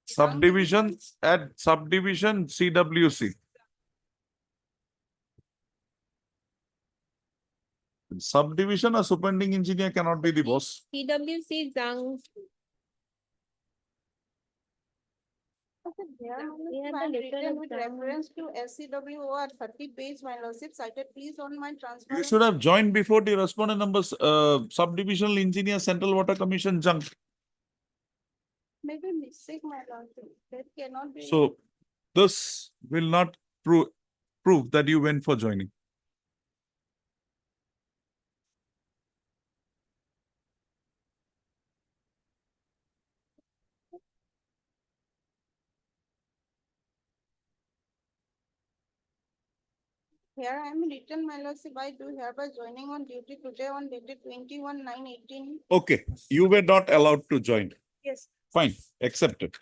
subdivision at subdivision CWC. Subdivision, a superintending engineer cannot be the boss. CWC Zhang. There are We have the only letter written of with Zhang. reference to SCWO at 30 page, my lordship, cited please on my transfer. You should have joined before the respondent numbers, subdivisional engineer, Central Water Commission junk. Maybe mistake, my lordship, that cannot be. So this will not prove that you went for joining. Here I am written, my lordship, I do hereby joining on duty today on dated 21/9/18. Okay, you were not allowed to join. Yes. Fine, accepted.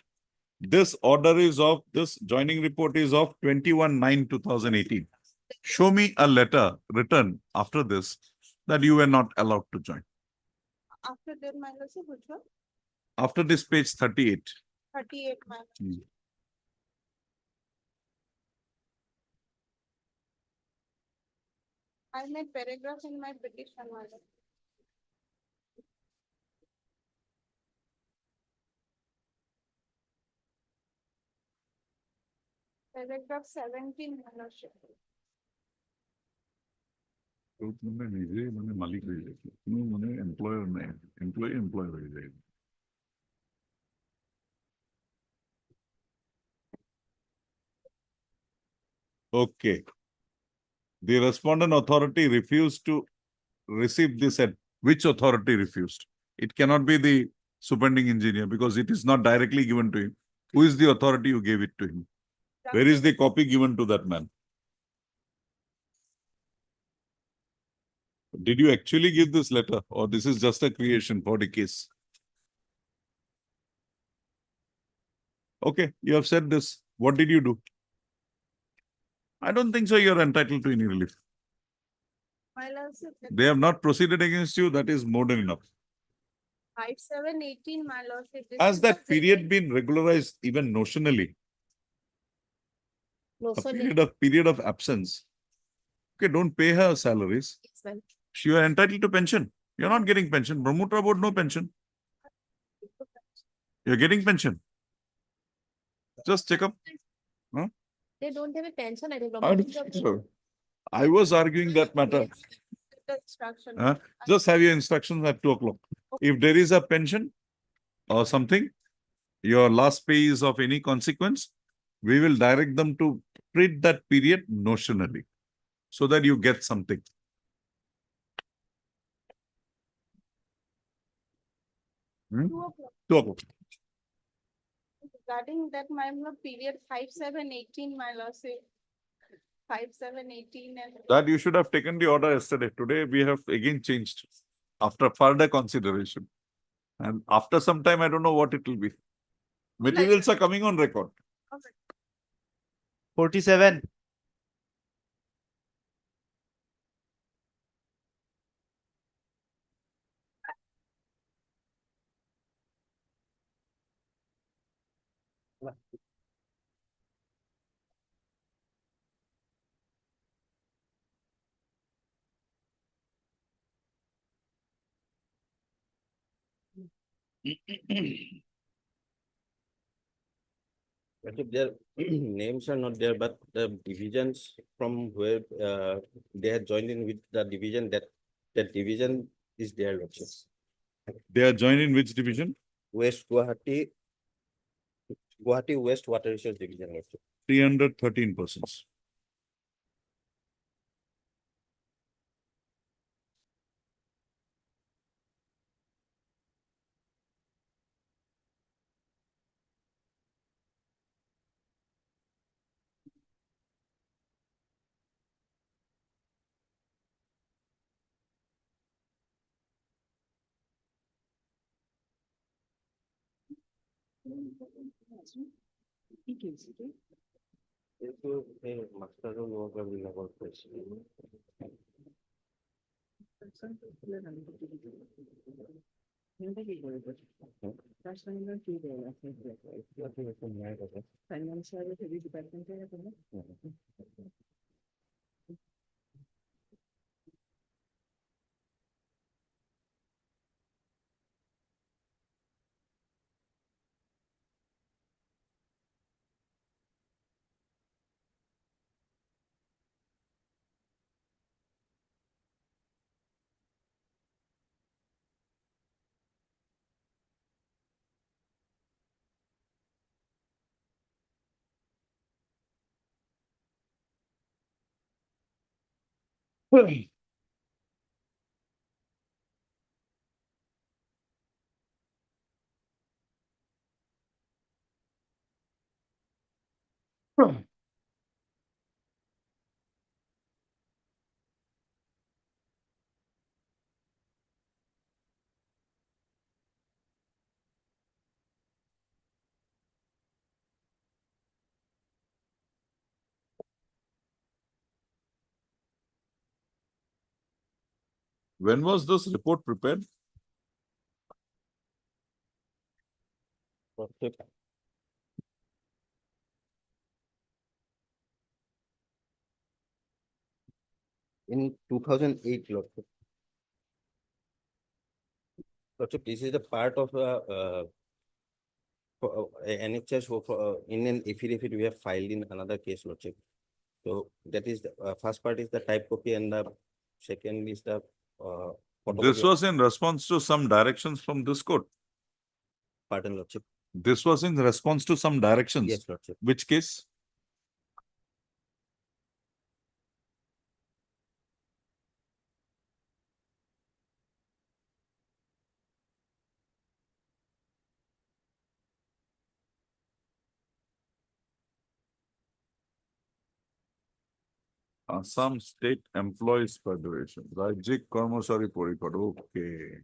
This order is of, this joining report is of 21/9/2018. Show me a letter written after this that you were not allowed to join. After that, my lordship, which one? After this page 38. 38, my lordship. I made paragraph in my petition, my lord. Paragraph 17, my lordship. Employer. Okay. The respondent authority refused to receive this at which authority refused? It cannot be the superintending engineer because it is not directly given to him. Who is the authority who gave it to him? Where is the copy given to that man? Did you actually give this letter or this is just a creation for the case? Okay, you have said this. What did you do? I don't think so. You're entitled to any relief. My lordship. They have not proceeded against you. That is more than enough. 5/7/18, my lordship. This Has is that the period second- been regularized even notionally? No, A so period of absence. Okay, don't pay her salaries. yes, ma'am. You are entitled to pension. You're not getting pension. Brahmutra board, no pension. You're getting pension. Just check up. They don't have a pension, I think. I don't think so. I was arguing that matter. The instruction. Just have your instructions at 2 o'clock. If there is a pension or something, your last pay is of any consequence, we will direct them to treat that period notionally so that you get something. Hmm? 2 o'clock. 2 o'clock. Regarding that, my lord, period 5/7/18, my lord, say 5/7/18 and That you should have taken the order yesterday. Today we have again changed after further consideration. And after some time, I don't know what it will be. Materials are coming on record. 47. But if their names are not there, but the divisions from where they had joined in with the division, that division is their lordship. They are joined in which division? West Guwahati West Water Resource Division lordship. 313 persons. When was this report prepared? In 2008, lordship. Lordship, this is a part of NHS in an affidavit we have filed in another case, lordship. So that is the first part is the type copy and the second is the This photocopy. was in response to some directions from this court. Pardon, lordship. This was in response to some directions. Yes, lordship. Which case? Assam State Employees Federation, Rajik Karmachari Porikod. Okay.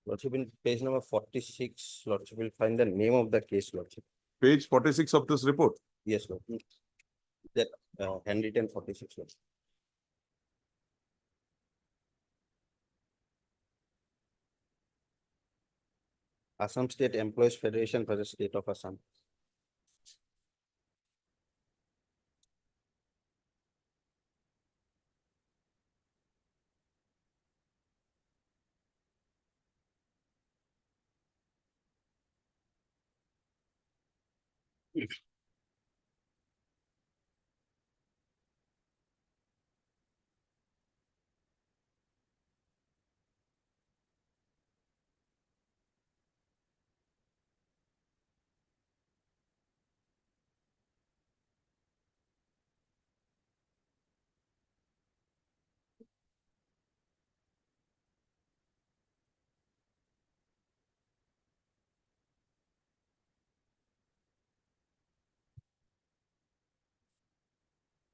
Lordship, in page number 46, lordship will find the name of the case, lordship. Page 46 of this report. Yes, lord. That handwritten 46, lordship. Assam State Employees Federation for the state of Assam.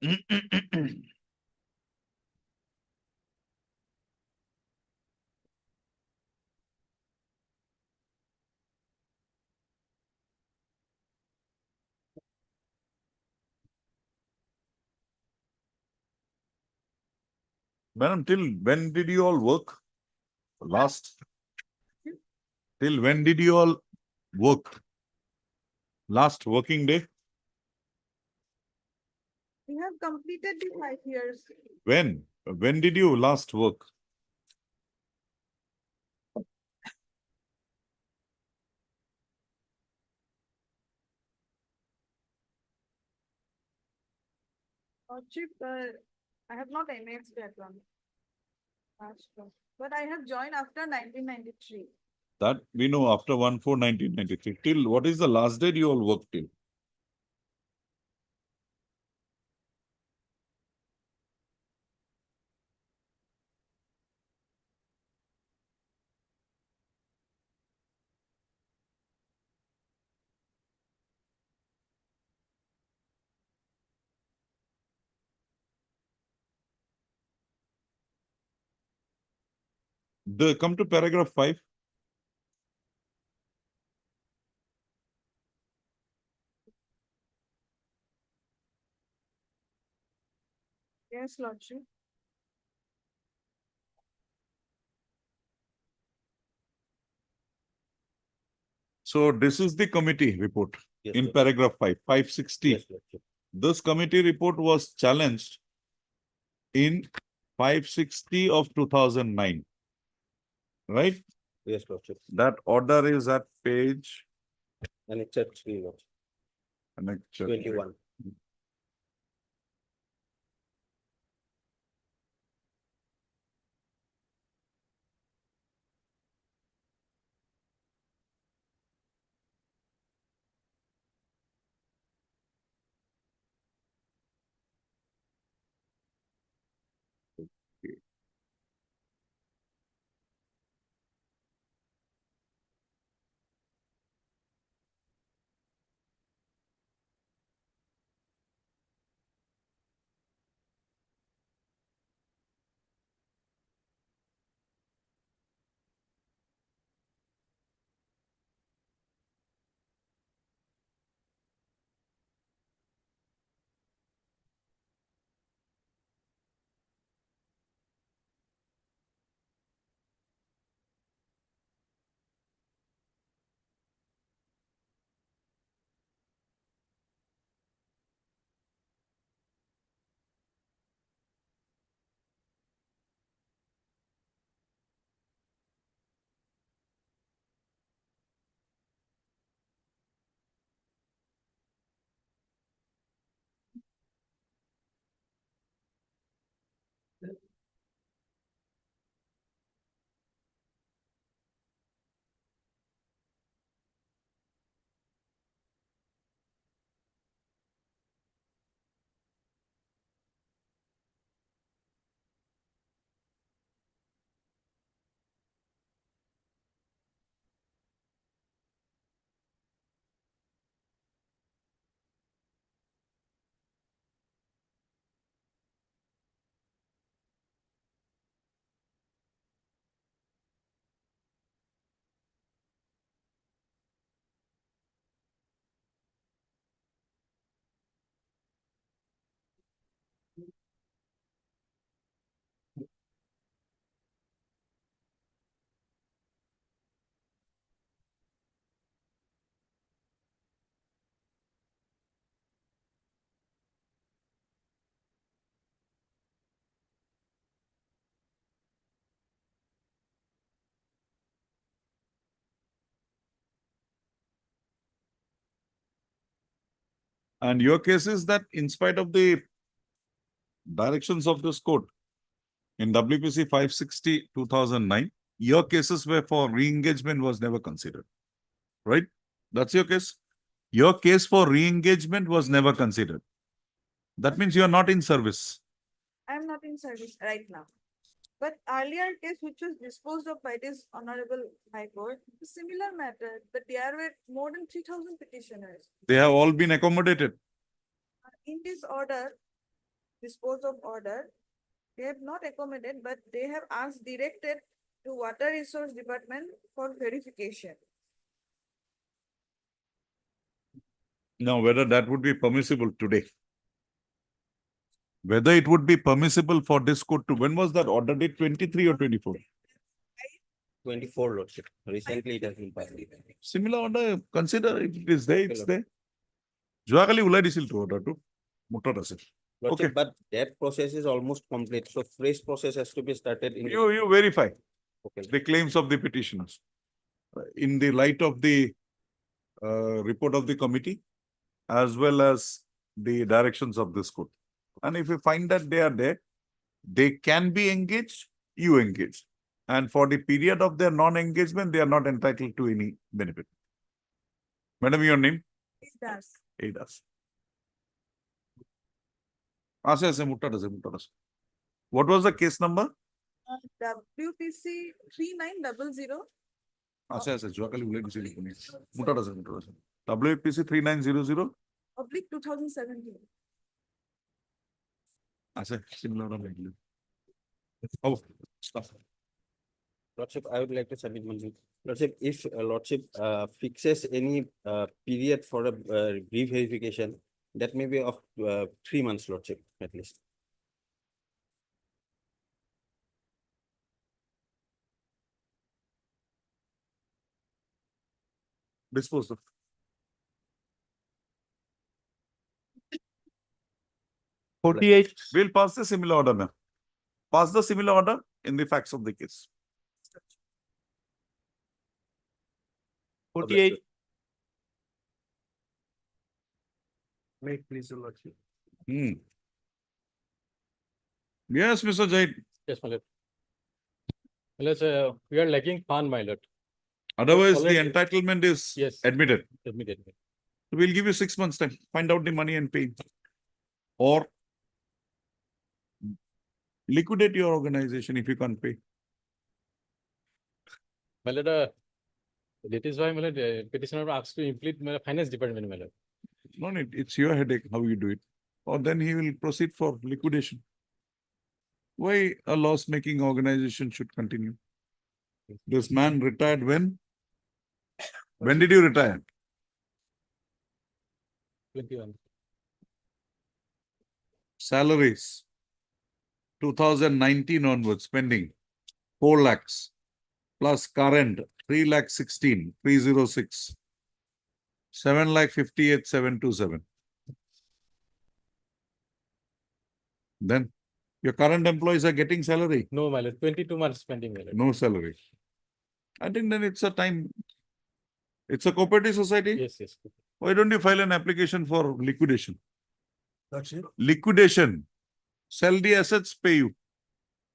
Madam, till when did you all work? Last? Till when did you all work? Last working day? We have completed the 5 years. When? When did you last work? Chief, I have not annexed that one. But I have joined after 1993. That we know after 1/4/1993. Till what is the last date you all worked till? Come to paragraph 5. Yes, Lordship. So this is the committee report Yes, in Lordship. paragraph 5, 560. Yes, Lordship. This committee report was challenged in 560 of 2009. Right? Yes, Lordship. That order is at page And it's at 3, Lordship. 21. And your case is that in spite of the directions of this court in WPC 560 2009, your cases were for re-engagement was never considered. Right? That's your case. Your case for re-engagement was never considered. That means you are not in service. I am not in service right now. But earlier case which was disposed of by this Honorable High Court, similar matter, but there were more than 3,000 petitioners. They have all been accommodated. In this order, dispose of order. They have not accommodated, but they have asked directed to Water Resource Department for verification. Now, whether that would be permissible today? Whether it would be permissible for this court to, when was that order date, 23 or 24? 24, Lordship. Recently it has been passed. Similar order, consider if it is there, it's there. যোৱাকালি ওলাই দিছিল to order to, মোটত আছে. Lordship, Okay. but that process is almost complete. So fresh process has to be started in. You verify Okay. the claims of the petitioners in the light of the report of the committee as well as the directions of this court. And if you find that they are there, they can be engaged, you engage. And for the period of their non-engagement, they are not entitled to any benefit. Madam, your name? It does. Adas. What was the case number? WPC 3900 WPC 3900. oblique 2017. Similar. Oh, stuff. Lordship, I would like to submit one thing. Lordship, if Lordship fixes any period for a re-verification, that may be of 3 months, Lordship, at least. Disposed of. We'll pass the similar order now. Pass the similar order in the facts of the case. 48. Make please, your Lordship. Yes, Mr. Jain. Yes, my lord. We are lacking fund, my lord. Otherwise, the already- entitlement is Yes. admitted. Admitted. We'll give you 6 months time. Find out the money and pay. Or liquidate your organization if you can't pay. My lord, that is why my lord, petitioner asked to implement my finance department, my lord. No need. It's your headache how you do it. Or then he will proceed for liquidation. Why a loss-making organization should continue? This man retired when? When did you retire? 21. Salaries. 2019 onwards, spending 4 lakhs plus current 3,16,306. 7,58,727. Then your current employees are getting salary, No, my lord, 22 months spending, my lord. no salary. I think then it's a time. It's a cooperative society. Yes. Why don't you file an application for liquidation? Lordship, Liquidation. Sell the assets, pay you.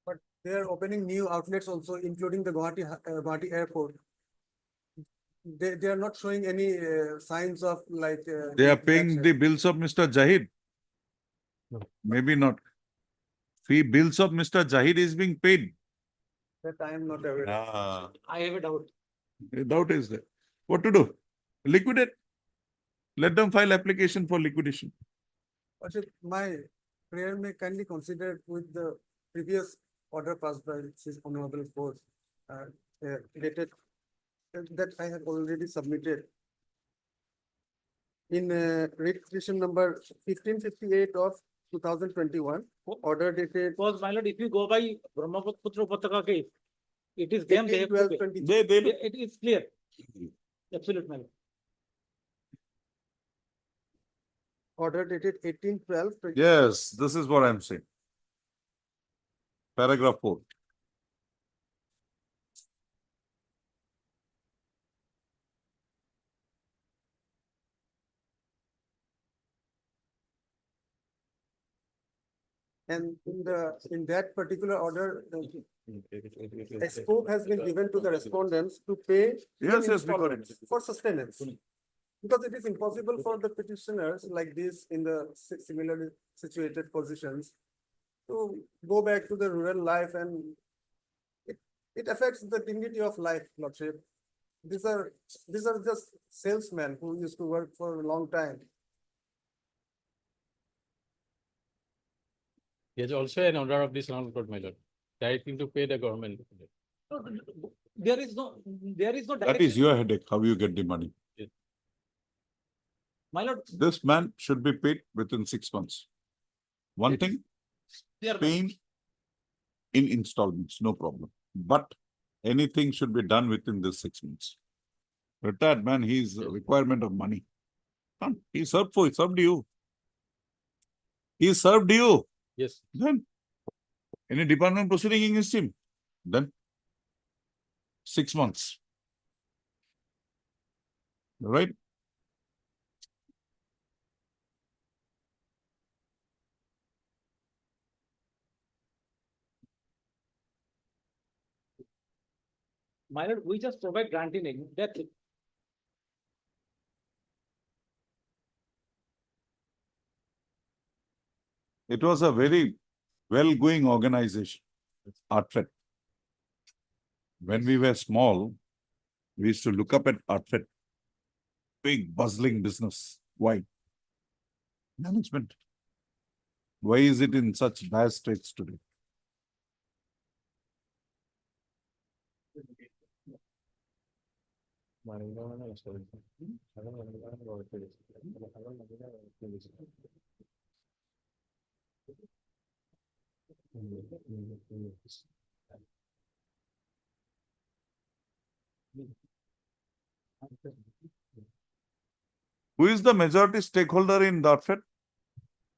but they are opening new outlets also, including the Guwahati airport. They are not showing any signs of like. They are paying the bills of Mr. Jahid. No. Maybe not. Fee bills of Mr. Jahid is being paid. That I am not aware. I have a doubt. The doubt is there. What to do? Liquidate. Let them file application for liquidation. Lordship, my prayer may kindly consider with the previous order passed by this honorable court, related that I have already submitted. In registration number 1558 of 2021, order dated. Because my lord, if you go by Brahmaputra Pataka case, it is them they have to 12, pay. 20. It is clear. Absolute, my lord. Order dated 18/12. Yes, this is what I'm saying. Paragraph 4. And in that particular order, a scope has been given to the respondents to pay in Yes, we got it. installments for sustenance. Because it is impossible for the petitioners like this in the similarly situated positions to go back to the rural life, and it affects the dignity of life, Lordship. These are just salesmen who used to work for a long time. There's also an order of this non court, my lord, directing to pay the government. There is no That is direction. your headache, how you get the money. My lord, This man should be paid within 6 months. One thing, they are paying in installments, no problem. But anything should be done within this 6 months. Retired man, he's a requirement of money. He served you. He served you. yes. Then any department proceeding against him, then 6 months. Right? My lord, we just provide granting. That's it. It was a very well-going organization, Artfed. When we were small, we used to look up at Artfed. Big bustling business. Why? Management. Why is it in such dire straits today? Who is the majority stakeholder in Artfed?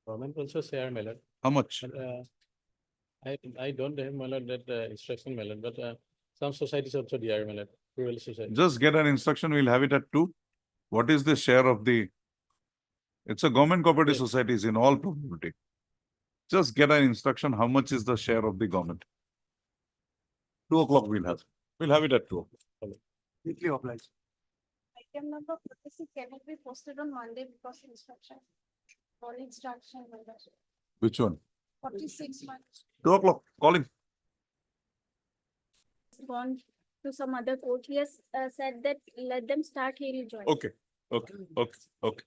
Government also share, my lord. How much? But, I don't have, my lord, that instruction, my lord, but some societies also there, my lord, rural society. Just get an instruction, we'll have it at 2. What is the share of the... It's a government cooperative Yes. societies in all probability. Just get an instruction, how much is the share of the government? 2 o'clock we'll have. We'll have it at 2 o'clock. Weekly obliged. Item number 46 cannot be posted on Monday because instruction. For instruction. Which one? 46 months. 2 o'clock, call him. Gone to some other court. He has said that let them start, he will join. Okay, okay, okay, okay.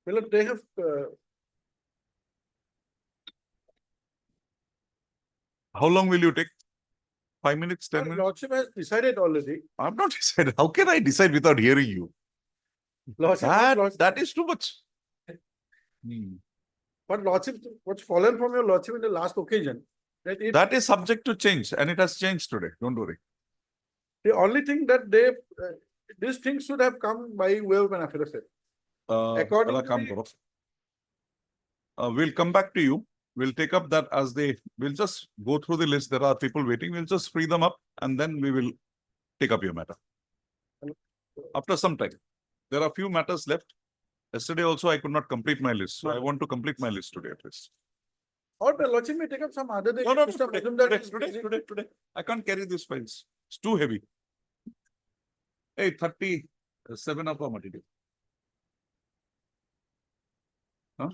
Well, they have, How long will you take? 5 minutes, 10 minutes? Lordship has decided already. I'm not decided. How can I decide without hearing you? That is too much. But Lordship, what's fallen from your Lordship in the last occasion, That is subject to change and it has changed today. Don't worry. the only thing that they, these things should have come by way of an affidavit. According Jara to kaam the- karo. We'll come back to you. We'll take up that as we'll just go through the list. There are people waiting. We'll just free them up and then we will take up your matter. After some time. There are few matters left. Yesterday also I could not complete my list. So I want to complete my list today at least. Or the Lordship may take up some other day. No, Mr. Majumdar is busy. today. I can't carry these files. It's too heavy. Hey, 37 of our material. Huh?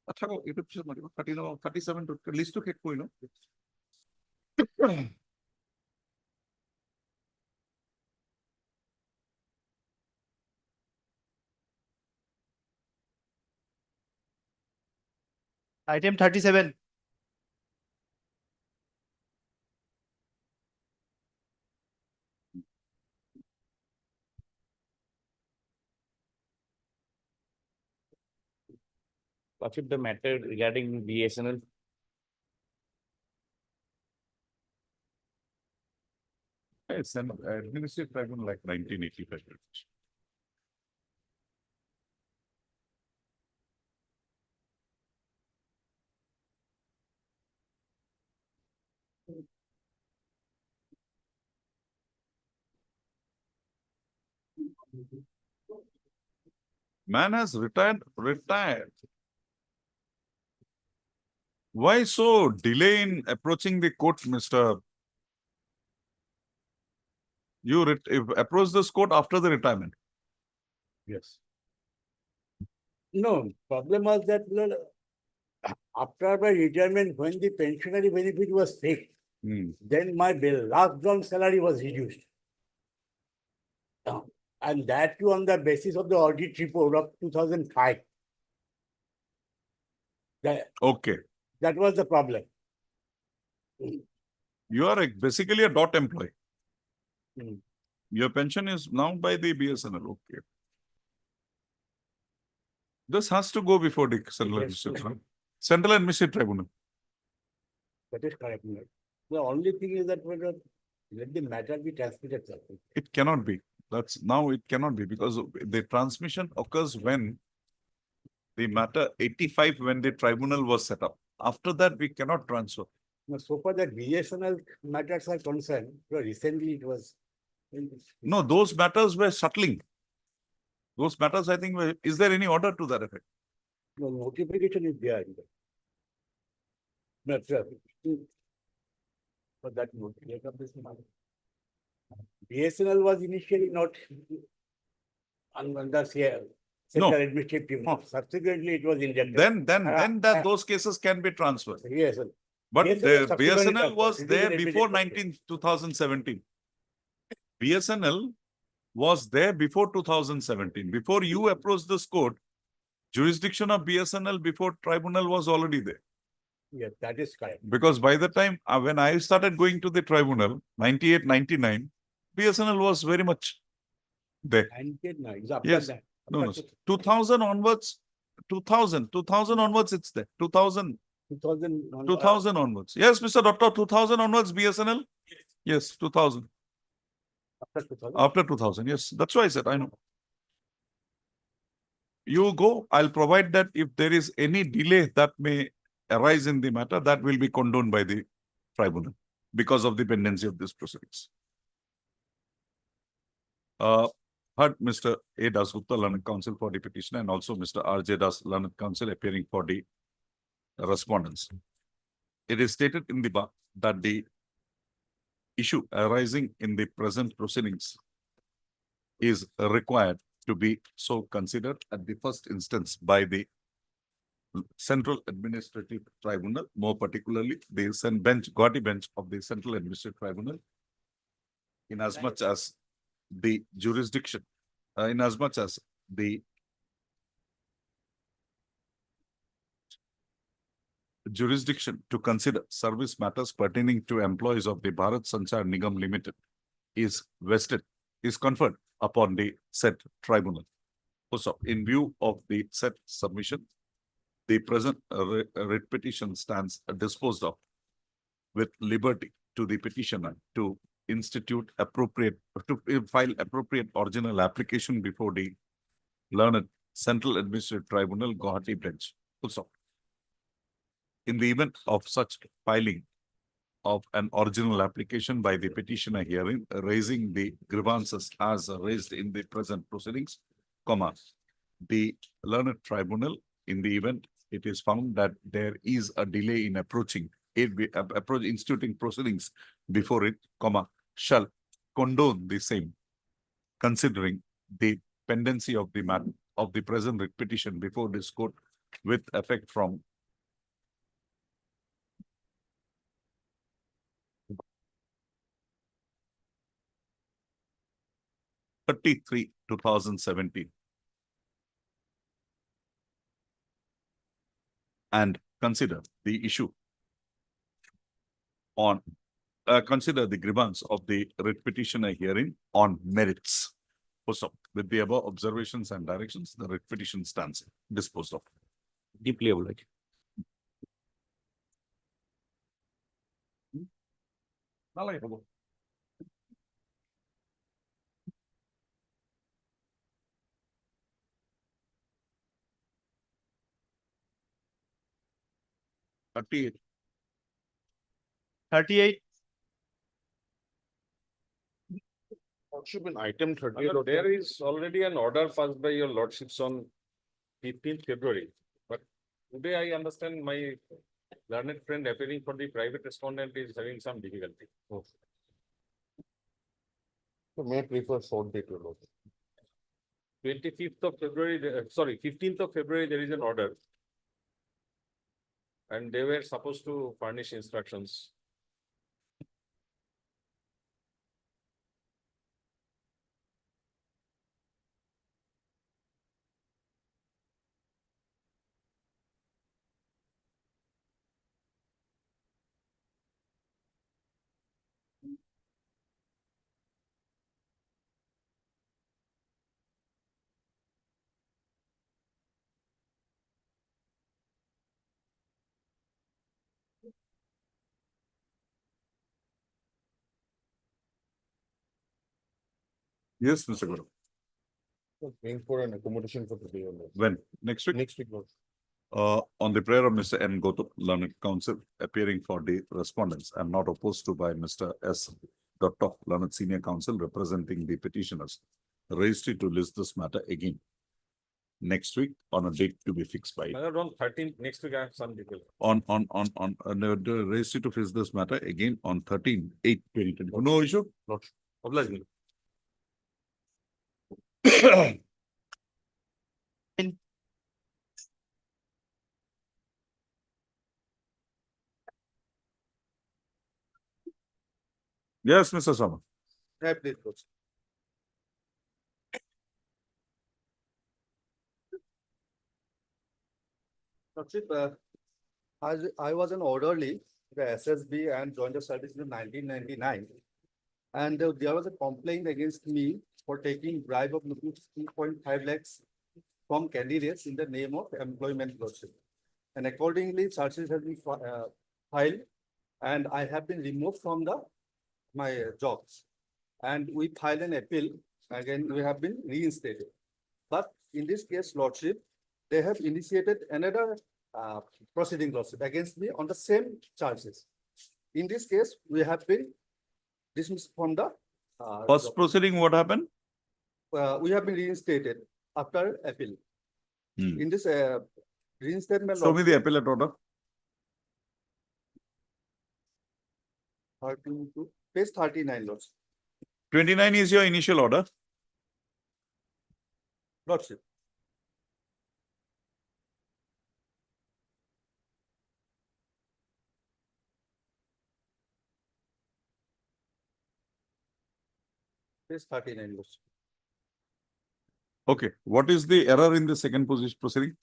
अच्छा को 37 to list to get कोई no. Item 37. What if the matter regarding BSNL? It's an administrative tribunal like 1985. Man has retired. Why so delay in approaching the court, Mr. You approach this court after the retirement. Yes. No, problem was that after my retirement, when the pensionary benefit was fixed, then my last drawn salary was reduced. And that too on the basis of the audit report of 2005. Okay. That was the problem. You are basically a dot employee. Hmm. Your pension is now by the BSNL. Okay. This has to go before the Central Administrative, Central Administrative Tribunal. That is correct. Right? The only thing is that whether let the matter be transmitted. Sir. It cannot be. That's now it cannot be because the transmission occurs when the matter 85 when the tribunal was set up. After that, we cannot transfer. Now, so far that BSNL matters are concerned, so recently it was. No, those matters were settling. Those matters, I think, is there any order to that effect? No, notification is there. No, sir. But that notification of this matter. BSNL was initially not under No. Central Administrative Tribunal. Subsequently, it was injected. Then that those cases can be transferred. Yes, sir. But BSNL the subsequently BSNL transferred. was It is there an before immediate 2017. BSNL was there before 2017. Before you approached this court, jurisdiction of BSNL before tribunal was already there. Yes, that is correct. Because by the time when I started going to the tribunal, 98, 99, BSNL was very much there. 98, no, it's after Yes. that. No, no. After 2000 onwards, 2000 onwards, it's there. 2000 onwards. Yes, Mr. Doctor, 2000 onwards, BSNL? Yes, 2000. After 2000. After 2000, yes. That's why I said, I know. You go, I'll provide that if there is any delay that may arise in the matter, that will be condoned by the tribunal because of the pendency of these proceedings. Heard Mr. A. Das Gupta, learned counsel for the petitioner, and also Mr. R.J. Das, learned counsel appearing for the respondents. It is stated in the bar that the issue arising in the present proceedings is required to be so considered at the first instance by the Central Administrative Tribunal, more particularly the Guwahati bench of the Central Administrative Tribunal, in as much as the jurisdiction, in as much as the jurisdiction to consider service matters pertaining to employees of the Bharat Sanchar Nigam Limited is conferred upon the said tribunal. So, in view of the said submission, the present writ petition stands disposed of with liberty to the petitioner to institute appropriate, to file appropriate original application before the learned Central Administrative Tribunal, Guwahati bench. Also, in the event of such filing of an original application by the petitioner herein, raising the grievances as raised in the present proceedings, the learned tribunal, in the event it is found that there is a delay in instituting proceedings before it, shall condone the same, considering the pendency of the matter of the present writ petition before this court with effect from '33, 2017, and consider the issue on consider the grievance of the writ petitioner hearing on merits. So, with the above observations and directions, the writ petition stands disposed of. Deeply obliged. '38. 38. Lordship, in item 30, there is already an order passed by your lordships on 15th February. But today I understand my learned friend appearing for the private respondent is having some difficulty. So may I prefer short date to look. 25th of February, 15th of February, there is an order. And they were supposed to furnish instructions. Yes, Mr. Guru. Going for an accommodation for today only. When? Next week? Next week, Lord. On the prayer of Mr. N. Gotu, learned counsel, appearing for the respondents and not opposed to by Mr. S. Dr. Learned senior counsel representing the petitioners. Raised to list this matter again next week on a date to be fixed by. On 13th, next week I have some detail. Raised to fix this matter again on 13/8/2024. No issue? Lord, oblige me. Yes, Mr. Sama. Yeah, please, Lordship. Lordship, as I was an orderly, the SSB and joined the service in 1999. And there was a complaint against me for taking bribe of rupees 2.5 lakhs from candidates in the name of employment, Lordship. And accordingly, charges have been filed and I have been removed from my jobs. And we filed an appeal, again, we have been reinstated. But in this case, Lordship, they have initiated another proceeding, Lordship, against me on the same charges. In this case, we have been dismissed from the First job. proceeding, what happened? We have been reinstated after appeal. Hmm. In this reinstatement, Show me the appellate order. 32, page 39, Lordship. 29 is your initial order. Lordship. Page 39, Lordship. Okay, what is the error in the second proceeding?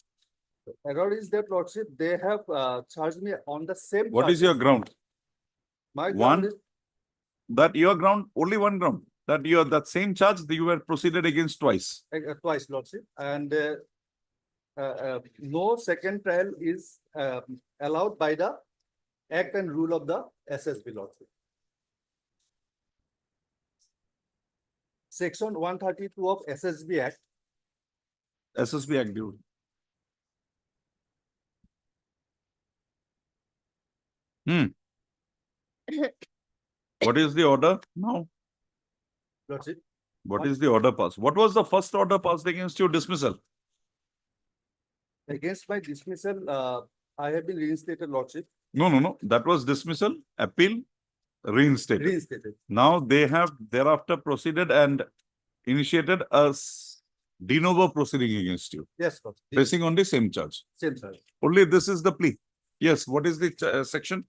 Error is that, Lordship, they have charged me on the same. What is your charges. ground? My One. ground is That your ground, only one ground, that you are that same charge that you were proceeded against twice. twice, Lordship, and no second trial is allowed by the act and rule of the SSB, Lordship. Section 132 of SSB Act. SSB Act due. What is the order now? Lordship, What is the order passed? What was the first order passed against your dismissal? against my dismissal, I have been reinstated, Lordship. No. That was dismissal, appeal, reinstated. Reinstated. Now they have thereafter proceeded and initiated a de novo proceeding against you, Yes, Lordship. basing on the same charge. Same charge. Only this is the plea. Yes, what is the section?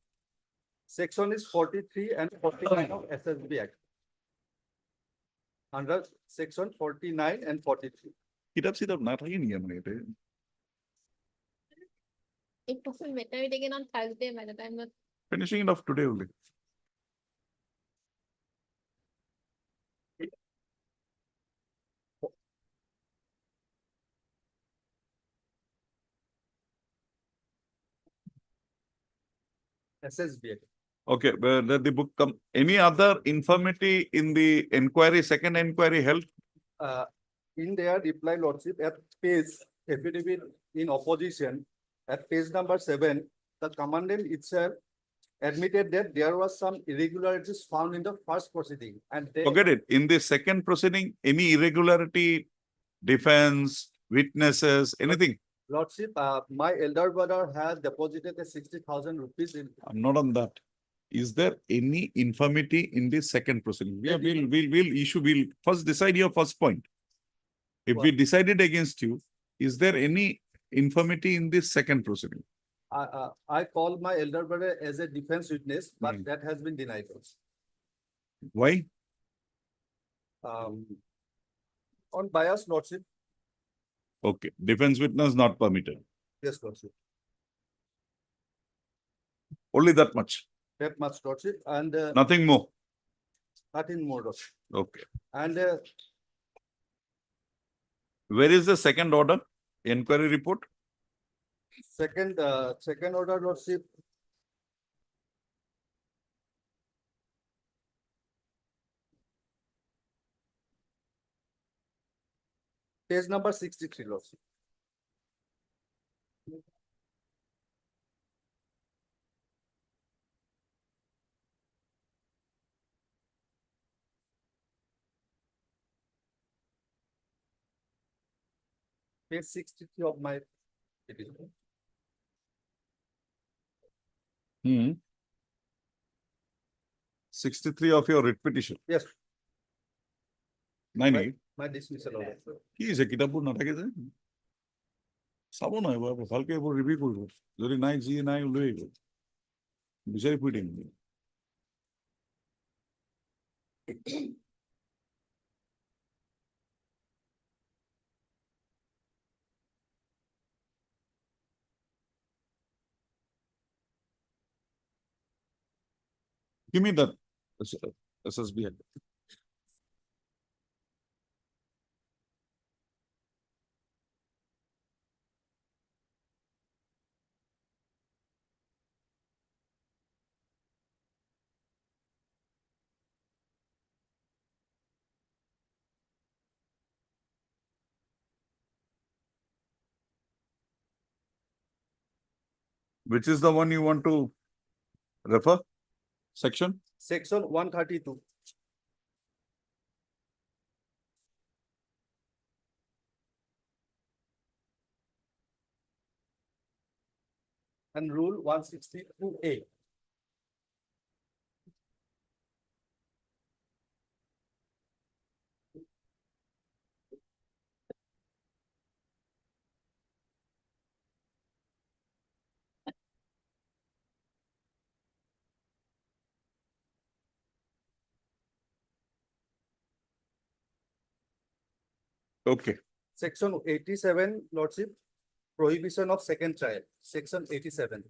Section is 43 and 49 of SSB Act. Under section 49 and 43. কিতাব সিতাব না থাকে নি আমার এতে? It was better taken on Thursday by the time. Finishing it off today only. SSB Act. Okay, but the book come, any other infirmity in the inquiry, second inquiry held? In their reply, Lordship, at page affidavit in opposition, at page number 7, the commandant itself admitted that there was some irregularities found in the first proceeding, and they. Forget it. In the second proceeding, any irregularity, defense, witnesses, anything? Lordship, my elder brother has deposited a 60,000 rupees in. I'm not on that. Is there any infirmity in the second proceeding? We'll first decide your first point. If we decided against you, is there any infirmity in the second proceeding? I called my elder brother as a defense witness, but Hmm. that has been denied us. Why? On bias, Lordship. Okay, defense witness not permitted. Yes, Lordship. Only that much, That much, Lordship, and nothing more. nothing more, Lordship. Okay. And Where is the second order? Inquiry report? second order, Lordship. Page number 63, Lordship. Page 63 of my petition. Hmm. 63 of your writ petition. Yes, 98. my dismissal order. কি হৈছে কিতাপবোৰ নাথাকে যে চাব নহয় বাৰু ভালকে এইবোৰ ৰিভিউ কৰিব যদি নাই যি নাই লৈ আহিব বিচাৰি ফুৰি থাকিম Give me that SSB head. Which is the one you want to refer? Section? Section 132. And rule 162A. Okay. Section 87, Lordship, prohibition of second trial. Section 87.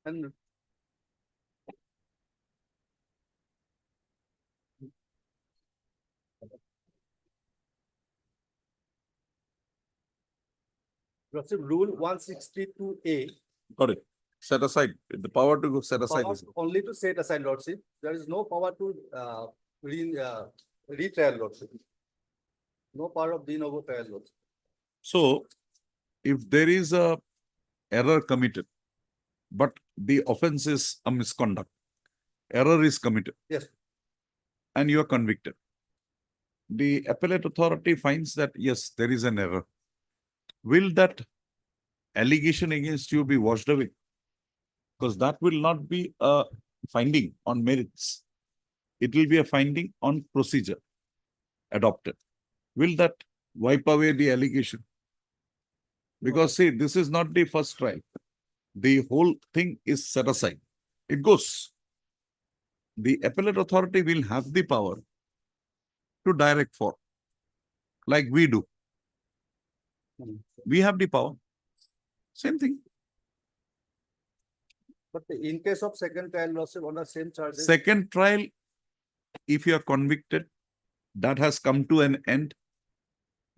And Lordship, rule 162A. Got it. Set aside the power to go set aside. Power only to set aside, Lordship. There is no power to retrial, Lordship. No power of de novo trial, Lordship. So, if there is a error committed, but the offense is a misconduct, error is committed. Yes. And you are convicted. The appellate authority finds that, yes, there is an error. Will that allegation against you be washed away? Because that will not be a finding on merits. It will be a finding on procedure adopted. Will that wipe away the allegation? Because see, this is not the first trial. The whole thing is set aside. It goes. The appellate authority will have the power to direct for, like we do. We have the power. Same thing. But in case of second trial, Lordship, on the same charges. Second trial, if you are convicted, that has come to an end.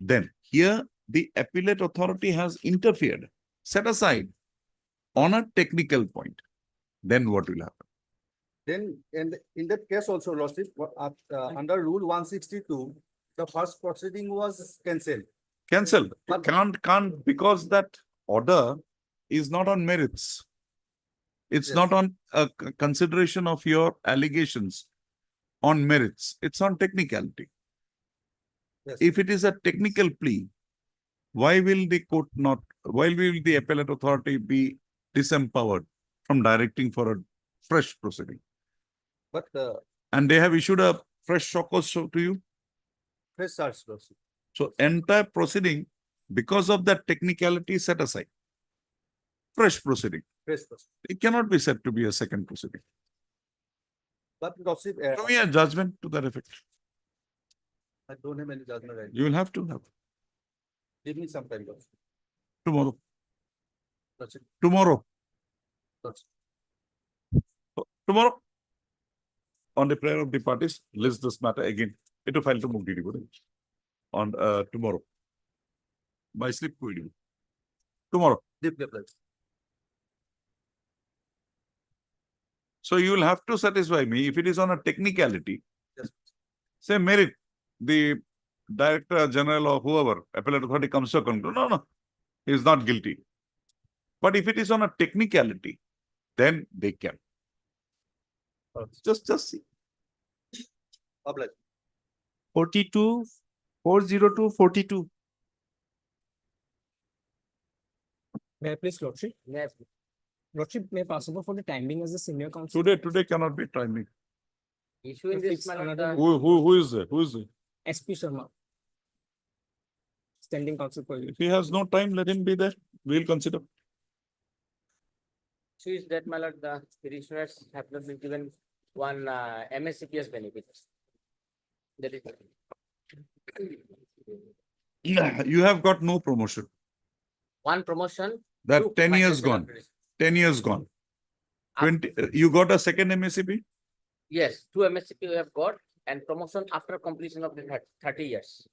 Then here the appellate authority has interfered, set aside on a technical point. Then what will happen? Then in that case also, Lordship, under rule 162, the first proceeding was cancelled. Cancelled. But- Can't because that order is not on merits. It's Yes. not on a consideration of your allegations on merits. It's on technicality. Yes. If it is a technical plea, why will the court not, why will the appellate authority be disempowered from directing for a fresh proceeding? But And they have issued a fresh shock also to you. fresh charge, Lordship. So entire proceeding, because of that technicality, set aside. fresh proceeding. Fresh process. It cannot be said to be a second proceeding. But Lordship, Show me a judgment to that effect. I don't have any judgment right. You will have to have Give me some time, Lordship. tomorrow. Lordship, Tomorrow. Lordship. Tomorrow. On the prayer of the parties, list this matter again. It will file to move on tomorrow. By slip video. Tomorrow. Deeply applied. So you will have to satisfy me if it is on a technicality. Yes. Say merit, the director general or whoever, appellate authority comes to a conclusion, no, he is not guilty. But if it is on a technicality, then they can. Just see. Obliged. 42, 402, 42. May I please, Lordship? Yes. Lordship, may I pass over for the timing as the senior counsel? Today cannot be timing. Issue in If this it's matter, another- Who is there? Who is there? SP Sharma. Standing counsel for you. If he has no time, let him be there. We'll consider. issue is that, my lord, the petitioners have not been given one MSCPS benefit. That is. You have got no promotion. One promotion. That two 10 years financial gone. upgrades. 10 years gone. 20, you got a second MSCP? Yes, two MSCP we have got and promotion after completion of the 30 years.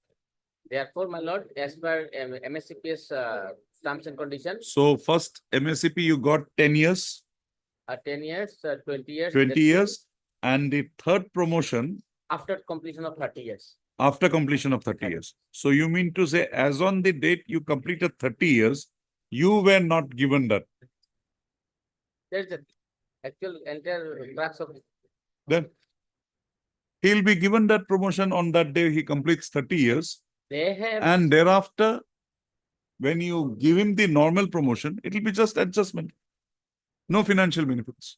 Therefore, my lord, as per MSCP's terms and conditions, So first MSCP you got 10 years, 10 years, 20 years. 20 that's years, and the third promotion after completion of 30 years. after completion of 30 years. So you mean to say, as on the date you completed 30 years, you were not given that. There's the actual entire tracks of Then he'll be given that promotion on that day he completes 30 years. they have. And thereafter, when you give him the normal promotion, it will be just adjustment. No financial benefits.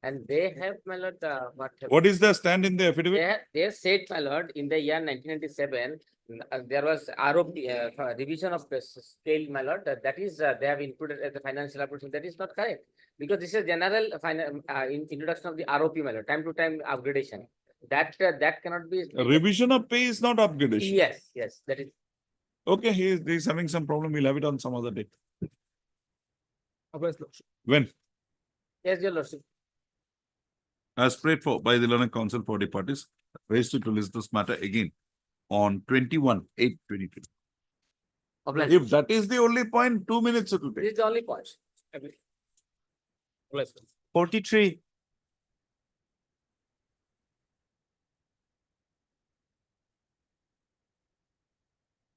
And they have, my lord, What is the stand in the affidavit? they said, my lord, in the year 1997, there was ROP, revision of the scale, my lord, that is, they have included as the financial approach. That is not correct. Because this is general introduction of the ROP, my lord, time to time upgradation. That cannot be. A revision of pay is not upgradation. Yes, that is. Okay, he's having some problem. We'll have it on some other day. Obliged, Lordship. When? Yes, your lordship. As prayed for by the learned counsel for the parties, raised to list this matter again on 21/8/22. Obliged. If that is the only point, 2 minutes it will This take. is the only point. Obliged. 43.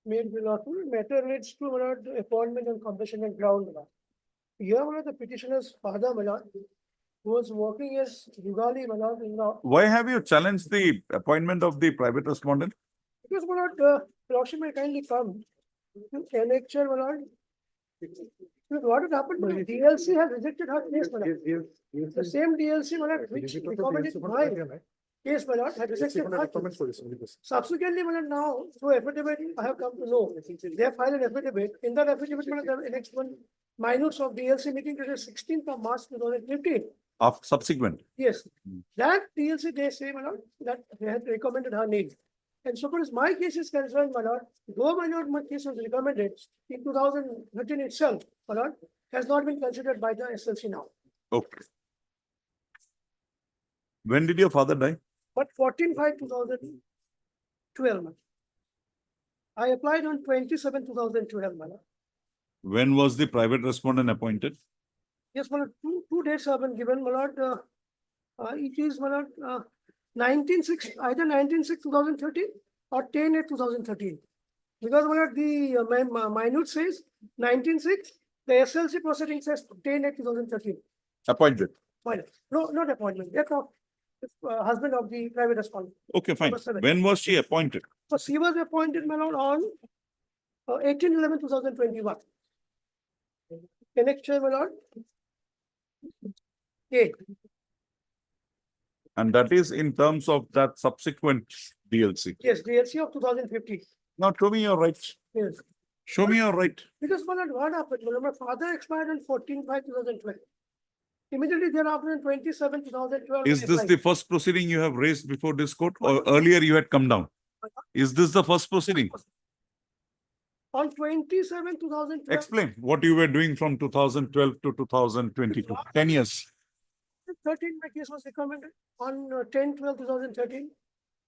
Made the lawful matter relates to the appointment and compassionate ground. Here, one of the petitioner's father, my lord, who was working as Yugali, my lord, in law. Why have you challenged the appointment of the private respondent? Because, my lord, lordship may kindly come to annexure, my lord. Because what had happened, my lord, DLC has rejected her case, my lord. The same DLC, my lord, which recommended my case, my lord, had rejected her case. Subsequently, my lord, now, through affidavit, I have come to know, they have filed an affidavit. In that affidavit, my lord, they have annexed one minutes of DLC meeting to the 16th of March 2015. Of subsequent. Yes, that DLC, they say, my lord, that they had recommended her name. And so far as my case is concerned, my lord, though my lord, my case was recommended in 2013 itself, my lord, has not been considered by the SLC now. Okay. When did your father die? But 14/5/2012, my lord. I applied on 27/2012, my lord. When was the private respondent appointed? Yes, my lord, two dates have been given, my lord. It is, my lord, 19/6, either 19/6/2013 or 10/8/2013. Because, my lord, the minute says 19/6, the SLC proceeding says 10/8/2013. Appointed. My lord. No, not appointment, death of husband of the private respondent. Okay, fine. Number 7. When was she appointed? So she was appointed, my lord, on 18/11/2021. Annexure, my lord. Okay. And that is in terms of that subsequent DLC. Yes, DLC of 2015. Now show me your rights. Yes. Show me your right. Because my lord, what happened? My lord, my father expired on 14/5/2012. Immediately thereafter, on 27/2012. Is this the first proceeding you have raised before this court, or earlier you had come down? Is this the first proceeding? On 27/2012. Explain what you were doing from 2012 to 2022, 10 years. 13, my case was recommended on 10/12/2013.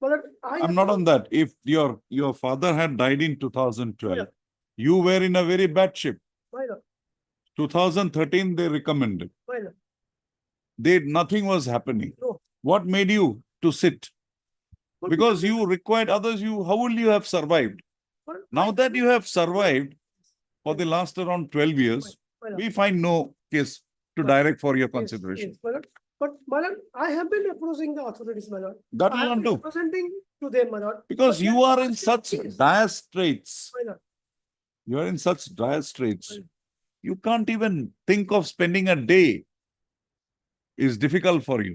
But I'm not on that. If your father had died in 2012, Yeah. you were in a very bad shape. My lord, 2013, they recommended. my lord. Nothing was happening. No. What made you to sit? Because you required others, how will you have survived? But Now that you have survived for the last around 12 years, my lord, we find no case to direct for your consideration. yes, my lord. But my lord, I have been approaching the authorities, my lord. That I will have not been do. representing to them, my lord. Because But you they are in still such case, dire straits. my lord. You are in such dire straits. You can't even think of spending a day. It's difficult for you.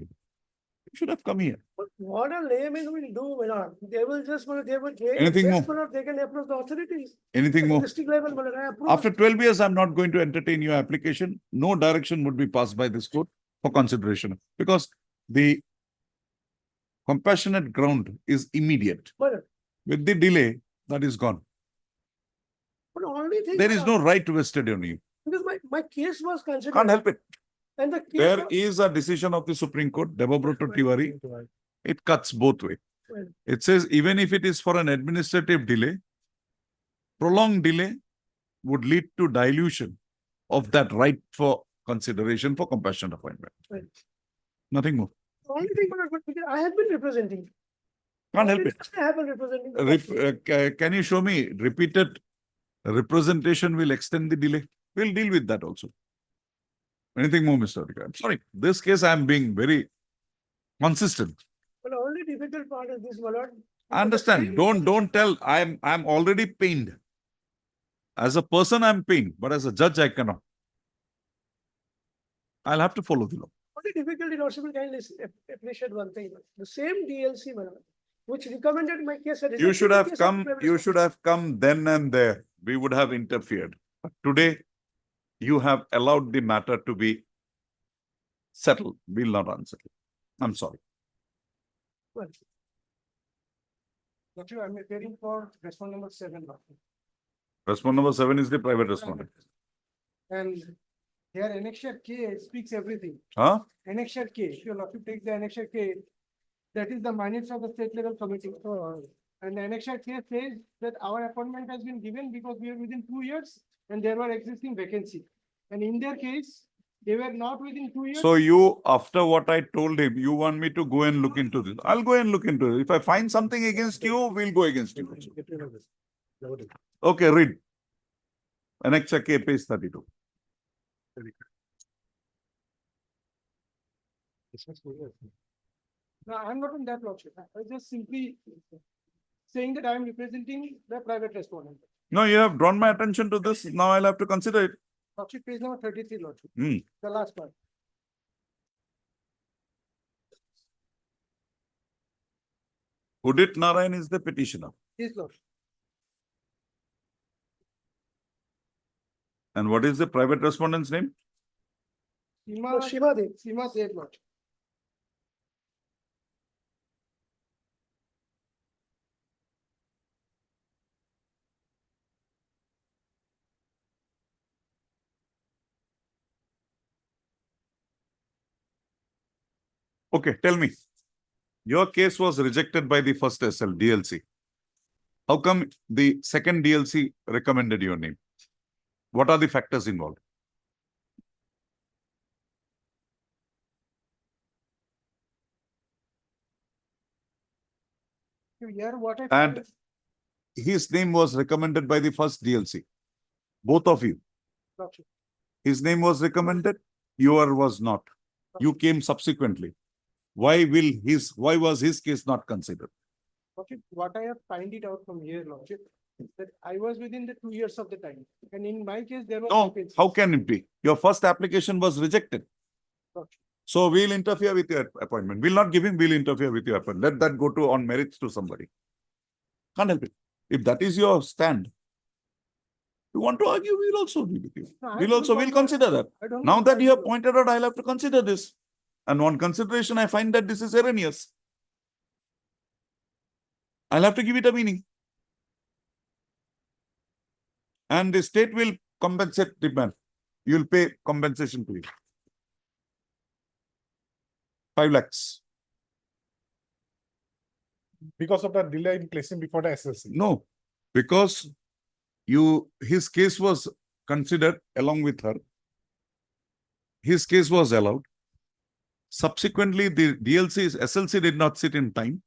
You should have come here. But what a layman will do, my lord. They will just, they will, Anything best, more? my lord, they can approach the authorities. Anything At more? district level, my lord, I approach. After 12 years, I'm not going to entertain your application. No direction would be passed by this court for consideration because the compassionate ground is immediate. My lord, With the delay, that is gone. but only thing. There my is lord, no right vested on you. Because my case was considered. Can't help it. And the case There was. is a decision of the Supreme Court, Devabroto Tiwari. It cuts both ways. Well, It says even if it is for an administrative delay, prolonged delay would lead to dilution of that right for consideration for compassionate appointment. well, Nothing more. only thing, my lord, but because I have been representing. Can't help Only it. I have been representing. the case. Can you show me repeated representation will extend the delay? We'll deal with that also. Anything more, Mr. Adhikar? I'm sorry. This case, I'm being very consistent. But the only difficult part is this, my lord. I understand. Don't tell. I'm already pained. As a person, I'm pained, but as a judge, I cannot. I'll have to follow the law. Only difficulty, Lordship, will kindly appreciate one thing. The same DLC, my lord, which recommended my case. You should have come then and there. We would have interfered. But today, you have allowed the matter to be settled. We'll not answer it. I'm sorry. Well, Lordship, I'm appearing for respondent number 7. Lordship. Respondent number 7 is the private respondent. And here annexure K speaks everything. Huh? Annexure K, if your lordship takes the annexure K, that is the minutes of the state level committee. And the annexure K says that our appointment has been given because we are within 2 years and there were existing vacancy. And in their case, they were not within 2 years. So you, after what I told him, you want me to go and look into this. I'll go and look into it. If I find something against you, we'll go against you. Okay, read. Annexure K, page 32. No, I'm not on that lordship. I was just simply saying that I'm representing the private respondent. No, you have drawn my attention to this. Now I'll have to consider it. Lordship, page number 33, lordship. Hmm. The last part. Udit Narayan is the petitioner. Yes, lordship. And what is the private respondent's name? Shiva Dev, lordship. Okay, tell me. Your case was rejected by the first SL, DLC. How come the second DLC recommended your name? What are the factors involved? Here, what I And his name was recommended by the first DLC. Both of you. lordship. His name was recommended, your was not. You came subsequently. Why was his case not considered? Lordship, what I have find it out from here, lordship, that I was within the 2 years of the time. And in my case, there was. No, vacancy. how can it be? Your first application was rejected. Lordship. So we'll interfere with your appointment. We'll not give him, we'll interfere with your appointment. Let that go to on merits to somebody. Can't help it. If that is your stand, You want to argue, we'll also be with you. No, I We'll don't also, we'll want- consider that. I don't Now want that to you have argue. pointed out, I'll have to consider this. And on consideration, I find that this is erroneous. I'll have to give it a meaning. And the state will compensate the man. You'll pay compensation to you. 5 lakhs. Because of the delay in placing before the SSC. No, because his case was considered along with her. His case was allowed. Subsequently, the SLC did not sit in time.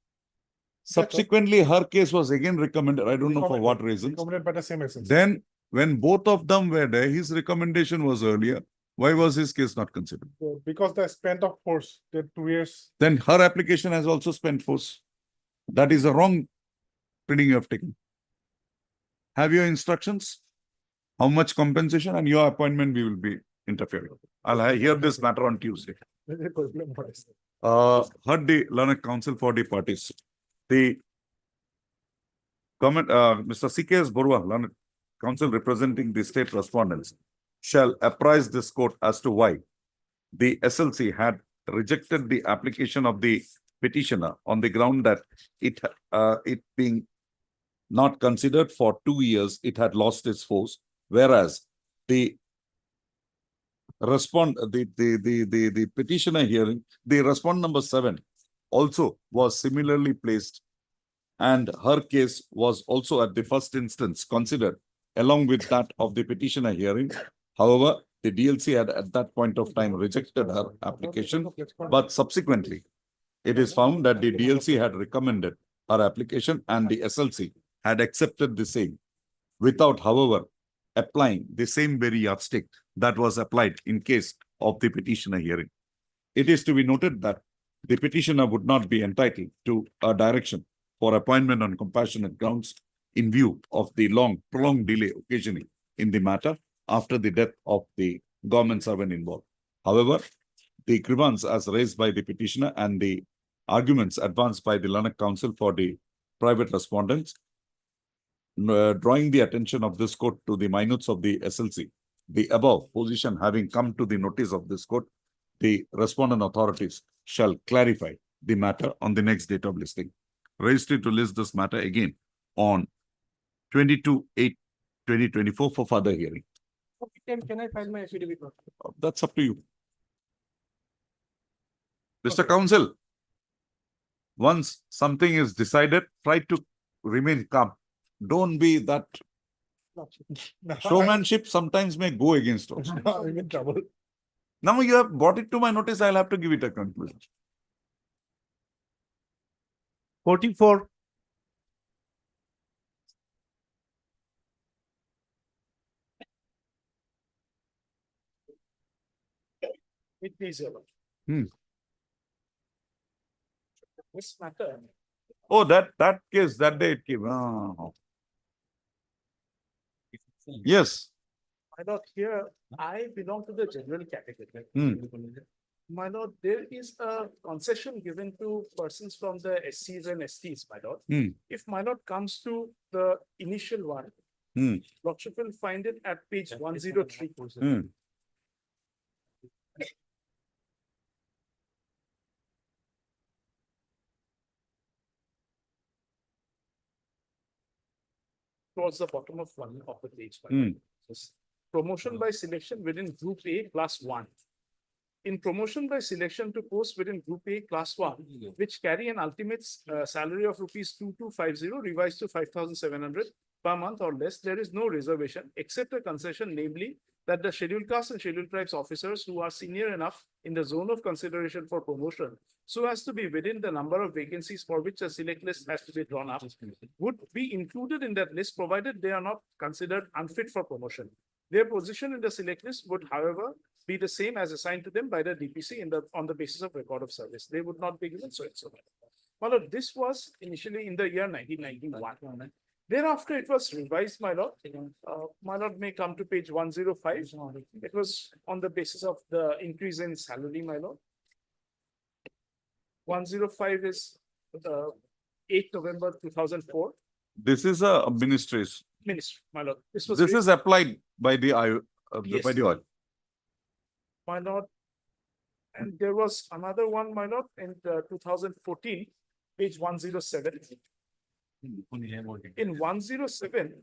Subsequently, her case was again recommended. I don't know for what reasons. Recommended by the same SSC. Then, when both of them were there, his recommendation was earlier. Why was his case not considered? So because the spent of force, the 2 years. Then her application has also spent force. That is a wrong reading you have taken. Have your instructions? How much compensation and your appointment we will be interfering. I'll hear this matter on Tuesday. Heard the learned counsel for the parties. The comment, Mr. C.K.S. Borua, learned counsel representing the state respondents, shall apprise this court as to why the SLC had rejected the application of the petitioner on the ground that it being not considered for 2 years, it had lost its force, whereas the petitioner hearing, the respondent number 7 also was similarly placed, and her case was also at the first instance considered along with that of the petitioner hearing. However, the DLC had at that point of time rejected her application, but subsequently it is found that the DLC had recommended her application and the SLC had accepted the same without, however, applying the same very yardstick that was applied in case of the petitioner hearing. It is to be noted that the petitioner would not be entitled to a direction for appointment on compassionate grounds in view of the prolonged delay occasioning in the matter after the death of the government servant involved. However, the grievance as raised by the petitioner and the arguments advanced by the learned counsel for the private respondents, drawing the attention of this court to the minutes of the SLC, the above position having come to the notice of this court, the respondent authorities shall clarify the matter on the next date of listing. Registry to list this matter again on 22/8/2024 for further hearing. Can I file my affidavit? That's up to you. Mr. Counsel, once something is decided, try to remain calm. Don't be that showmanship sometimes may go against us. I'm in trouble. Now you have brought it to my notice, I'll have to give it a conclusion. 44. It is. This matter. Oh, that case, that day it came. Oh. Yes. My lord, here, I belong to the general category. My lord, there is a concession given to persons from the SCs and STs, my lord. If my lord comes to the initial one, lordship will find it at page 103. Towards the bottom of one of the page. my lord. Yes. Promotion by selection within group A class 1. In promotion by selection to post within group A class 1, which carry an ultimate salary of rupees 2250 revised to 5,700 per month or less, there is no reservation except a concession, namely that the scheduled caste and scheduled tribes officers who are senior enough in the zone of consideration for promotion so as to be within the number of vacancies for which a select list has to be drawn up would be included in that list provided they are not considered unfit for promotion. Their position in the select list would, however, be the same as assigned to them by the DPC on the basis of record of service. They would not be given so and so. Well, this was initially in the year 1991. Thereafter, it was revised, my lord. My lord may come to page 105. It was on the basis of the increase in salary, my lord. 105 is 8 November 2004. This is a administration. Ministry, my lord. This was. This is applied by the Yes. by the oil. My lord. And there was another one, my lord, in 2014, page 107. In 107,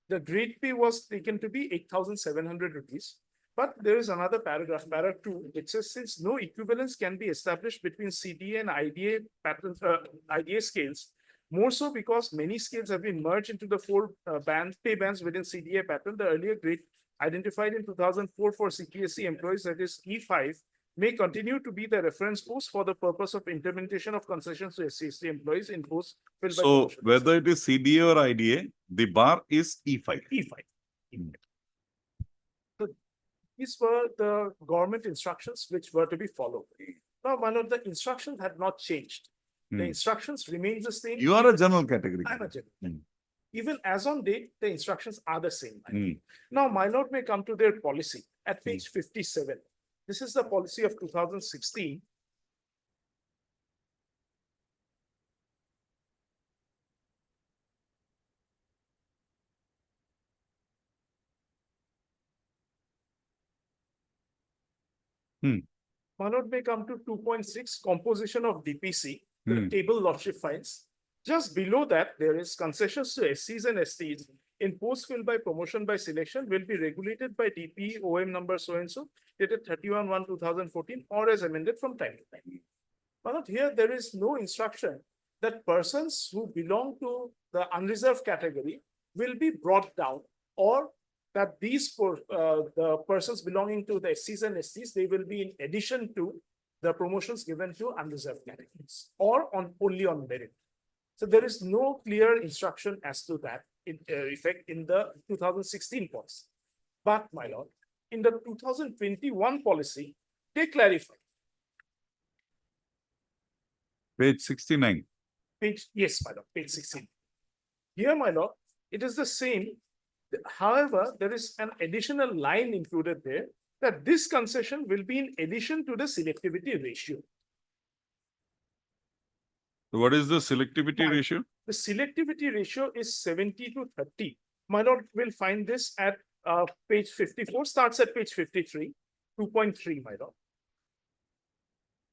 the grade P was taken to be 8,700 rupees. But there is another paragraph, paragraph 2, which says since no equivalence can be established between CDA and IDA patterns, IDA scales, more so because many scales have been merged into the four pay bands within CDA pattern, the earlier grade identified in 2004 for CPSC employees, that is E5, may continue to be the reference post for the purpose of implementation of concessions to SC employees in posts filled by So promotion. whether it is CDA or IDA, the bar is E5. E5. So these were the government instructions which were to be followed. Now, my lord, the instructions had not changed. The instructions remain the same. You are a general category. I'm a general. Hmm. Even as on date, the instructions are the same. Hmm. Now, my lord may come to their policy at page 57. This is the policy of 2016. My lord may come to 2.6, composition of DPC, the table lordship finds. Just below that, there is concessions to SCs and STs in post filled by promotion by selection will be regulated by DP OM number so-and-so, dated 31/1/2014, or as amended from time to time. But here there is no instruction that persons who belong to the unreserved category will be brought down, or that the persons belonging to the SCs and STs, they will be in addition to the promotions given to unreserved categories, or only on merit. So there is no clear instruction as to that in effect in the 2016 policy. But my lord, in the 2021 policy, they clarify. Page 69. Yes, my lord, page 16. Here, my lord, it is the same. However, there is an additional line included there that this concession will be in addition to the selectivity ratio. So what is the selectivity ratio? The selectivity ratio is 70/30. My lord will find this at page 54, starts at page 53, 2.3, my lord.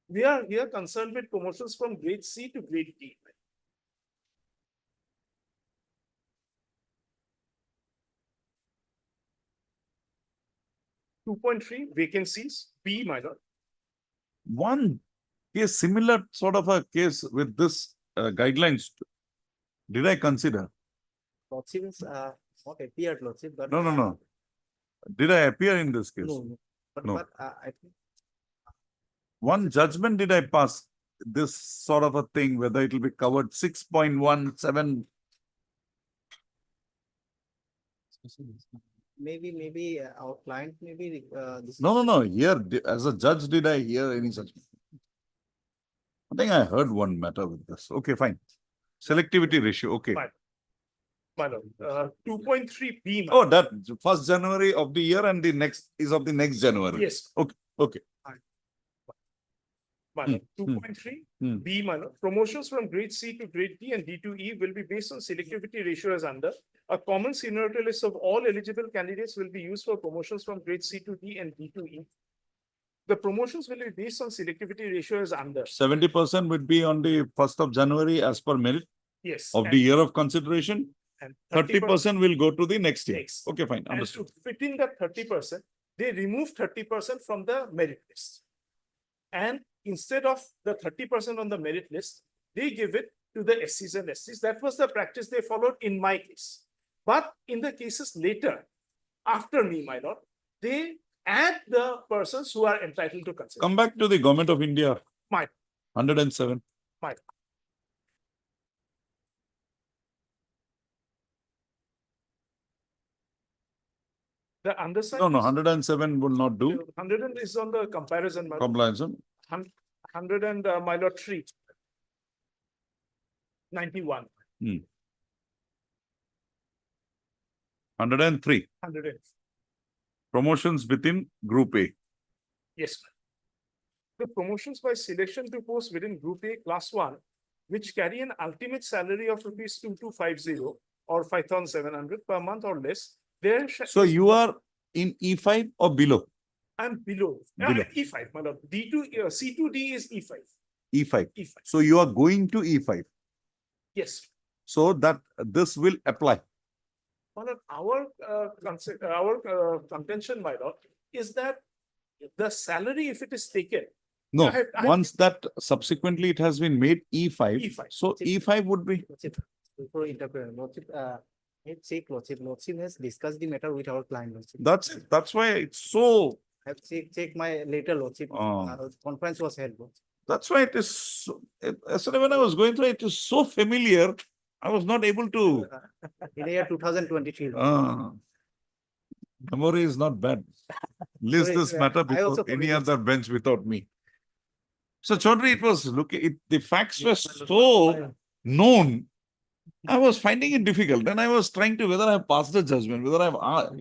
We are here concerned with promotions from grade C to grade D. 2.3, vacancies, B, my lord. One case, similar sort of a case with this guidelines, did I consider? Lordship is not appeared, Lordship, but. No. Did I appear in this case? No. But, No. I think. One judgment did I pass this sort of a thing, whether it will be covered 6.17. Maybe our client, maybe. No. Here, as a judge, did I hear any such? I think I heard one matter with this. Okay, fine. Selectivity ratio, okay. Fine. My lord, 2.3B. Oh, that 1st January of the year and the next is of the next January. Yes. Okay. My lord, 2.3 B, my lord. Promotions from grade C to grade D and D to E will be based on selectivity ratio as under. A common seniority list of all eligible candidates will be used for promotions from grade C to D and D to E. The promotions will be based on selectivity ratio as under. 70% would be on the 1st of January as per merit Yes. of the year of consideration. And 30% will go to the next year. Next. Okay, fine. And Understood. to fit in that 30%, they remove 30% from the merit list. And instead of the 30% on the merit list, they give it to the SCs and STs. That was the practice they followed in my case. But in the cases later, after me, my lord, they add the persons who are entitled to concession. Come back to the Government of India. My 107. my the undersigned. No, 107 will not do. 100 is on the comparison. My lord. Compliance. 100 and my lord 3. 91. 103. 100. Promotions within Group A. Yes. The promotions by selection to post within Group A Class 1, which carry an ultimate salary of rupees 2250, or 5,700 per month or less, there. So you are in E5 or below? I'm below. Below. E5, my lord. D2, C2D is E5. E5. E5. So you are going to E5. Yes. So that this will apply. My lord, our contention, my lord, is that the salary, if it is taken. No, I have- once that subsequently it has been made E5. E5. So E5 would be, Before interpret, Lordship, Lordship has discussed the matter with our client, Lordship. that's why it's so, I have check my later, Lordship. Oh. Conference was held, Lordship. that's why it is, yesterday when I was going through, it is so familiar. I was not able to, In the year 2023. memory is not bad. List Sorry, this matter I also before any forget it. other bench without me. So Chaudhary, it was the facts were so known. I was finding it difficult. Then I was trying to whether I have passed the judgment, whether I have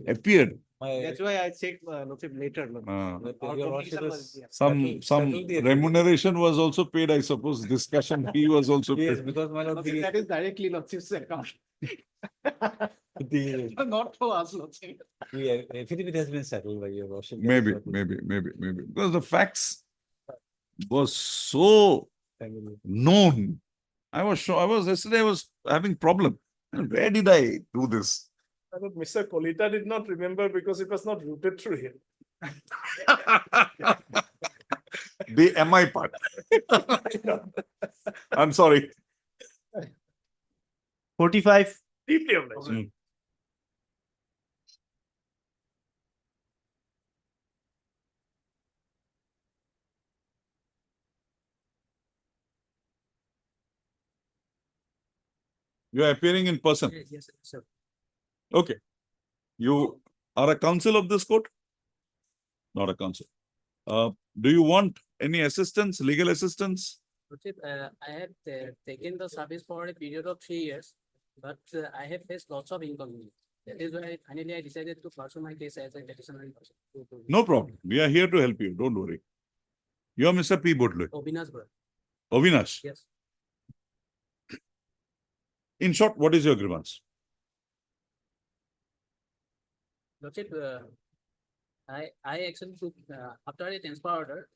appeared. That's why I checked, Lordship, later. Lordship. Our Your communication Lordship was is- there. Some settle the remuneration was also paid, I suppose. Discussion fee was also Yes, paid. because my lord, Lordship, that is directly Lordship's account. the Not to us, Lordship. affidavit has been settled by your worship. Maybe. Because the facts was so known. I was sure, yesterday I was having problem. And where did I do this? I thought Mr. Kolita did not remember because it was not routed through him. The MI part. I'm sorry. 45. Deeply obliged. Mm. You are appearing in person. Yes, sir. Okay. You are a counsel of this court? Not a counsel. Do you want any assistance, legal assistance? Lordship, I have taken the service for a period of 3 years, but I have faced lots of inconvenience. That is why finally I decided to pursue my case as a petitionary person. No problem. We are here to help you. Don't worry. You are Mr. P. Bodle. Obina's brother. Avinash. Yes. In short, what is your grievance? Lordship, I actually took, after a transfer order.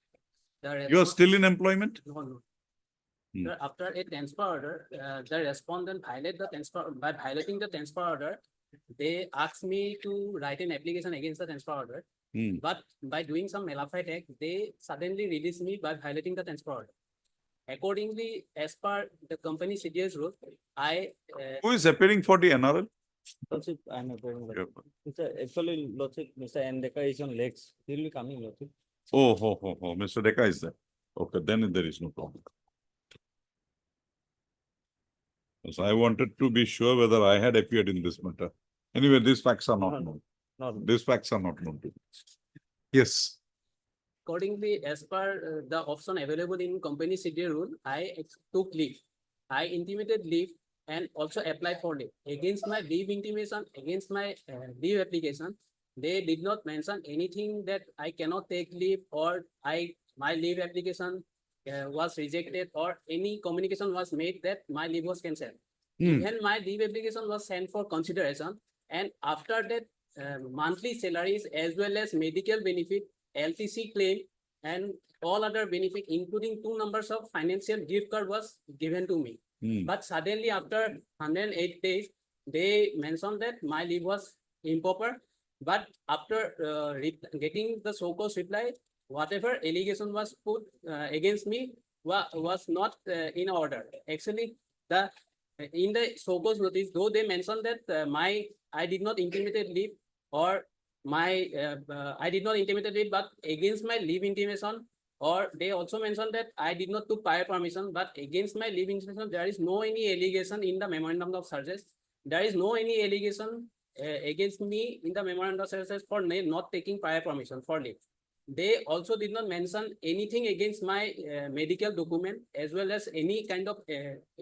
You are still in employment? No. Hmm. Sir, after a transfer order, the respondent violated the transfer, by violating the transfer order, they asked me to write an application against the transfer order. Hmm. But by doing some malafide act, they suddenly released me by violating the transfer order. Accordingly, as per the company CDS rule, Who is appearing for the NRL? Lordship, I'm appearing. Yeah. Actually, Lordship, Mr. Ndeka is on legs. He'll be coming, Lordship. Oh, Mr. Deka is there. Okay, then there is no problem. So I wanted to be sure whether I had appeared in this matter. Anyway, these facts are not known. Not. These facts are not known to me. Yes. accordingly, as per the option available in company CDS rule, I took leave. I intimated leave and also applied for leave. Against my leave intimation, against my leave application, they did not mention anything that I cannot take leave or my leave application was rejected or any communication was made that my leave was cancelled. Even my leave application was sent for consideration, and after that, monthly salaries as well as medical benefit, LTC claim, and all other benefit, including 2 numbers of financial gift card was given to me. But suddenly after 108 days, they mentioned that my leave was improper. But after getting the so-called reply, whatever allegation was put against me was not in order. Actually, in the so-called notice, though they mentioned that I did not intimated leave or I did not intimated leave, but against my leave intimation, or they also mentioned that I did not took prior permission, but against my leave intimation, there is no any allegation in the memorandum of charges. There is no any allegation against me in the memorandum of charges for not taking prior permission for leave. They also did not mention anything against my medical document as well as any kind of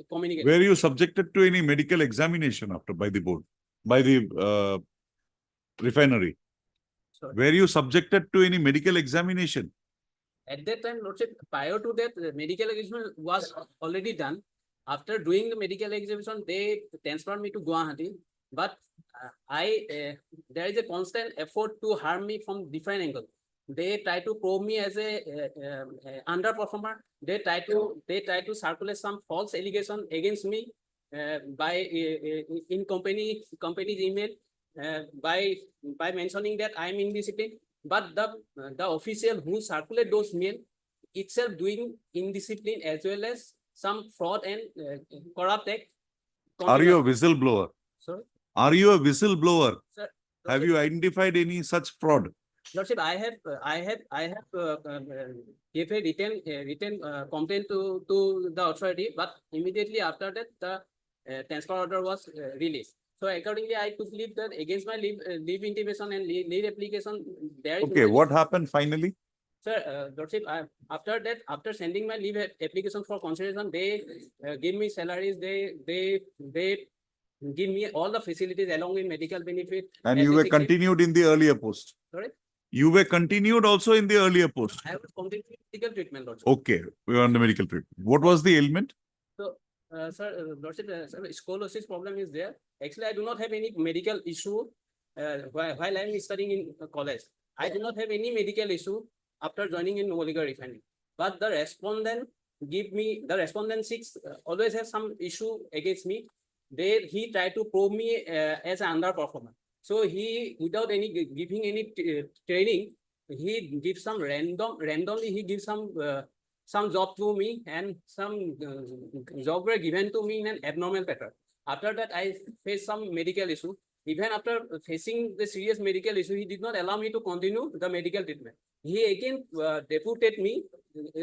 communication. Were you subjected to any medical examination by the board, by the refinery? Sorry. Were you subjected to any medical examination? At that time, Lordship, prior to that, the medical examination was already done. after doing the medical examination, they transferred me to Guwahati. But there is a constant effort to harm me from different angles. They try to probe me as a underperformer. They try to circulate some false allegation against me by in company's email by mentioning that I am indisciplined. But the official who circulate those mail itself doing indiscipline as well as some fraud and corrupt act. Are you a whistleblower? Sorry, Are you a whistleblower? sir. Have you identified any such fraud? Lordship, I have gave a written complaint to the authority, but immediately after that the transfer order was released. So accordingly, I took leave that against my leave intimation and leave application. There is Okay, no- what happened finally? Sir, Lordship, after that, after sending my leave application for consideration, they give me salaries. They give me all the facilities along with medical benefit. And as you a were sick leave. continued in the earlier post. Sorry, You were continued also in the earlier post. I have completed medical treatment, Lordship. Okay, we are on the medical treatment. What was the ailment? So, sir, Lordship, sir, scoliosis problem is there. Actually, I do not have any medical issue while I am studying in college. I do not have any medical issue after joining in Numaligarh refinery. But the respondent six always has some issue against me. He tried to probe me as an underperformer. So he, without giving any training, he gives some randomly he gives some job to me and some job were given to me in an abnormal pattern. After that, I faced some medical issue. Even after facing the serious medical issue, he did not allow me to continue the medical treatment. He again deputed me,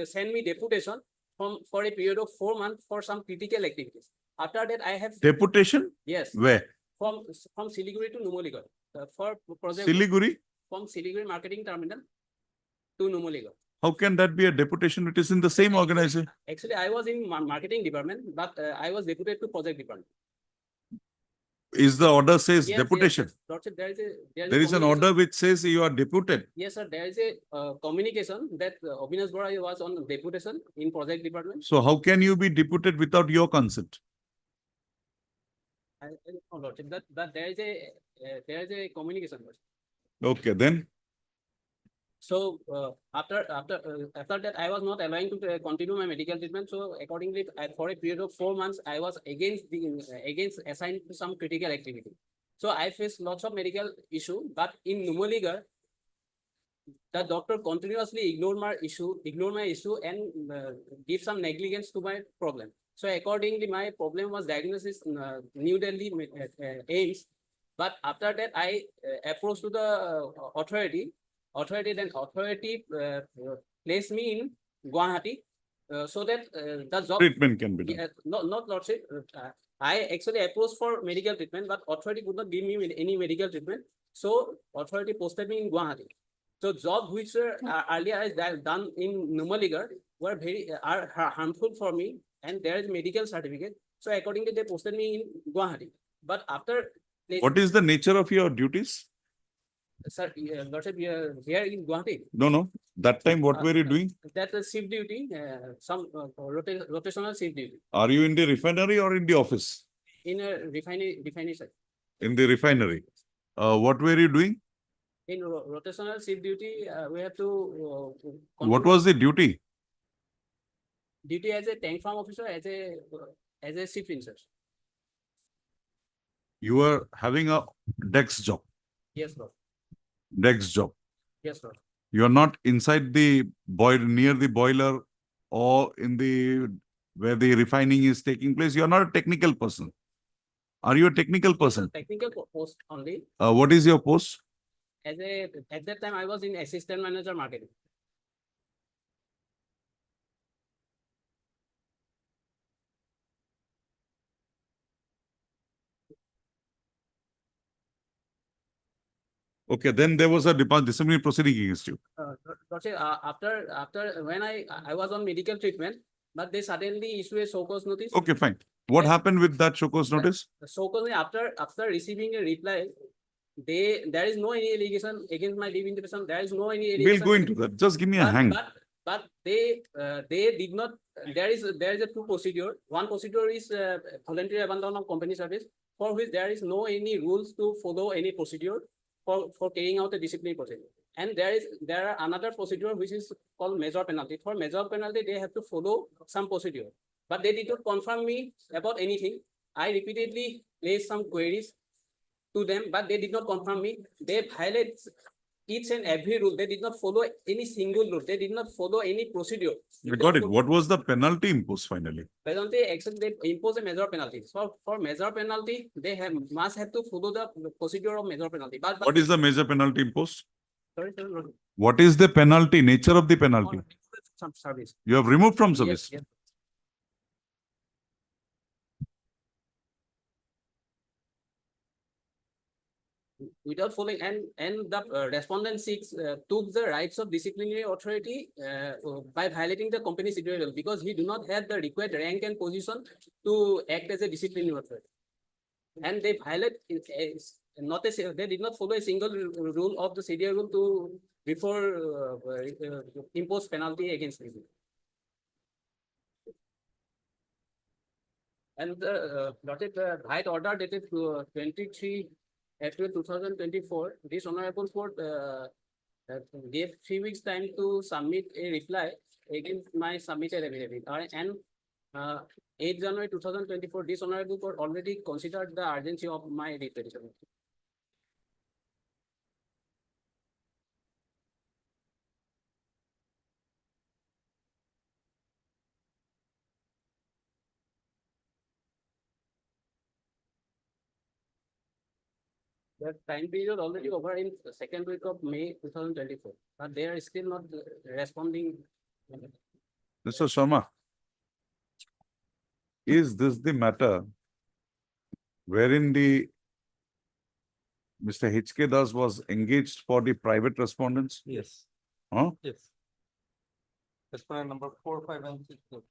sent me deputation for a period of 4 months for some critical activities. After that, I have Deputation? yes Where? from Siliguri to Numaligarh for project Siliguri? from Siliguri marketing terminal to Numaligarh. How can that be a deputation? It is in the same organization. Actually, I was in marketing department, but I was deputed to project department. Is the order says Yes, deputation? Yes, Lordship, there is There is an communication. order which says you are deputed. Yes, sir. There is a communication that Abhinash Bora was on deputation in project department. So how can you be deputed without your consent? I don't know, Lordship, that there is a communication. Lordship. Okay, then So after that, I was not allowing to continue my medical treatment. So accordingly, for a period of 4 months, I was against assigned to some critical activity. So I faced lots of medical issue, but in Numaligarh, the doctor continuously ignored my issue and give some negligence to my problem. So accordingly, my problem was diagnosed in New Delhi AIMS. But after that, I approached to the authority. Authority placed me in Guwahati so that the job treatment can be done. not Lordship. I actually approached for medical treatment, but authority could not give me any medical treatment. So authority posted me in Guwahati. So jobs which were earlier I done in Numaligarh were are harmful for me, and there is medical certificate. So accordingly, they posted me in Guwahati. But after What is the nature of your duties? sir, Lordship, here in Guwahati. No. That time, what were you doing? That's a shift duty, some rotational shift duty Are you in the refinery or in the office? in a refinery sir. In the refinery. What were you doing? In rotational shift duty, we have to. What was the duty? Duty as a tank farm officer, as a shift inspector. You were having a desk job. Yes, Lord. Desk job. Yes, Lord. You are not inside the near the boiler or in the where the refining is taking place. You are not a technical person. Are you a technical person? Technical post only. What is your post? At that time, I was in assistant manager marketing. Okay, then there was a disciplinary proceeding against you. After when I was on medical treatment, but they suddenly issue a show cause notice. Okay, fine. What happened with that show cause notice? So after receiving a reply, there is no any allegation against my leave intimation. There is no any allegation. We'll go into that. Just give me a hang. but they did not, there is a two procedure. One procedure is voluntary abandon of company service, for which there is no any rules to follow any procedure for carrying out a disciplinary procedure. And there are another procedure which is called major penalty. For major penalty, they have to follow some procedure, but they did not confirm me about anything. I repeatedly raised some queries to them, but they did not confirm me. They violate each and every rule. They did not follow any single rule. They did not follow any procedure. I got it. What was the penalty imposed finally? Penalty, except they impose a major penalty. So for major penalty, they must have to follow the procedure of major penalty. But What is the major penalty imposed? sorry, sorry, What is the penalty, nature of the penalty? some service. You have removed from Yes, service. yes. Without following, and the respondent seeks took the rights of disciplinary authority by violating the company secretarial, because he do not have the required rank and position to act as a disciplinary authority, and they violate they did not follow a single rule of the CDA rule to before impose penalty against him. And the right order dated 23 April 2024, this honorable court gave 3 weeks time to submit a reply against my submitted affidavit. And 8 January 2024, this honorable court already considered the urgency of my petition. The time period already over in the second week of May 2024, but they are still not responding. Mr. Sharma, is this the matter wherein the Mr. H.K. Das was engaged for the private respondents? Yes. Huh? Yes. As per number 4, 5, and 6.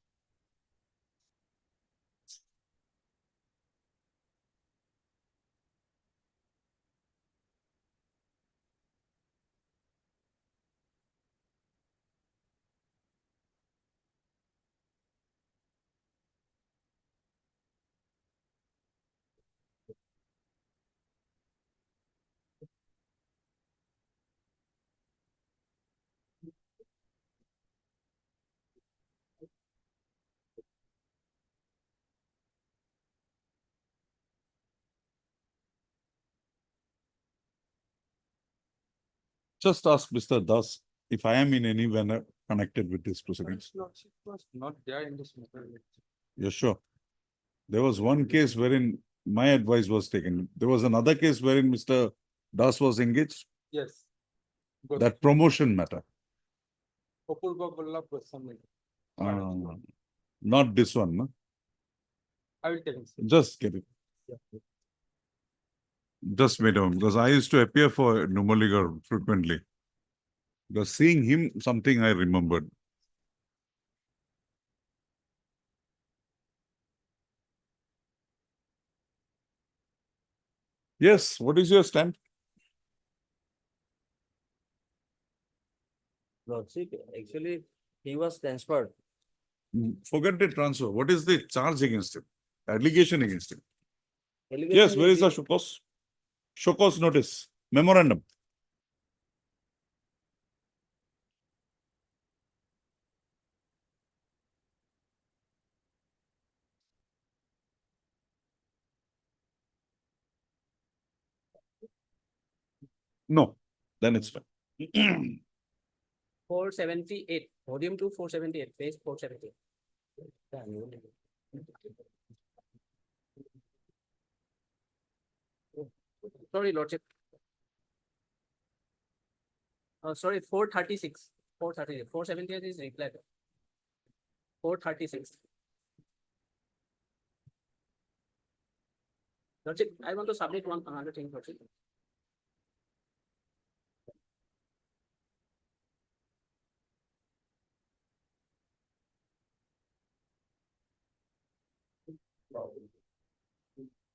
Just ask Mr. Das if I am in any manner connected with these proceedings. Lordship was not there in this matter. You're sure? There was one case wherein my advice was taken. There was another case wherein Mr. Das was engaged. Yes. That promotion matter. Apurva Vallabh was submitted. Not this one, no? I will tell him. Just get it. Just wait a moment, because I used to appear for Numaligar frequently. Because seeing him, something I remembered. Yes, what is your stand? Lordship, actually, he was transferred. Forget the transfer. What is the charge against him? Allegation against him? Allegation Yes, where is the is Shokos? Shokos notice, memorandum. No, then it's fine. 478, volume 2, 478, page 478. Sorry, Lordship. Sorry, 436. 438. 478 is reply. 436. Lordship, I want to submit another thing, Lordship.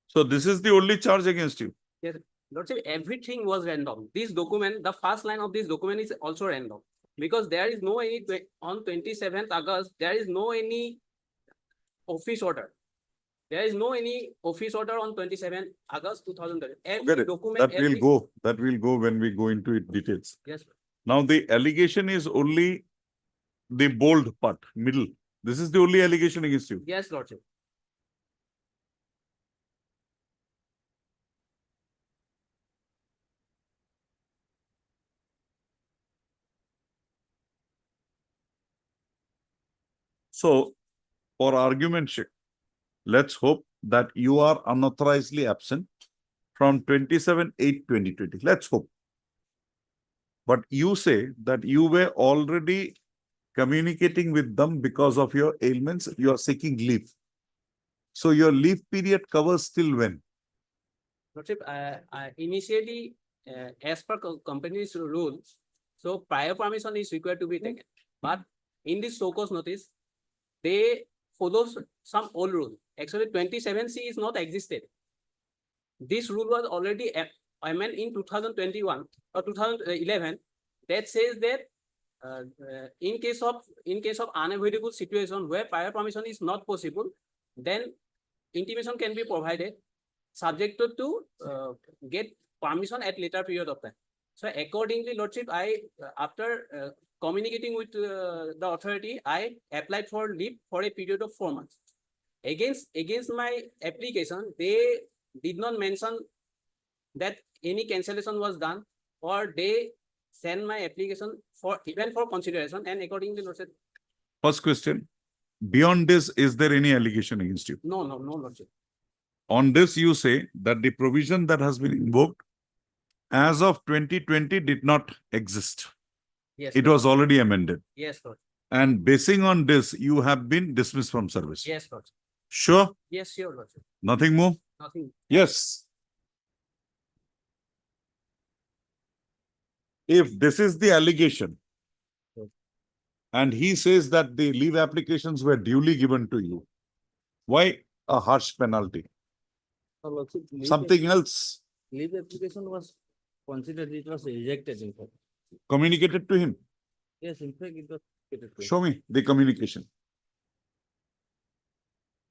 So this is the only charge against you. Yes, Lordship, everything was random. This document, the first line of this document is also random. because there is no any, on 27th August, there is no any office order. There is no any office order on 27th August 2020. Get Every it. document. That will go, that will go when we go into it details. Yes, sir. Now, the allegation is only the bold part, middle. This is the only allegation against you. Yes, Lordship. So, for argument's sake, let's hope that you are unauthorizedly absent from 27/8/2020. Let's hope. But you say that you were already communicating with them because of your ailments. You are seeking leave. So your leave period covers till when? Lordship, initially, as per company's rules, so prior permission is required to be taken. But in this so-called notice, they follow some old rule. Actually, 27C is not existed. This rule was already amended in 2021 or 2011 that says that in case of unavoidable situation where prior permission is not possible, then intimation can be provided, subject to get permission at later period of time. So accordingly, Lordship, I after communicating with the authority, I applied for leave for a period of 4 months. Against my application, they did not mention that any cancellation was done, or they send my application for even for consideration, and accordingly, Lordship. First question. Beyond this, is there any allegation against you? No, Lordship. On this, you say that the provision that has been invoked as of 2020 did not exist. Yes. It was already amended. Yes, Lord. And basing on this, you have been dismissed from service. Yes, Lord. Sure? Yes, sure, Lord. Nothing more? Nothing. Yes. If this is the allegation, and he says that the leave applications were duly given to you, why a harsh penalty? Something else Leave application was considered, it was rejected in fact. communicated to him. Yes, in fact, it was. Show me the communication.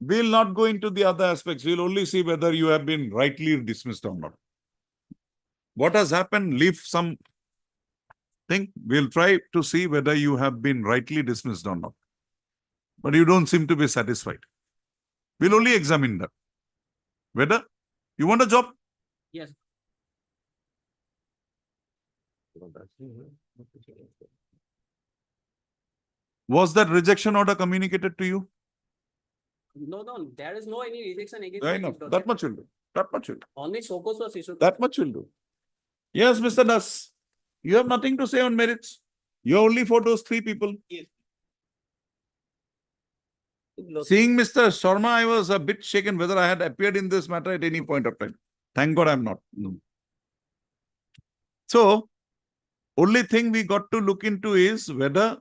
We'll not go into the other aspects. We'll only see whether you have been rightly dismissed or not. What has happened, leave some thing. We'll try to see whether you have been rightly dismissed or not. But you don't seem to be satisfied. We'll only examine that. Whether you want a job? Yes. Was that rejection order communicated to you? No, there is no any rejection against. I know. That much will do. That much will do. Only so-called was issued. That much will do. Yes, Mr. Das. You have nothing to say on merits. You're only for those 3 people. Yes. Seeing Mr. Sharma, I was a bit shaken whether I had appeared in this matter at any point of time. Thank God I'm not. No. So, only thing we got to look into is whether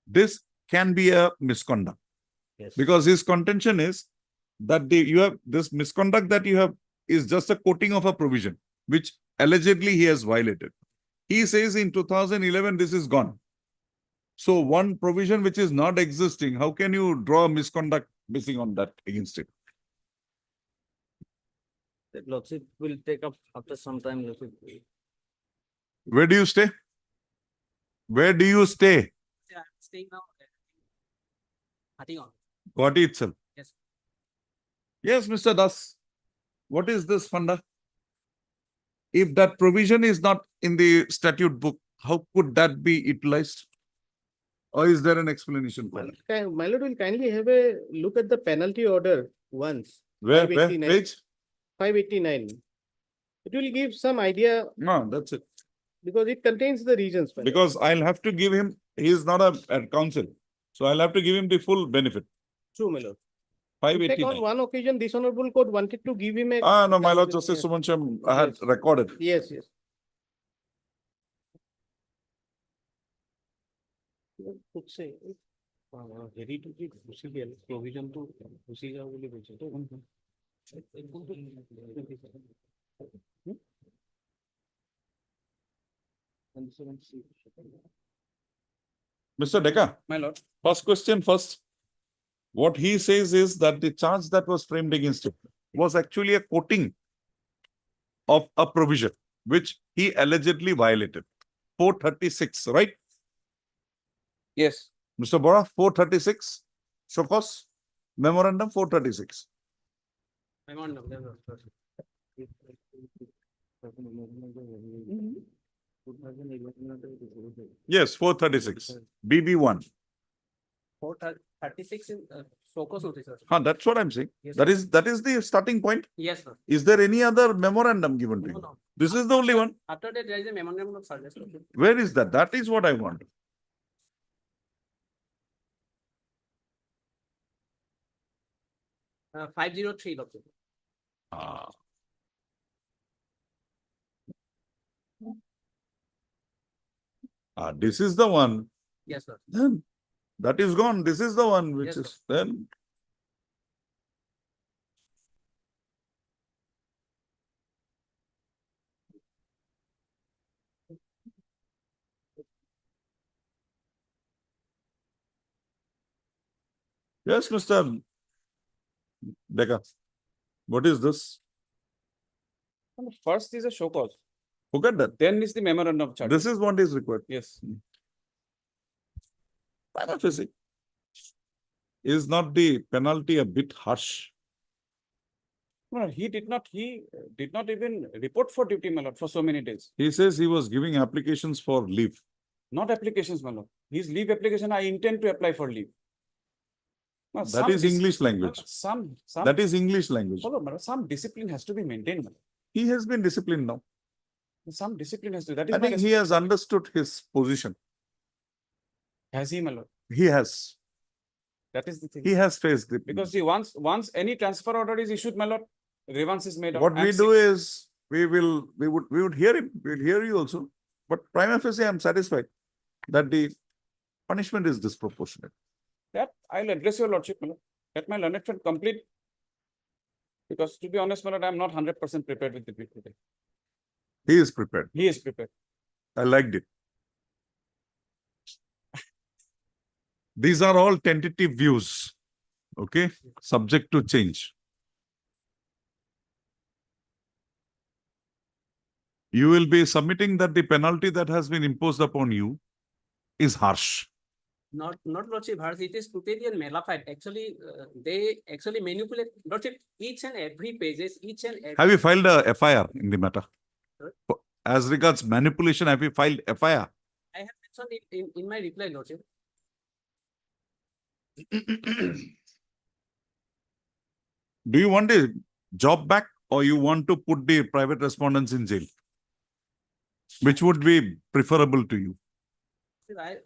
this can be a misconduct. Yes. Because his contention is that you have this misconduct that you have is just a quoting of a provision, which allegedly he has violated. He says in 2011, this is gone. So one provision which is not existing, how can you draw a misconduct basing on that against it? That Lordship will take up after some time. Lordship. Where do you stay? Where do you stay? Yeah, I'm staying now. I think on. Guwahati itself. Yes. Yes, Mr. Das. What is this funda? If that provision is not in the statute book, how could that be utilized? Or is there an explanation for it? My lord will kindly have a look at the penalty order once. Where 589. page? 589. It will give some idea No, that's it. because it contains the reasons. my lord. Because I'll have to give him, he is not a counsel. So I'll have to give him the full benefit. True, my lord. In fact, on 589. one occasion, this honorable court wanted to give him a. No, my Lord Justice Sumancham, I had Yes. recorded. Yes. Hereditary procedural provision to procedure only বলছে তো Mr. Deca, My lord. first question first. What he says is that the charge that was framed against him was actually a quoting of a provision which he allegedly violated. 436, right? Yes. Mr. Bora, 436, show cause, memorandum 436. Yes, 436, BB1. 436 in focus होती sir. That's what I'm saying. Yes, That is the starting point. Yes, sir. Is there any other memorandum given to No, you? no. This is the only one. After that, there is a memorandum of service. Where is that? That is what I want. Uh, 503 Lordship. This is the one. Yes, sir. Then that is gone. This is the one which Yes, is then. Yes, Mr. Deca. What is this? First is a show cause, Look at that. then is the memorandum of charge. This is what is required. Yes. Prima facie. Is not the penalty a bit harsh? No, he did not even report for duty, my lord, for so many days. He says he was giving applications for leave. Not applications, my lord. His leave application, I intend to apply for leave. Now, That is English language. Some. That is English language. Hold on, madam. Some discipline has to be maintained, madam. He has been disciplined now. Some discipline has to, that is I my think he has understood his position. Has he, my lord? He has. That is the thing. He has faced it. Because see, once any transfer order is issued, my lord, grievance is made. What we do is we would hear him. We'll hear you also. But prima facie, I'm satisfied that the punishment is disproportionate. That I'll address your lordship, my lord. Let my learned friend complete. Because to be honest, my lord, I'm not 100% prepared with the brief today. He is prepared. He is prepared. I liked it. These are all tentative views. Okay, subject to change. You will be submitting that the penalty that has been imposed upon you is harsh. Not Lordship, harsh. It is totally nullified. Actually, they actually manipulate Lordship each and every pages, each and every. Have you filed a FIR in the matter? Sorry? As regards manipulation, have you filed FIR? I have mentioned it in my reply, Lordship. Do you want a job back or you want to put the private respondents in jail? Which would be preferable to you?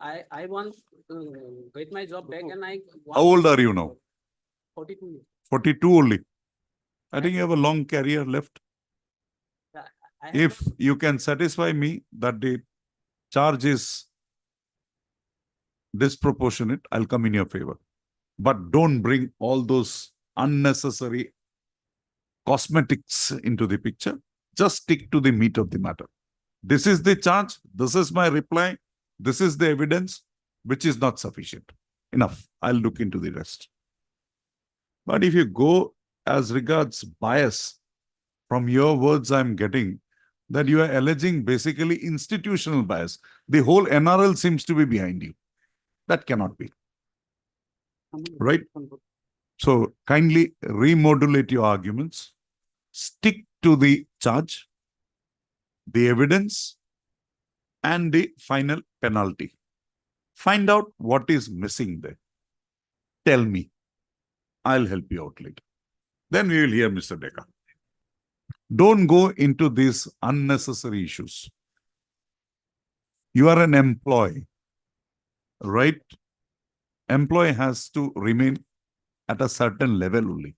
I want to get my job back and I. How old are you now? 42 years. 42 only. I think you have a long career left. I have If you can satisfy me that the charge is disproportionate, I'll come in your favor. But don't bring all those unnecessary cosmetics into the picture. Just stick to the meat of the matter. This is the charge. This is my reply. This is the evidence, which is not sufficient. Enough. I'll look into the rest. But if you go as regards bias, from your words I'm getting that you are alleging basically institutional bias. The whole NRL seems to be behind you. That cannot be. Right? So kindly remodulate your arguments. Stick to the charge, the evidence, and the final penalty. Find out what is missing there. Tell me. I'll help you out later. Then we will hear Mr. Deca. Don't go into these unnecessary issues. You are an employee, right? Employee has to remain at a certain level only,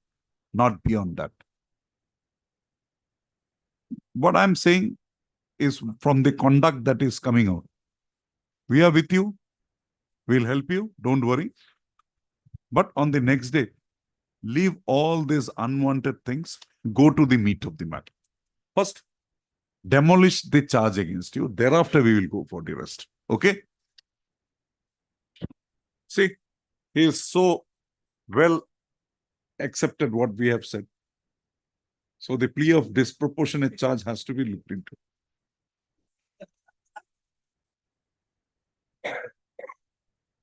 not beyond that. What I'm saying is from the conduct that is coming out. We are with you. We'll help you. Don't worry. But on the next day, leave all these unwanted things. Go to the meat of the matter. First, demolish the charge against you. Thereafter, we will go for the rest. Okay? See, he is so well accepted what we have said. So the plea of disproportionate charge has to be looked into.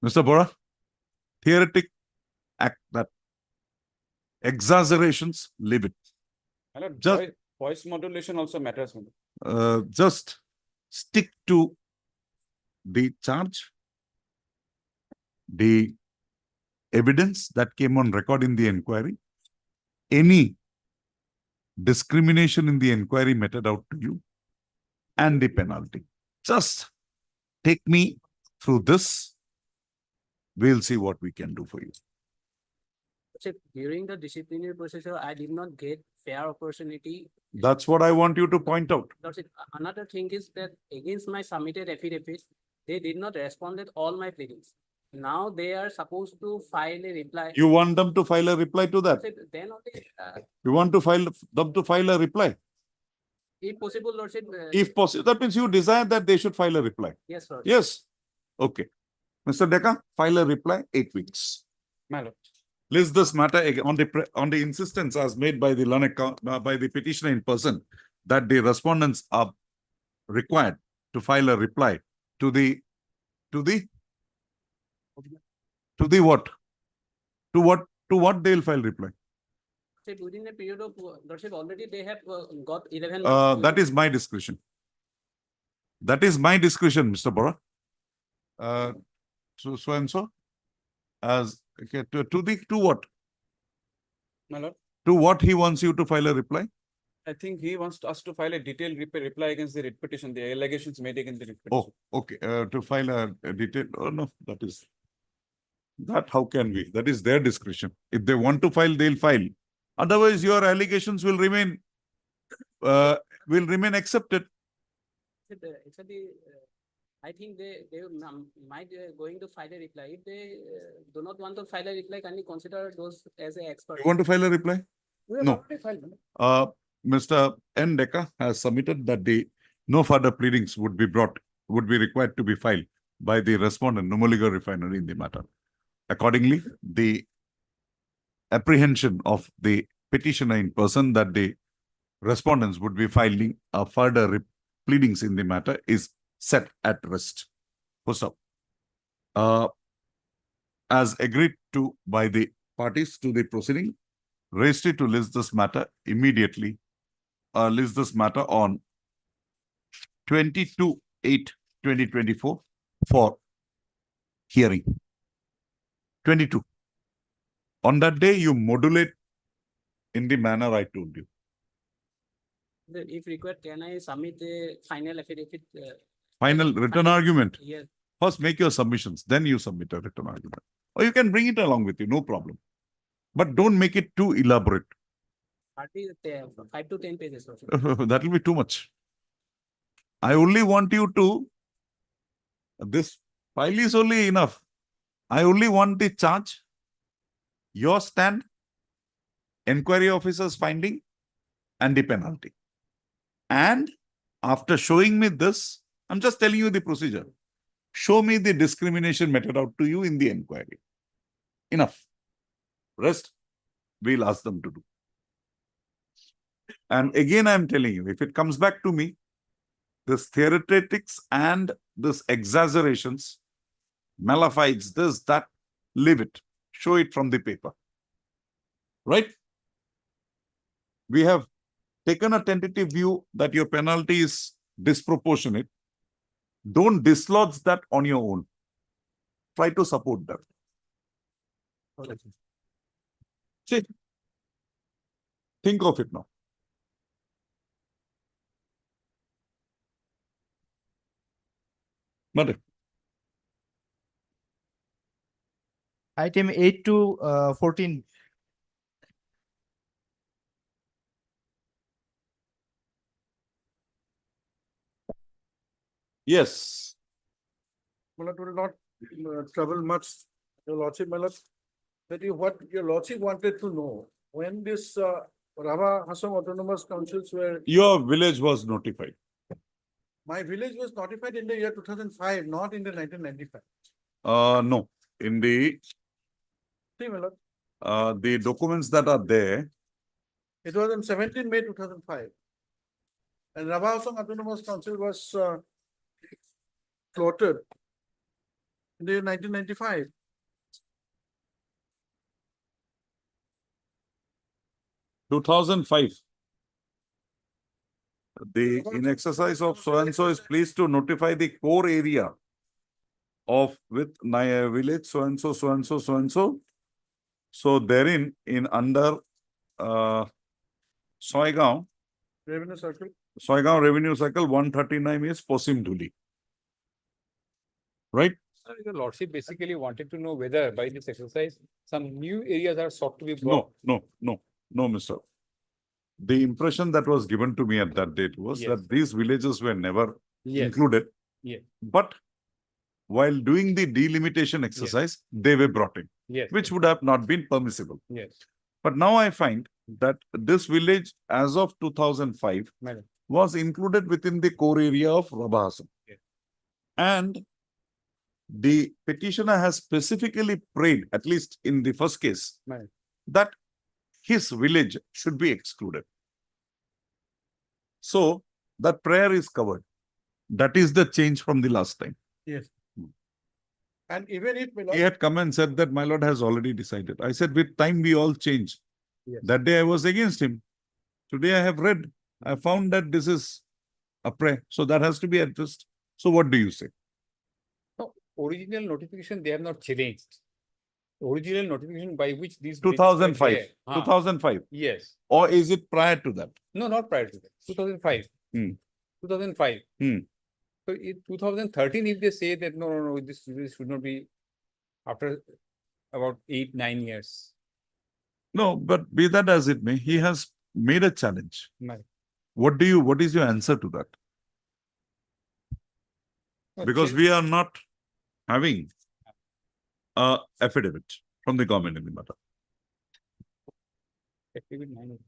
Mr. Bora, theoretic act that exaggerations, leave it. My lord, Just- voice modulation also matters. My lord. Just stick to the charge, the evidence that came on record in the inquiry, any discrimination in the inquiry meted out to you, and the penalty. Just take me through this. We'll see what we can do for you. During the disciplinary procedure, I did not get fair opportunity. That's what I want you to point out. Lordship, another thing is that against my submitted affidavit, they did not respond to all my pleadings. Now they are supposed to file a reply. You want them to file a reply to that? Lordship, then only, You want to file them to file a reply? if possible, Lordship. If possible, that means you desire that they should file a reply. Yes, Lordship. Yes. Okay. Mr. Decca, file a reply 8 weeks. My lord. List this matter on the insistence as made by the by the petitioner in person that the respondents are required to file a reply to the what? To what they'll file reply? Lordship, within a period of, Lordship, already they have got 11 That is my discretion. That is my discretion, Mr. Bora. So and so. As okay, to what? My lord, To what he wants you to file a reply? I think he wants us to file a detailed reply against the writ petition, the allegations made against the writ petition. Oh, okay. To file a detail. Oh no, that how can we? That is their discretion. If they want to file, they'll file. Otherwise, your allegations will remain accepted. Actually, I think they might going to file a reply. If they do not want to file a reply, can you consider those as an expert? You want to file a reply? We have No. already filed. Mr. N. Decca has submitted that no further pleadings would be required to be filed by the respondent, Numaligarh Refinery, in the matter. Accordingly, the apprehension of the petitioner in person that the respondents would be filing further pleadings in the matter is set at rest. Full stop. As agreed to by the parties to the proceeding, registry to list this matter immediately. List this matter on 22/8/2024 for hearing. 22. On that day, you modulate in the manner I told you. If required, can I submit the final affidavit? Final written argument. Yes. First, make your submissions, then you submit a written argument. Or you can bring it along with you, no problem. But don't make it too elaborate. Hardly 5 to 10 pages. That will be too much. I only want you to, this file is only enough. I only want the charge, your stand, inquiry officer's finding, and the penalty. And after showing me this, I'm just telling you the procedure. Show me the discrimination meted out to you in the inquiry. Enough. Rest, we'll ask them to do. And again, I'm telling you, if it comes back to me, this theoretics and this exaggerations, malefides, this, that, leave it. Show it from the paper. Right? We have taken a tentative view that your penalty is disproportionate. Don't dislodge that on your own. Try to support that. See, think of it now. But Item 8 to 14. yes, Well, it will not trouble much, your lordship, my lord. What your lordship wanted to know, when this Rava Hassan Autonomous Councils were, your village was notified. My village was notified in the year 2005, not in the 1995. No, in See, my lord, the documents that are there, it was on 17 May 2005. And Rabahasang Autonomous Council was floated in the year 1995. two thousand five. The in exercise of so and so is pleased to notify the core area of with village so and so, so and so, so and so. So therein in under Soigaon Revenue Circle. Revenue Cycle 139 is Posim Dhuli. Right? Sir, the lordship basically wanted to know whether by this exercise, some new areas are sought to be brought. No, Mr. The impression that was given to me at that date was Yes. that these villages were never Yes. included. Yes. But while doing the delimitation exercise, they were brought in, Yes. which would have not been permissible. Yes. But now I find that this village, as of 2005, Madam. was included within the core area of Rabahasam. Yes. And the petitioner has specifically prayed, at least in the first case, Madam. that his village should be excluded. So that prayer is covered. That is the change from the last time. Yes. And even if, my lord, He had come and said that my lord has already decided. I said, with time we all change. Yes. That day I was against him. Today I have read. I found that this is a prayer. So that has to be addressed. So what do you say? No, original notification, they have not changed. Original notification by which these. 2005. 2005. Yes. Or is it prior to that? No, not prior to that. 2005. Hmm. 2005. Hmm. So in 2013, if they say that no, this should not be after about 8-9 years. No, but be that as it may, he has made a challenge. Right. What is your answer to that? No, Because change- we are not having a affidavit from the government in the matter. Activity 9.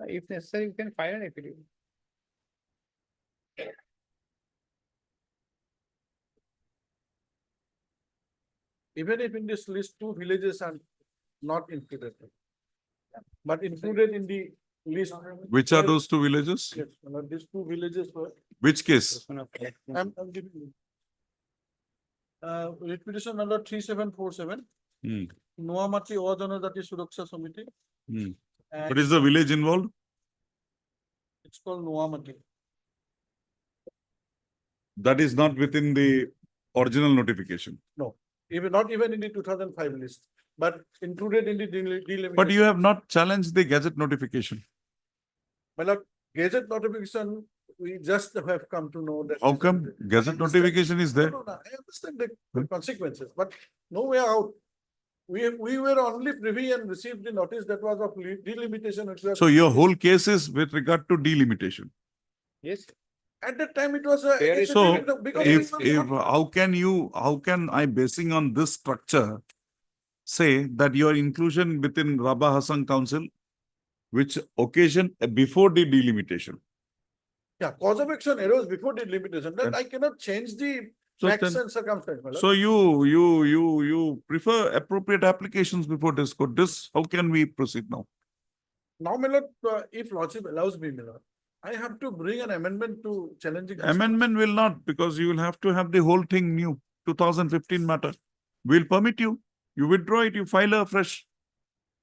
If necessary, you can file an affidavit. even if in this list, two villages are not included. But included in the list. Which are those two villages? Yes, my lord, these two villages were, Which case? I'm giving you. Writ petition number 3747, Hmm. Noamati Ojanadati Suraksha Samiti. Hmm. And What is the village involved? it's called Noamati. That is not within the original notification. No, even not even in the 2005 list, but included in the delimitation. But you have not challenged the gazette notification. My lord, gazette notification, we just have come to know that. How come gazette notification is there? No, I understand the consequences, but no way out. We were only privy and received the notice that was of delimitation. which was- So your whole case is with regard to delimitation. Yes. At that time, it was a. There is- So because if it was not- how can I, basing on this structure, say that your inclusion within Rabah Hassan Council, which occasion before the delimitation? Yeah, cause of action arose before delimitation, then And- I cannot change the So facts then- and circumstances. my lord. So you prefer appropriate applications before this court. This, how can we proceed now? Now, my lord, if lordship allows me, my lord, I have to bring an amendment to challenging. this. Amendment will not, because you will have to have the whole thing new, 2015 matter. We'll permit you. You withdraw it, you file a fresh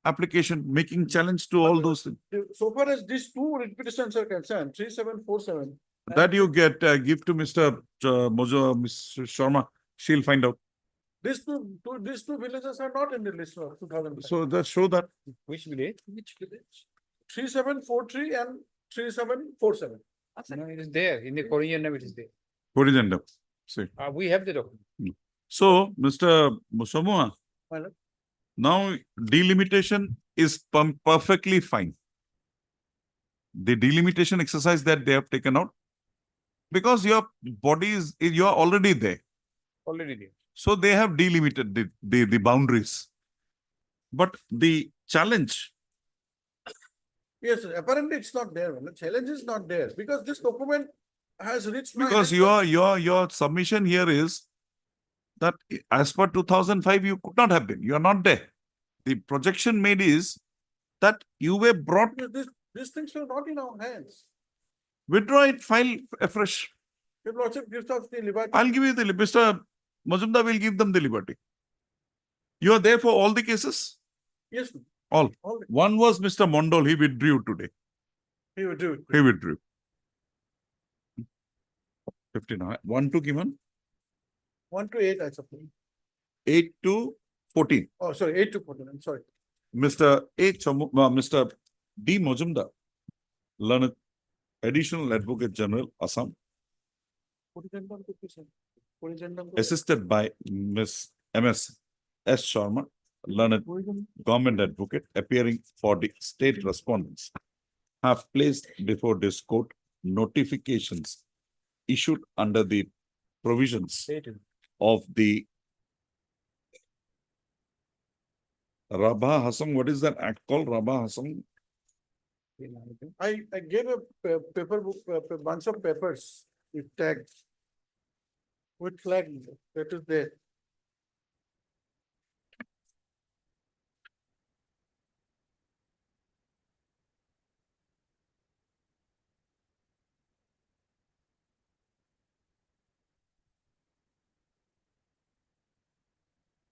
application, making challenge to all those things. So far as these two writ petitions are concerned, 3747. That you get, give to Mr. Mojo, Ms. Sharma. She'll find out. These two villages are not in the list of 2005. So that show that. Which village? Which village? 3743 and 3747. No, it is there. In the Korean, it is there. What is end up? See. We have the document. So, Mr. Musamua, My lord. now delimitation is perfectly fine. The delimitation exercise that they have taken out, because your body is, you are already there. Already there. So they have delimited the boundaries. But the challenge Yes, apparently it's not there. The challenge is not there because this document has reached my. Because hand. your submission here is that as per 2005, you could not have been. You are not there. The projection made is that you were brought, These things were not in our hands. withdraw it, file afresh. Your lordship gives us the liberty. I'll give you the, Mr. Majumdar will give them the liberty. You are there for all the cases? Yes, All. all One was Mr. Mondol, he withdrew today. he would do it. He withdrew. 15, 1 to given, 1 to 8, I suppose. 8 to 14. Oh, sorry, 8 to 14. I'm sorry. Mr. Mr. D. Majumdar, learned Additional Advocate General, Assam, assisted by Ms. M.S. S. Sharma, learned Government Advocate, appearing for the state respondents, have placed before this court notifications issued under the provisions of the Rabha Hassan. What is that act called? Rabha Hassan? I gave a paper book, a bunch of papers with tags. With flag that is there.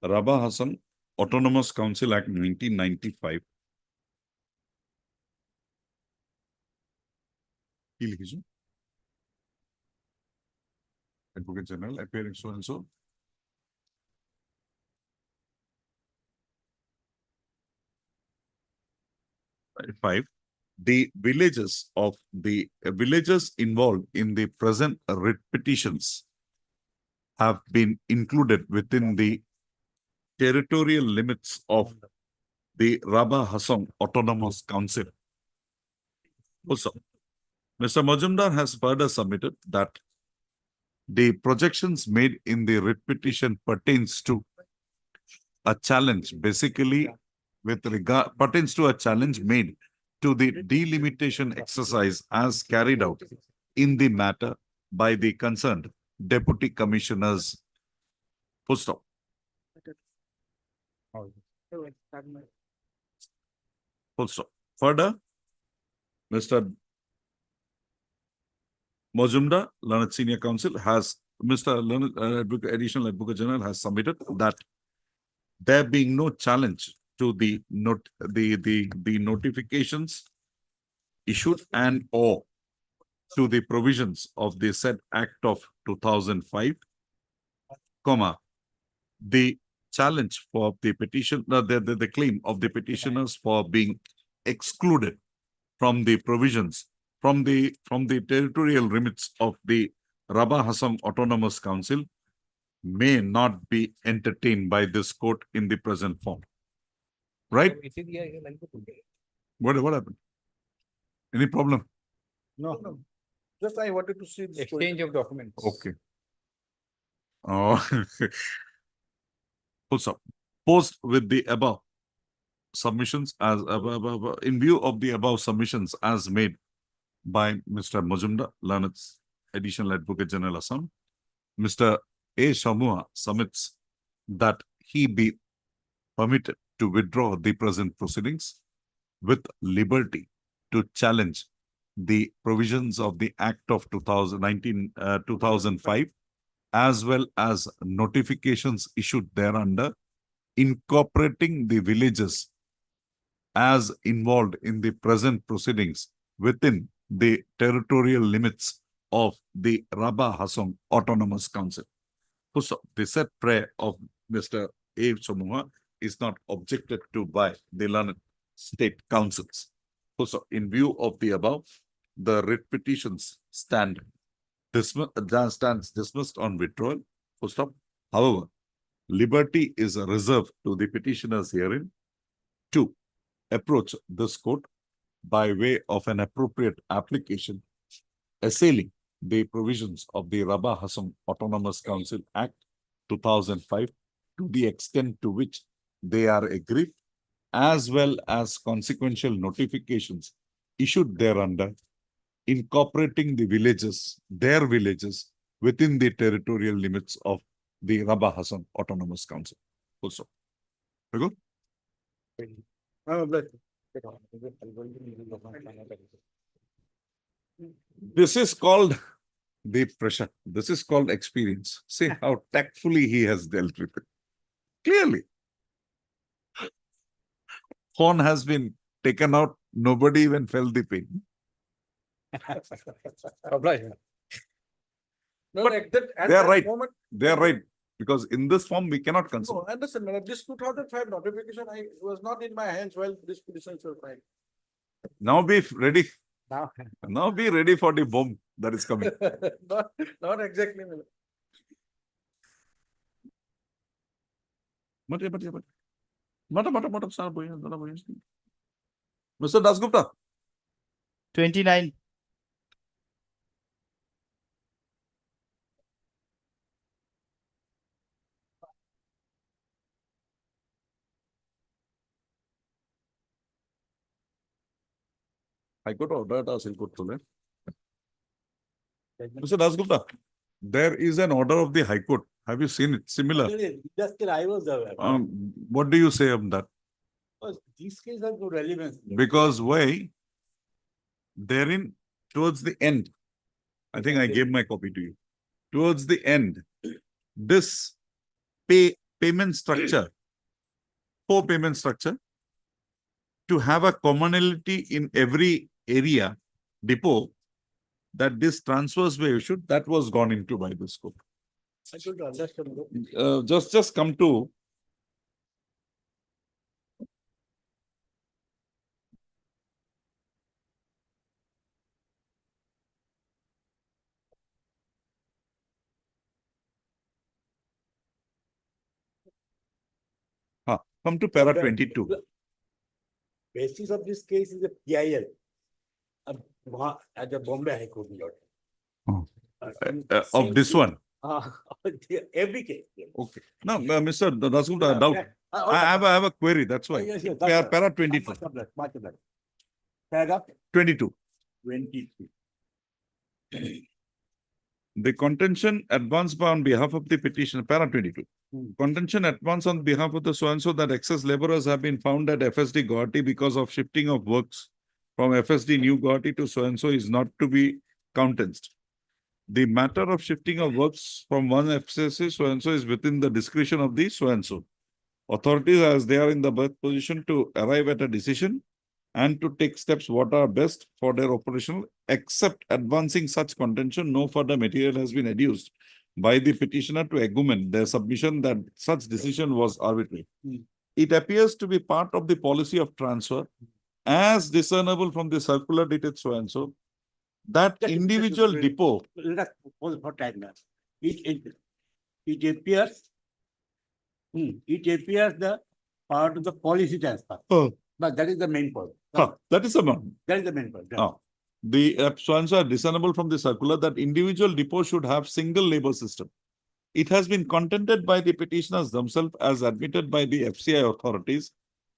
Rabha Hassan, Autonomous Council Act 1995. Advocate General, appearing so and so. Five, the villages involved in the present writ petitions have been included within the territorial limits of the Rabha Hassan Autonomous Council. Also, Mr. Majumdar has further submitted that the projections made in the writ petition pertains to a challenge, basically pertains to a challenge made to the delimitation exercise as carried out in the matter by the concerned deputy commissioners. Full stop. Full stop. Further, Mr. Majumdar, Learned Senior Counsel, has Mr. Learned Additional Advocate General has submitted that there being no challenge to the notifications issued and or to the provisions of the said Act of 2005, the challenge for the petition, the claim of the petitioners for being excluded from the provisions from the territorial limits of the Rabha Hassan Autonomous Council may not be entertained by this court in the present form. Right? What happened? Any problem? No. Just I wanted to see the Exchange of documents. Okay. Also, post with the above submissions as in view of the above submissions as made by Mr. Majumdar, Learned Additional Advocate General Assam, Mr. A. Shamua submits that he be permitted to withdraw the present proceedings with liberty to challenge the provisions of the Act of 2005, as well as notifications issued thereunder, incorporating the villages as involved in the present proceedings within the territorial limits of the Rabha Hassan Autonomous Council. So, the said prayer of Mr. A. Somuha is not objected to by the learned state councils. So, in view of the above, the writ petitions stands dismissed on withdrawal. Full stop. However, liberty is reserved to the petitioners herein to approach this court by way of an appropriate application assailing the provisions of the Rabha Hassan Autonomous Council Act 2005 to the extent to which they are aggrieved, as well as consequential notifications issued thereunder, incorporating the villages, their villages, within the territorial limits of the Rabah Hassan Autonomous Council. Also. Very good? This is called the pressure. This is called experience. See how tactfully he has dealt with it. Clearly. Phone has been taken out. Nobody even felt the pain. No, But like that, at they are that right. moment, They are right. Because in this form, we cannot consider. no, understand, this 2005 notification, I was not in my hands while this petitions were filed. Now be ready. Now, Now be ready for the bomb that is coming. Not exactly. Mr. Dasgupta. 29. High Court order the Silk Court today. Mr. Dasgupta, there is an order of the High Court. Have you seen it? Similar. just I was aware. What do you say on that? These cases have no relevance. Because why? Therein, towards the end, I think I gave my copy to you. Towards the end, this payment structure, payment structure, to have a commonality in every area, depot, that this transfers were issued, that was gone into by the scope. I don't understand. Just come to come to para 22. Basis of this case is a PIL at the Bombay High Court. Of this one. Every case. Okay. Now, Mr. Dasgupta, doubt. I have a query. That's why. Yes, yes, Para 22. Much of that. Paragraph 22. 23. The contention advanced by on behalf of the petitioner, para 22. Contention advanced on behalf of the so-and-so that excess laborers have been found at FSD Guwahati because of shifting of works from FSD New Guwahati to so-and-so is not to be countenanced. The matter of shifting of works from one FSD so-and-so is within the discretion of the so-and-so. Authorities, as they are in the best position to arrive at a decision and to take steps what are best for their operational, except advancing such contention, no further material has been adduced by the petitioner to argument their submission that such decision was arbitrary. It appears to be part of the policy of transfer, as discernible from the circular dated so-and-so, that individual depot. Let us pause for time now. It appears, the part of the policy transfer. But that is the main point. That is the one. That is the main point. The so-and-so are discernible from the circular that individual depot should have single labor system. It has been contended by the petitioners themselves as admitted by the FCI authorities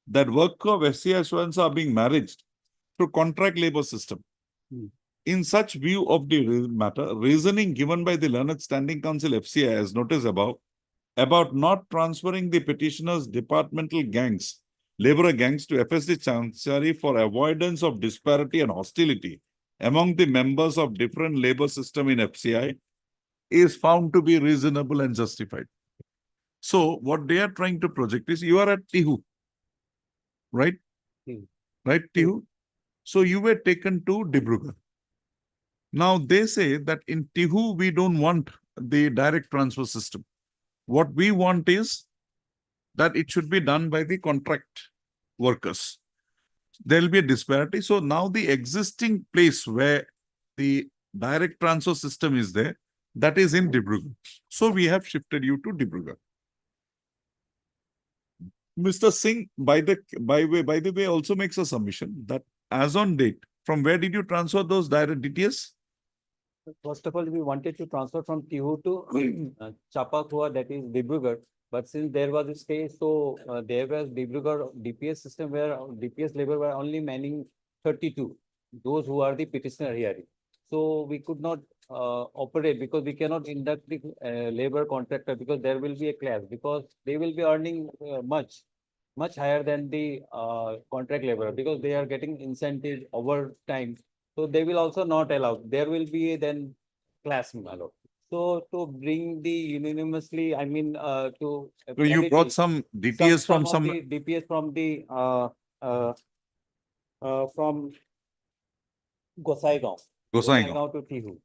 that work of FCI so-and-so are being managed through contract labor system. In such view of the matter, reasoning given by the Learned Standing Council FCI as noticed above, about not transferring the petitioners' departmental gangs, labor gangs to FSD Chancery for avoidance of disparity and hostility among the members of different labor system in FCI is found to be reasonable and justified. So what they are trying to project is you are at Tihu, right? Right, Tihu? So you were taken to Dibrugarh. Now they say that in Tihu, we don't want the direct transfer system. What we want is that it should be done by the contract workers. There will be a disparity. So now the existing place where the direct transfer system is there, that is in Dibrugarh. So we have shifted you to Dibrugarh. Mr. Singh, by the way, also makes a submission that as on date, from where did you transfer those direct DTS? First of all, we wanted to transfer from Tihu to Chapakua, that is Dibrugarh. But since there was a stay, so there was Dibrugarh DPS system where DPS labor were only manning 32. those who are the petitioner hearing. So we could not operate because we cannot induct the labor contractor because there will be a clash because they will be earning much higher than the contract laborer because they are getting incentive over time. So they will also not allow. There will be then class, my lord. So to bring the unanimously, I mean, to So you brought some DTS from of some, the DPS from the from Gosaigaon. Gosaigaon. To Tihu.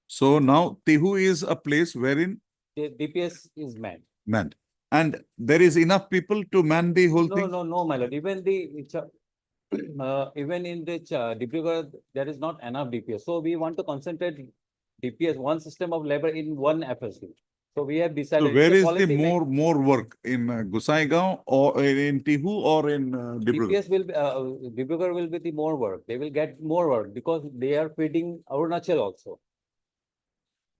So now Tihu is a place wherein The DPS is manned. manned. And there is enough people to man the whole thing? No, my lord. Even even in the Dibrugarh, there is not enough DPS. So we want to concentrate DPS, one system of labor in one FSD. So we have So decided. where it's a is the policy like more work in Gosaigaon or in Tihu or in Dibrugarh? DPS will be, Dibrugarh will be the more work. They will get more work because they are feeding Arunachal also.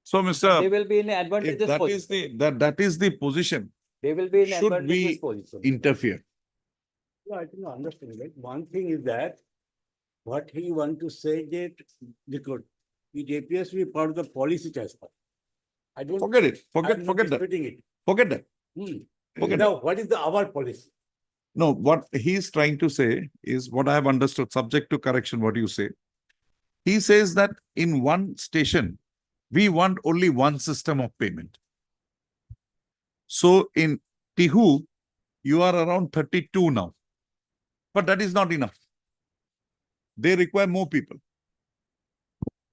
So They Mr. will be in an If advantageous that position. is that is the position, They will be in should advantageous we position. interfere? No, I don't understand, right? One thing is that what he want to say that it appears to be part of the policy transfer. I don't. Forget it. I'm not Forget that. disputing it. Forget that. Forget Now, what is our policy? No, what he's trying to say is what I have understood, subject to correction, what you say. He says that in one station, we want only one system of payment. So in Tihu, you are around 32 now. But that is not enough. They require more people.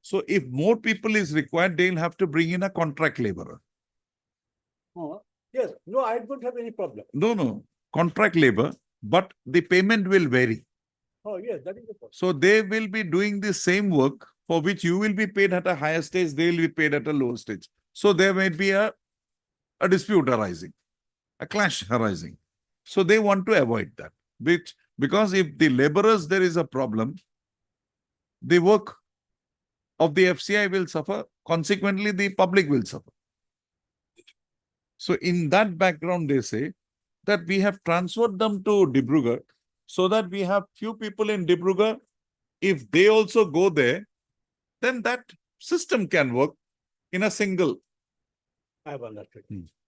So if more people is required, they'll have to bring in a contract laborer. Oh, yes, no, I don't have any problem. No, contract labor, but the payment will vary. Oh, yes, that is the point. So they will be doing the same work for which you will be paid at a higher stage, they will be paid at a lower stage. So there may be a dispute arising, a clash arising. So they want to avoid that. Because if the laborers, there is a problem, the work of the FCI will suffer. Consequently, the public will suffer. So in that background, they say that we have transferred them to Dibrugarh so that we have few people in Dibrugarh. If they also go there, then that system can work in a single. I have understood.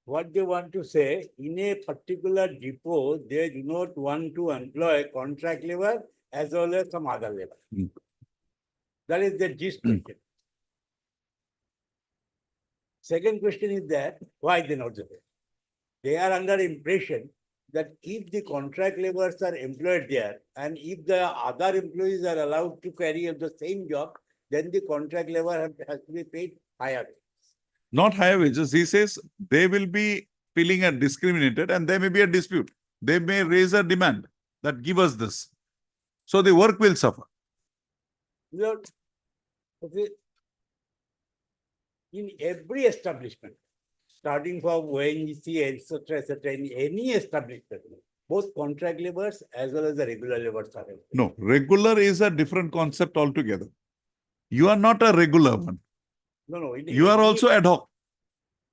What they want to say, in a particular depot, they do not want to employ contract labor as well as some other labor. That is the gist question. Second question is that, why they not do it? They are under impression that if the contract laborers are employed there and if the other employees are allowed to carry out the same job, then the contract labor has to be paid higher. Not higher wages. He says they will be feeling discriminated and there may be a dispute. They may raise a demand that give us this. So the work will suffer. Okay. In every establishment, starting from ONGC, etc., in any establishment, both contract laborers as well as the regular laborers are employed. No, regular is a different concept altogether. You are not a regular one. No. You are also ad hoc.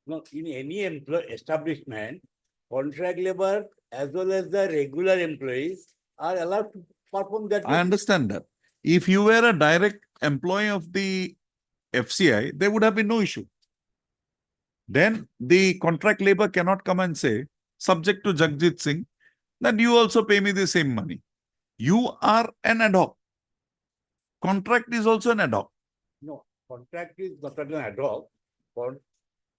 No, in any establishment, contract labor as well as the regular employees are allowed to perform that. I understand that. If you were a direct employee of the FCI, there would have been no issue. Then the contract labor cannot come and say, subject to Jagjit Singh, that you also pay me the same money. You are an ad hoc. Contract is also an ad hoc. No, contract is not an ad hoc.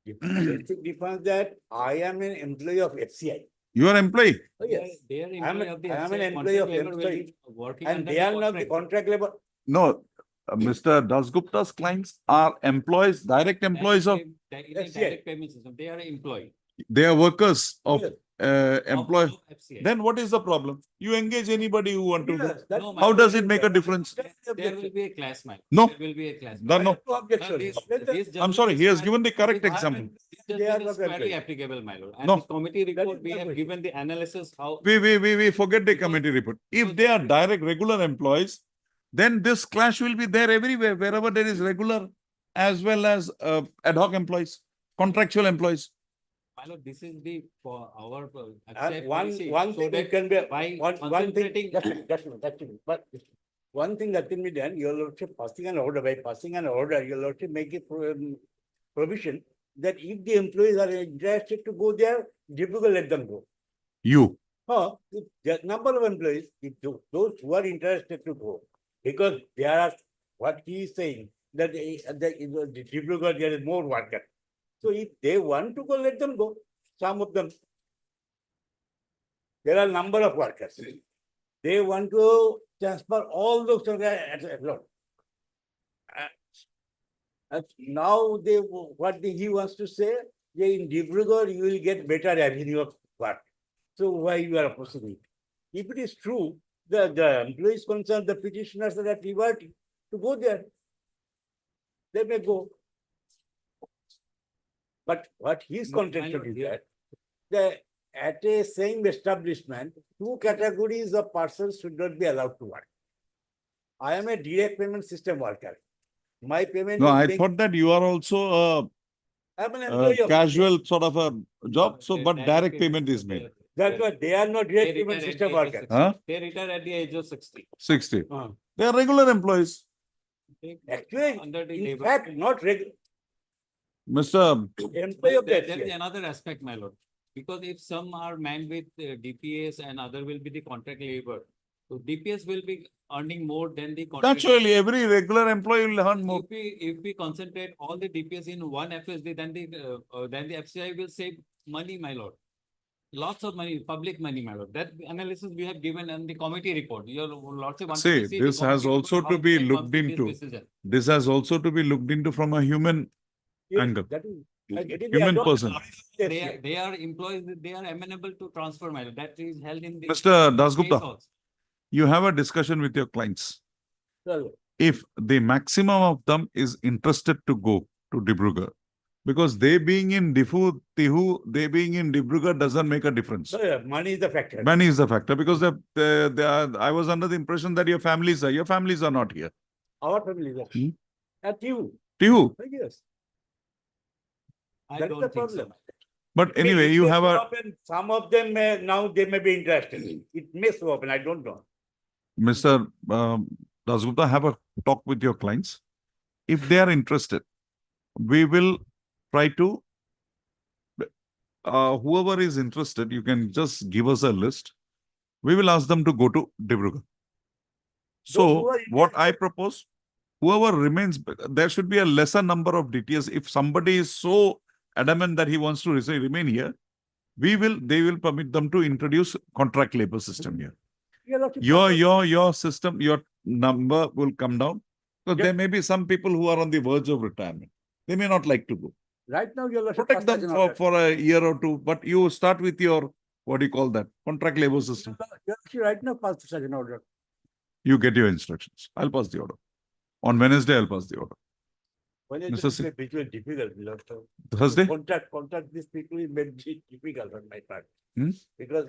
Basic difference that I am an employee of FCI. You are employee. Oh, yes. They are I am employee of the an FCI, employee of contract labor will FCI. be working And under they the are not the contract labor. No, Mr. Dasgupta's clients are employees, direct employees of, direct payment system. They are employee. they are workers of Yes. employ. Of FCI. Then what is the problem? You engage anybody who want to do. Yes, that- No, How does it make a difference? There will be a class, man. No. There will be a class. No. No objection. I'm sorry, he has given the correct example. They are not Very employed. applicable, my lord. And No. the committee report, is we my have question. given the analysis how. We forget the committee report. If they are direct regular employees, then this clash will be there everywhere, wherever there is regular as well as ad hoc employees, contractual employees. My lord, this is the, for our. And FCI policy, one so thing that it can be, by one thing, concentrating- just a minute, but one thing that can be done, your lordship passing an order, by passing an order, your lordship make a provision that if the employees are interested to go there, Dipugal let them go. You, If the number of employees, if those who are interested to go, because there are, what he is saying, that the Dipugal, there is more worker. So if they want to go, let them go, some of them. There are number of workers. They want to transfer all those at lot. Now he wants to say, in Dibrugarh, you will get better avenue of work. So why you are opposing it? If it is true, the employees concerned, the petitioners are at liberty to go there. They may go. But what his contention is that at a same establishment, two categories of persons should not be allowed to work. I am a direct payment system worker. My payment no, is I being- thought that you are also I'm an a employee of casual sort of a job, so Their but direct payment is made. That's why they are not direct They payment retire at system the age of workers. 60. Huh? They retire at the age of 60. 60. Uh, They are regular employees. They- Actually, Under the in labor. fact, not regular Mr. employee of There that. there is another aspect, my lord, because if some are manned with DPS and other will be the contract labor, so DPS will be earning more than the contract. Naturally, every regular employee will earn more. If we concentrate all the DPS in one FSD, then the FCI will save money, my lord. Lots of money, public money, my lord. That analysis we have given in the committee report. Your lordship wants to See, see the this has committee report, also how to be they come looked to this into. decision. This has also to be looked into from a human Yes, angle. that is- I get it. Human I don't- person. Yes, They are employees, they are amenable to transfer, my lord. That is held in the. Mr. in the case Dasgupta. also. You have a discussion with your clients. Well, If the maximum of them is interested to go to Dibrugarh, because they being in Tihu, they being in Dibrugarh doesn't make a difference. so, yeah, money is the factor. Money is the factor because they are, I was under the impression that your families are not here. Our family is there. Hmm? At you. Tihu. Yes. I That's the don't think so. problem. But anyway, It you may have so a, happen, some of them now they may be interested. It may so happen, I don't know. Mr. Dasgupta, have a talk with your clients. If they are interested, we will try to, whoever is interested, you can just give us a list. We will ask them to go to Dibrugarh. Those who So are what I propose, whoever remains, there should be a lesser number of DTS. If somebody is so adamant that he wants to remain here, they will permit them to introduce contract labor system here. Your system, your number will come down. So there may be some people who are on the verge of retirement. They may not like to go. Right now, your lordship Protect passed them such an order. for a year or two, but you start with your, what do you call that? Contract labor system. Your lordship right now passed such an order. You get your instructions. I'll pass the order. On Wednesday, I'll pass the order. When Mr. it's Singh. a bit difficult, lordship. Thursday? Contact these people is made difficult on my part. Hmm? Because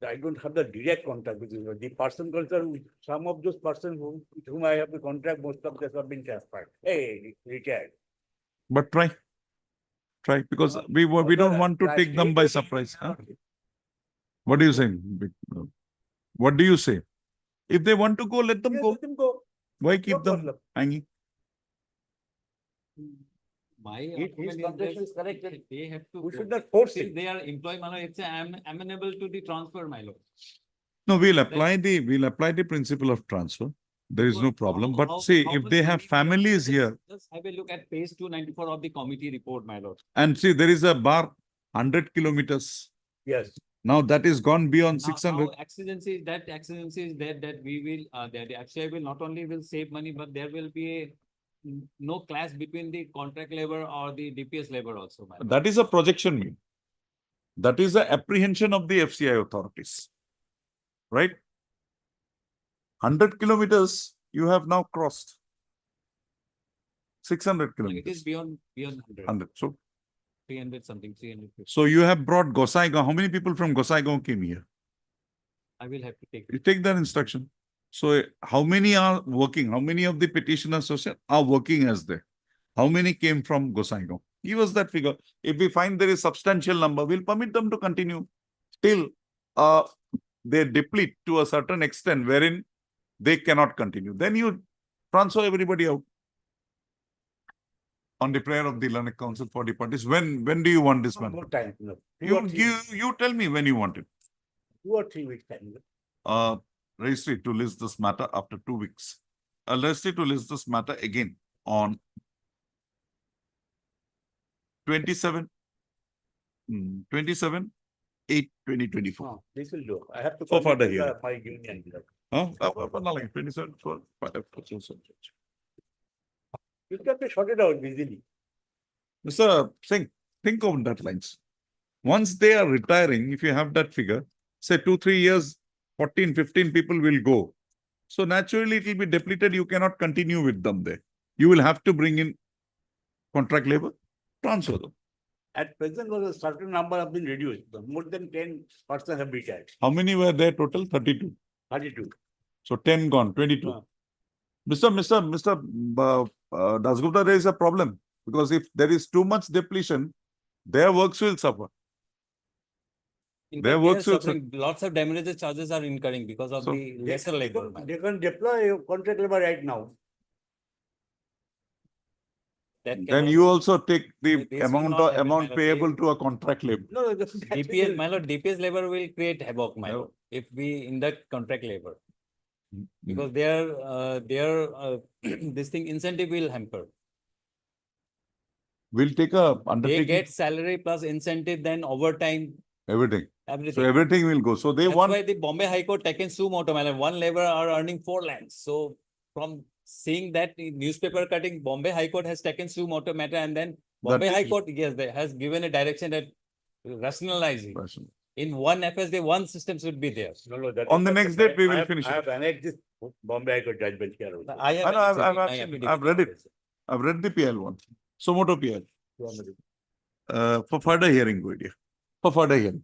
I don't have the direct contact with you. The person concerned, some of those persons with whom I have the contract, most of them have been transferred. Hey, retired. But try, because we don't want to take them by surprise. Huh? What do you say? What do you say? If they want to go, let them Yeah, go. let them go. Why No keep them problem. hanging? My If his argument contention is is correct, that then they have to. we go. should not force Since it. they are employee, my lord, it's amenable to the transfer, my lord. No, we'll apply the principle of transfer. There is no problem. But see, if they have families here, Just have a look at page 294 of the committee report, my lord. and see, there is a bar 100 kilometers. Yes. Now that is gone beyond Now 600. exigency is that we will, that the FCI will not only will save money, but there will be a no clash between the contract labor or the DPS labor also, my lord. That is a projection mean. That is the apprehension of the FCI authorities. Right? 100 kilometers you have now crossed. 600 It is kilometers. beyond 100, 100. So 300 something, 350. So you have brought Gosaigaon. How many people from Gosaigaon came here? I will have to take. You take that instruction. So how many are working? How many of the petitioner associates are working as there? How many came from Gosaigaon? Give us that figure. If we find there is substantial number, we'll permit them to continue. Still, they deplete to a certain extent wherein they cannot continue. Then you transfer everybody out. On the prayer of the learned council for the parties. When do you want this One man? more time, no. 2 or 3 weeks. You tell me when you want it. 2 or 3 weeks time. Registry to list this matter after 2 weeks. Registry to list this matter again on 27, 27/8/2024. Oh, this will do. I have to. For further contact, hearing. My union. Huh? 27 for 5. You can be sorted out easily. Mr. Singh, think on that lines. Once they are retiring, if you have that figure, say 2-3 years, 14-15 people will go. So naturally it will be depleted. You cannot continue with them there. You will have to bring in contract labor, transfer them. At present, a certain number have been reduced. More than 10% have retired. How many were there total? 32. 32. So 10 gone, 22. Ah. Mr. Dasgupta, there is a problem because if there is too much depletion, their works will suffer. In Their fact, they are works will suffering, lots of damages charges are incurring because of So, the lesser labor. They can deploy contract labor right now. That Then cannot- you also take the This will not happen, my amount lord. payable to a contract labor. No, DPS, my lord, DPS labor will create havoc, my No. lord, if we induct contract labor. Mm. Because this thing incentive will hamper. We'll take a They undertaking, get salary plus incentive, then overtime, everything. So everything. everything will go. So they That's want, why the Bombay High Court taken suo motu, my lord. One laborer are earning 4 lakhs. So from seeing that in newspaper cutting, Bombay High Court has taken suo motu matter, and then Bombay High Court, yes, they has given a direction that rationalizing. In one FSD, one system should be there. No, that On is the not next the- date, we will I have- finish I it. have annexed this Bombay High Court judgment here also. I have. I know, I've my seen it. affidavit. I've read it. I've read the PL one. Sumoto PL. For further hearing, go dear. For further hearing.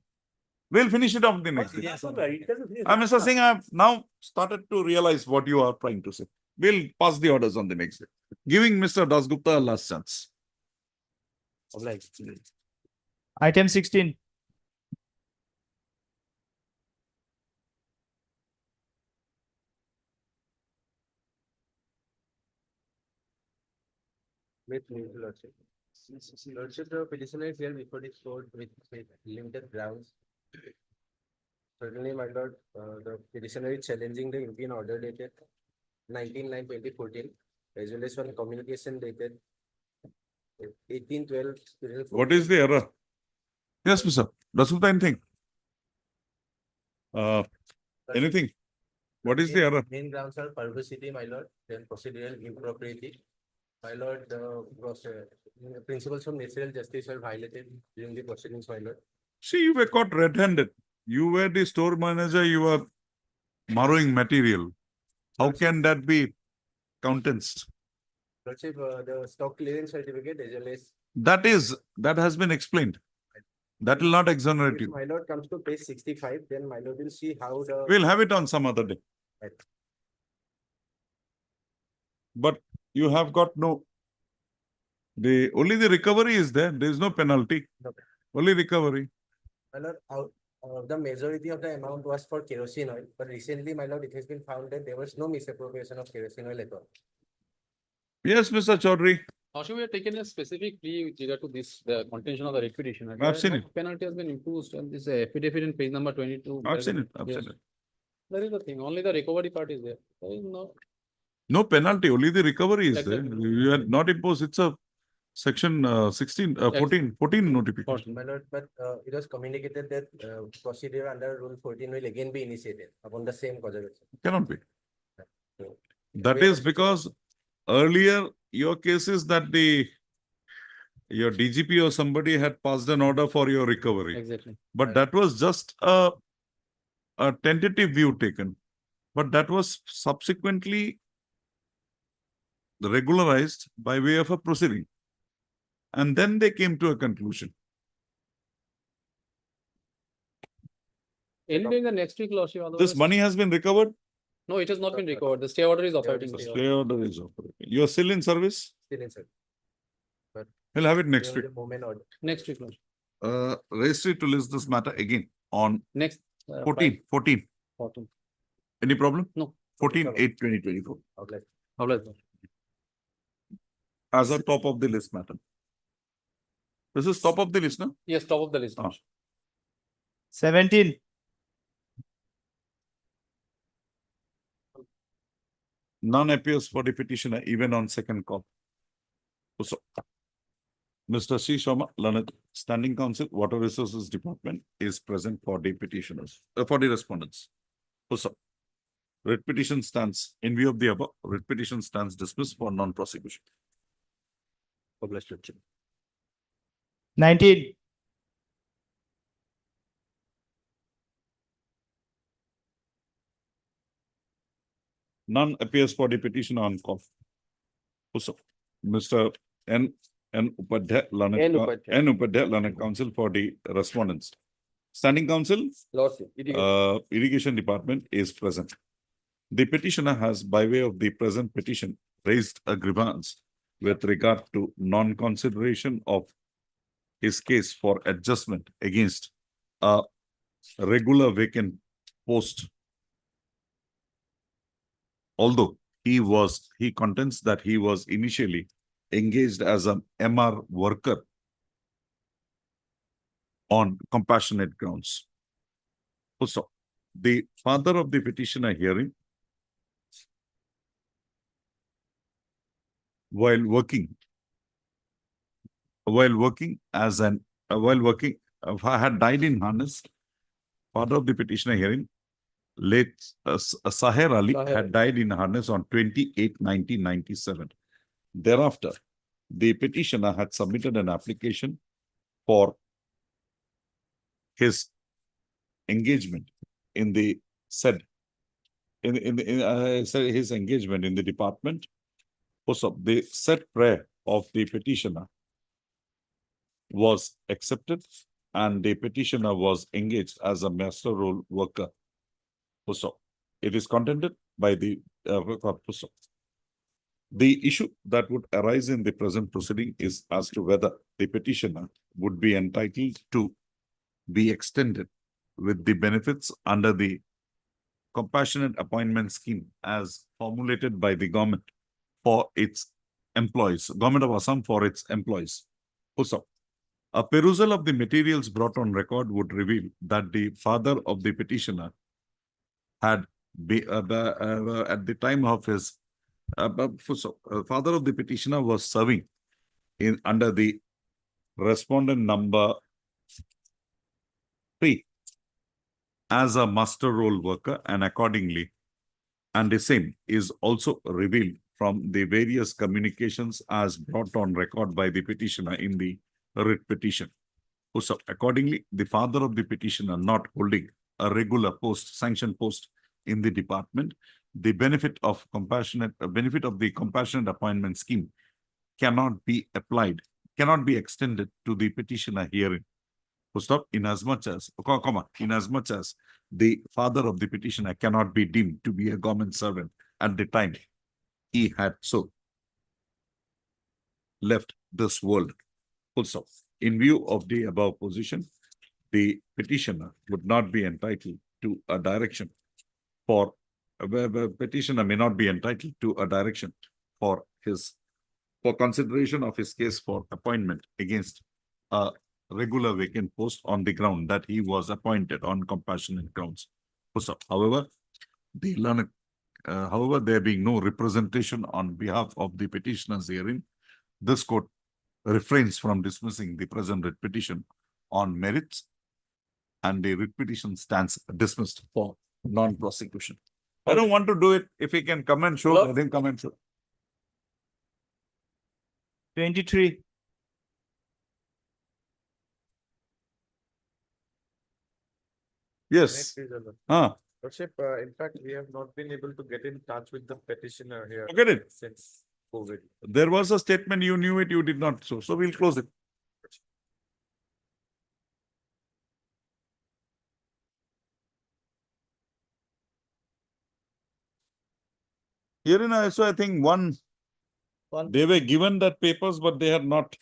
We'll finish it off the next day. Yes, it doesn't finish. Mr. Singh, I've now started to realize what you are trying to say. We'll pass the orders on the next day. Giving Mr. Dasgupta a last chance. Item 16. With lordship. Lordship, the petitioner is here before this court with limited grounds. Certainly, my lord, the petitioner is challenging the European order dated 19/9/2014, as well as one communication dated 18/12/2014. What is the error? Yes, Mr. Dasgupta, anything? Anything? What is the error? Main grounds are perversity, my lord, then procedural impropriety. My lord, the principles of natural justice are violated during the proceedings, my lord. See, you were caught red-handed. You were the store manager, you were borrowing material. How can that be countenanced? Lordship, the stock clearance certificate as well as. That has been explained. That will not exonerate If you. my lord comes to page 65, then my lord will see how the. We'll have it on some other day. Right. But you have got only the recovery is there. There is no penalty. No. Only recovery. My lord, the majority of the amount was for kerosene oil, but recently, my lord, it has been found that there was no misappropriation of kerosene oil at all. Yes, Mr. Chaudhary. Also, we have taken a specific plea with regard to this, the contention of the reputation. I've seen it. Penalty has been imposed on this affidavit in page number 22. I've seen it. I've Yes. seen it. That is the thing, only the recovery part is there. There is no, No penalty, only the recovery is there. Exactly. You are not imposed. It's a section 14 notification. My lord, but it was communicated that procedure under Rule 14 will again be initiated upon the same cause of action. Cannot be. So, That we have is a- because earlier your case is that your DGP or somebody had passed an order for your recovery. exactly. But that was just a tentative view taken. But that was subsequently regularized by way of a proceeding. And then they came to a conclusion. Any day in the next week, Lordship, This otherwise. money has been recovered. No, it has not been recovered. The stay order is operating. The stay stay order is operating. You are still in service. Still in sir. We'll have it next We week. have the moment order. Next week, Lordship. Registry to list this matter again on Next. 14. 14. Any problem? No. 14/8/2024. Outlet. As a top of the list matter. This is top of the list, no? Yes, top of the list. Ah. 17, None appears for the petitioner even on second call. So, Mr. C. Sharma, Learned Standing Counsel, Water Resources Department is present for the petitioners, for the respondents. So, writ petition stands in view of the above, writ petition stands dismissed for non-prosecution. Published Lordship. 19, None appears for the petitioner on call. So, Mr. N. Upadhyay, N. Upadhyay. Learned Counsel for the respondents. Standing Counsel, Lordship. Irrigation Department is present. The petitioner has, by way of the present petition, raised a grievance with regard to non-consideration of his case for adjustment against a regular vacant post. Although he contends that he was initially engaged as an MR worker on compassionate grounds. Also, the father of the petitioner hearing, while working had died in harness. Father of the petitioner hearing, late Saher Ali had died in harness on 28/1997. Thereafter, the petitioner had submitted an application for his engagement in the said his engagement in the department. Also, the said prayer of the petitioner was accepted and the petitioner was engaged as a master role worker. Also, it is contended by the the issue that would arise in the present proceeding is as to whether the petitioner would be entitled to be extended with the benefits under the compassionate appointment scheme as formulated by the government for its employees, Government of Assam for its employees. Also, a perusal of the materials brought on record would reveal that the father of the petitioner had at the time of his father of the petitioner was serving under the respondent number 3 as a master role worker, and accordingly, and the same is also revealed from the various communications as brought on record by the petitioner in the writ petition. So accordingly, the father of the petitioner not holding a regular post, sanctioned post in the department, the benefit of the compassionate appointment scheme cannot be applied, cannot be extended to the petitioner herein. Stop, inasmuch as the father of the petitioner cannot be deemed to be a government servant at the time he had so left this world. Also, in view of the above position, the petitioner would not be entitled to a direction for petitioner may not be entitled to a direction for consideration of his case for appointment against a regular vacant post on the ground that he was appointed on compassionate grounds. However, there being no representation on behalf of the petitioners herein, this court refrains from dismissing the present writ petition on merits, and the writ petition stands dismissed for non-prosecution. I don't want to do it. If he can come and show, let him come and show. 23, Yes. Lordship, in fact, we have not been able to get in touch with the petitioner here. Forget it. Since COVID. There was a statement, you knew it, you did not. So we'll close it. Herein also, I think they were given that papers, but they had not.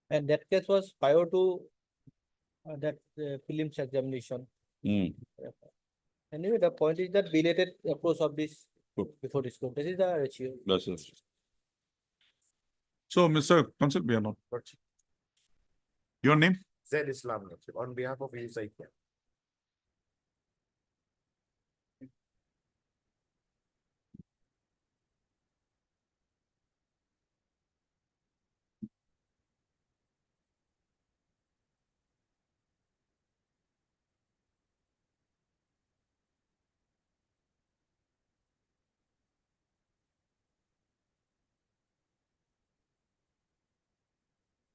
And that case was prior to that prelims examination. Anyway, the point is that belated approach of this Good. before disclosure. This is the ratio. That's it. So, Mr. Counsel, we are not. Your name? Zaid Islam, Lordship, on behalf of USIK.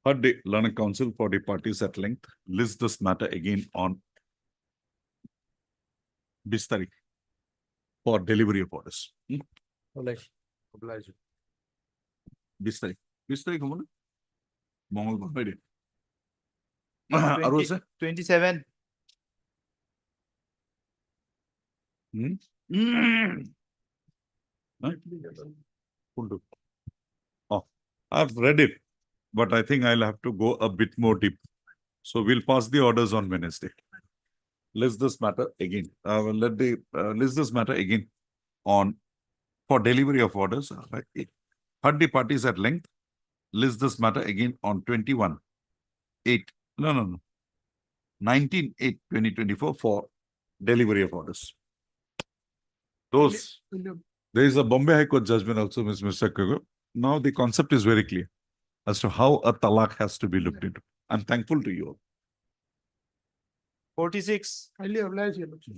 Heard the learned counsel for the parties at length, list this matter again on Disciplinary for delivery of orders. Disciplinary. Disciplinary, come on. Mongol, wait. Arose? 27. Oh, I've read it, but I think I'll have to go a bit more deep. So we'll pass the orders on Wednesday. List this matter again. List this matter again on for delivery of orders. Heard the parties at length. List this matter again on 19/8/2024 for delivery of orders. Those, there is a Bombay High Court judgment also, Mr. Kago. Now the concept is very clear as to how a talaq has to be looked into. I'm thankful to you all. 46. Highly obliged, Your Lordship.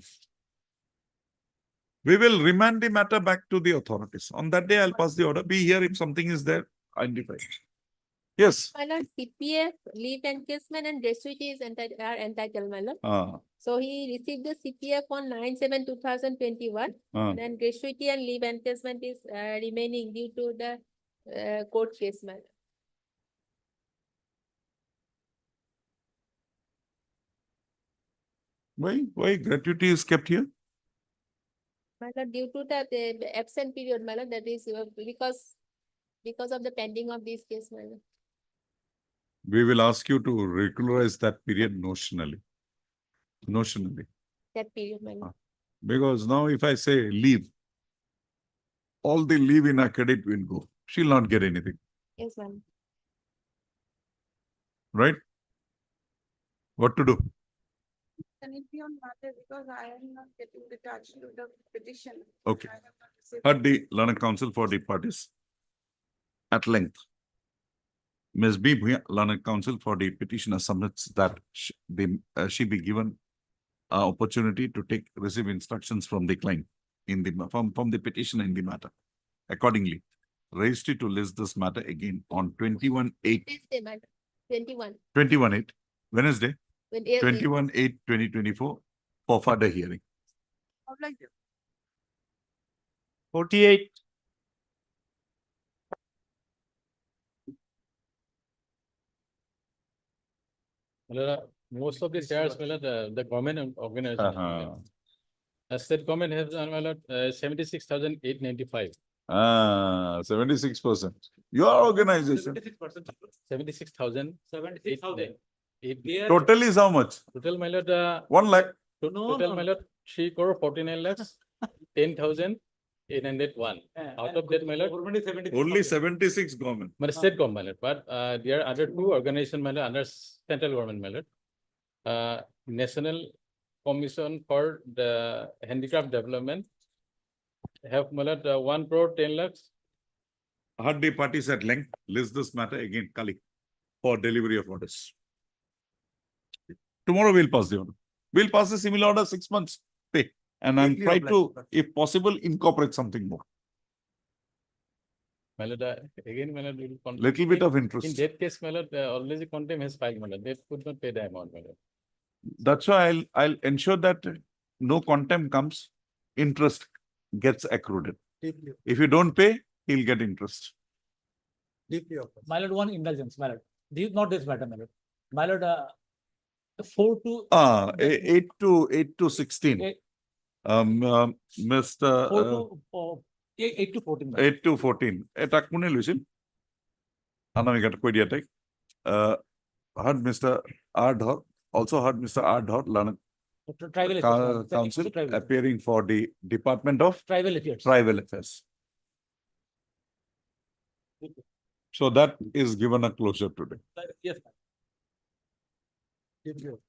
We will remand the matter back to the authorities. On that day, I'll pass the order. Be here if something is there, identify. Yes. My lord, CPF, leave encasement and gratuity is are entitled, my lord. Ah, So he received the CPF on 9/7/2021. ah. Then gratuity and leave encasement is remaining due to the court case, my lord. Why gratuity is kept here? My lord, due to the absent period, my lord, that is because of the pending of this case, my lord. We will ask you to regularize that period notionally. Notionally. That period, my lord. Because now if I say leave, all the leave in her credit will go. She'll not get anything, Yes, ma'am. right? What to do? Can it be on matter because I am not getting attached to the petition. Okay. I have not received- Heard the learned counsel for the parties at length. Ms. B. Bhuya, learned counsel for the petitioner submits that she be given opportunity to receive instructions from the client in the from the petitioner in the matter. Accordingly, registry to list this matter again on 21/8. Wednesday, my lord. 21. 21/8, Wednesday, When 21/8/2024 for further hearing. Obliged, Your 48. Most of the shares, the government organization. State government has, 76,895. 76%. Your organization. 76,000. 76,000. Total is how much? Total, 1 lakh. total, 3 crore 49 lakhs, 10,801. Out of that, Only 76 government. state government, but there are other two organizations, under central government, National Commission for the Handicraft Development have 1 crore 10 lakhs. Heard the parties at length, list this matter again, Kali, for delivery of orders. Tomorrow we'll pass the order. We'll pass a similar order 6 months pay. And I'm Quickly trying to, apply. if possible, incorporate something more. Again, will Little bit of in interest. that case, always the contempt has filed, they could not pay the amount. That's why I'll ensure that no contempt comes, interest gets accrued. Deeply, If you don't pay, he'll get interest. deeply opposed. My lord, one indulgence, my lord. This is not this matter, my lord. My lord, 4 to. 8 to 16. Eight- Mr. 4 to 8 to 14. my lord. 8 to 14. Eta kune luisil? Anamika koi dia take. Heard Mr. Ardhor, also heard Mr. Ardhor, Tribal affairs, ma'am. It's counsel tribal affairs. appearing for the Department of Tribal affairs. Tribal Affairs. So that is given a closure today. Yes, ma'am. Did you?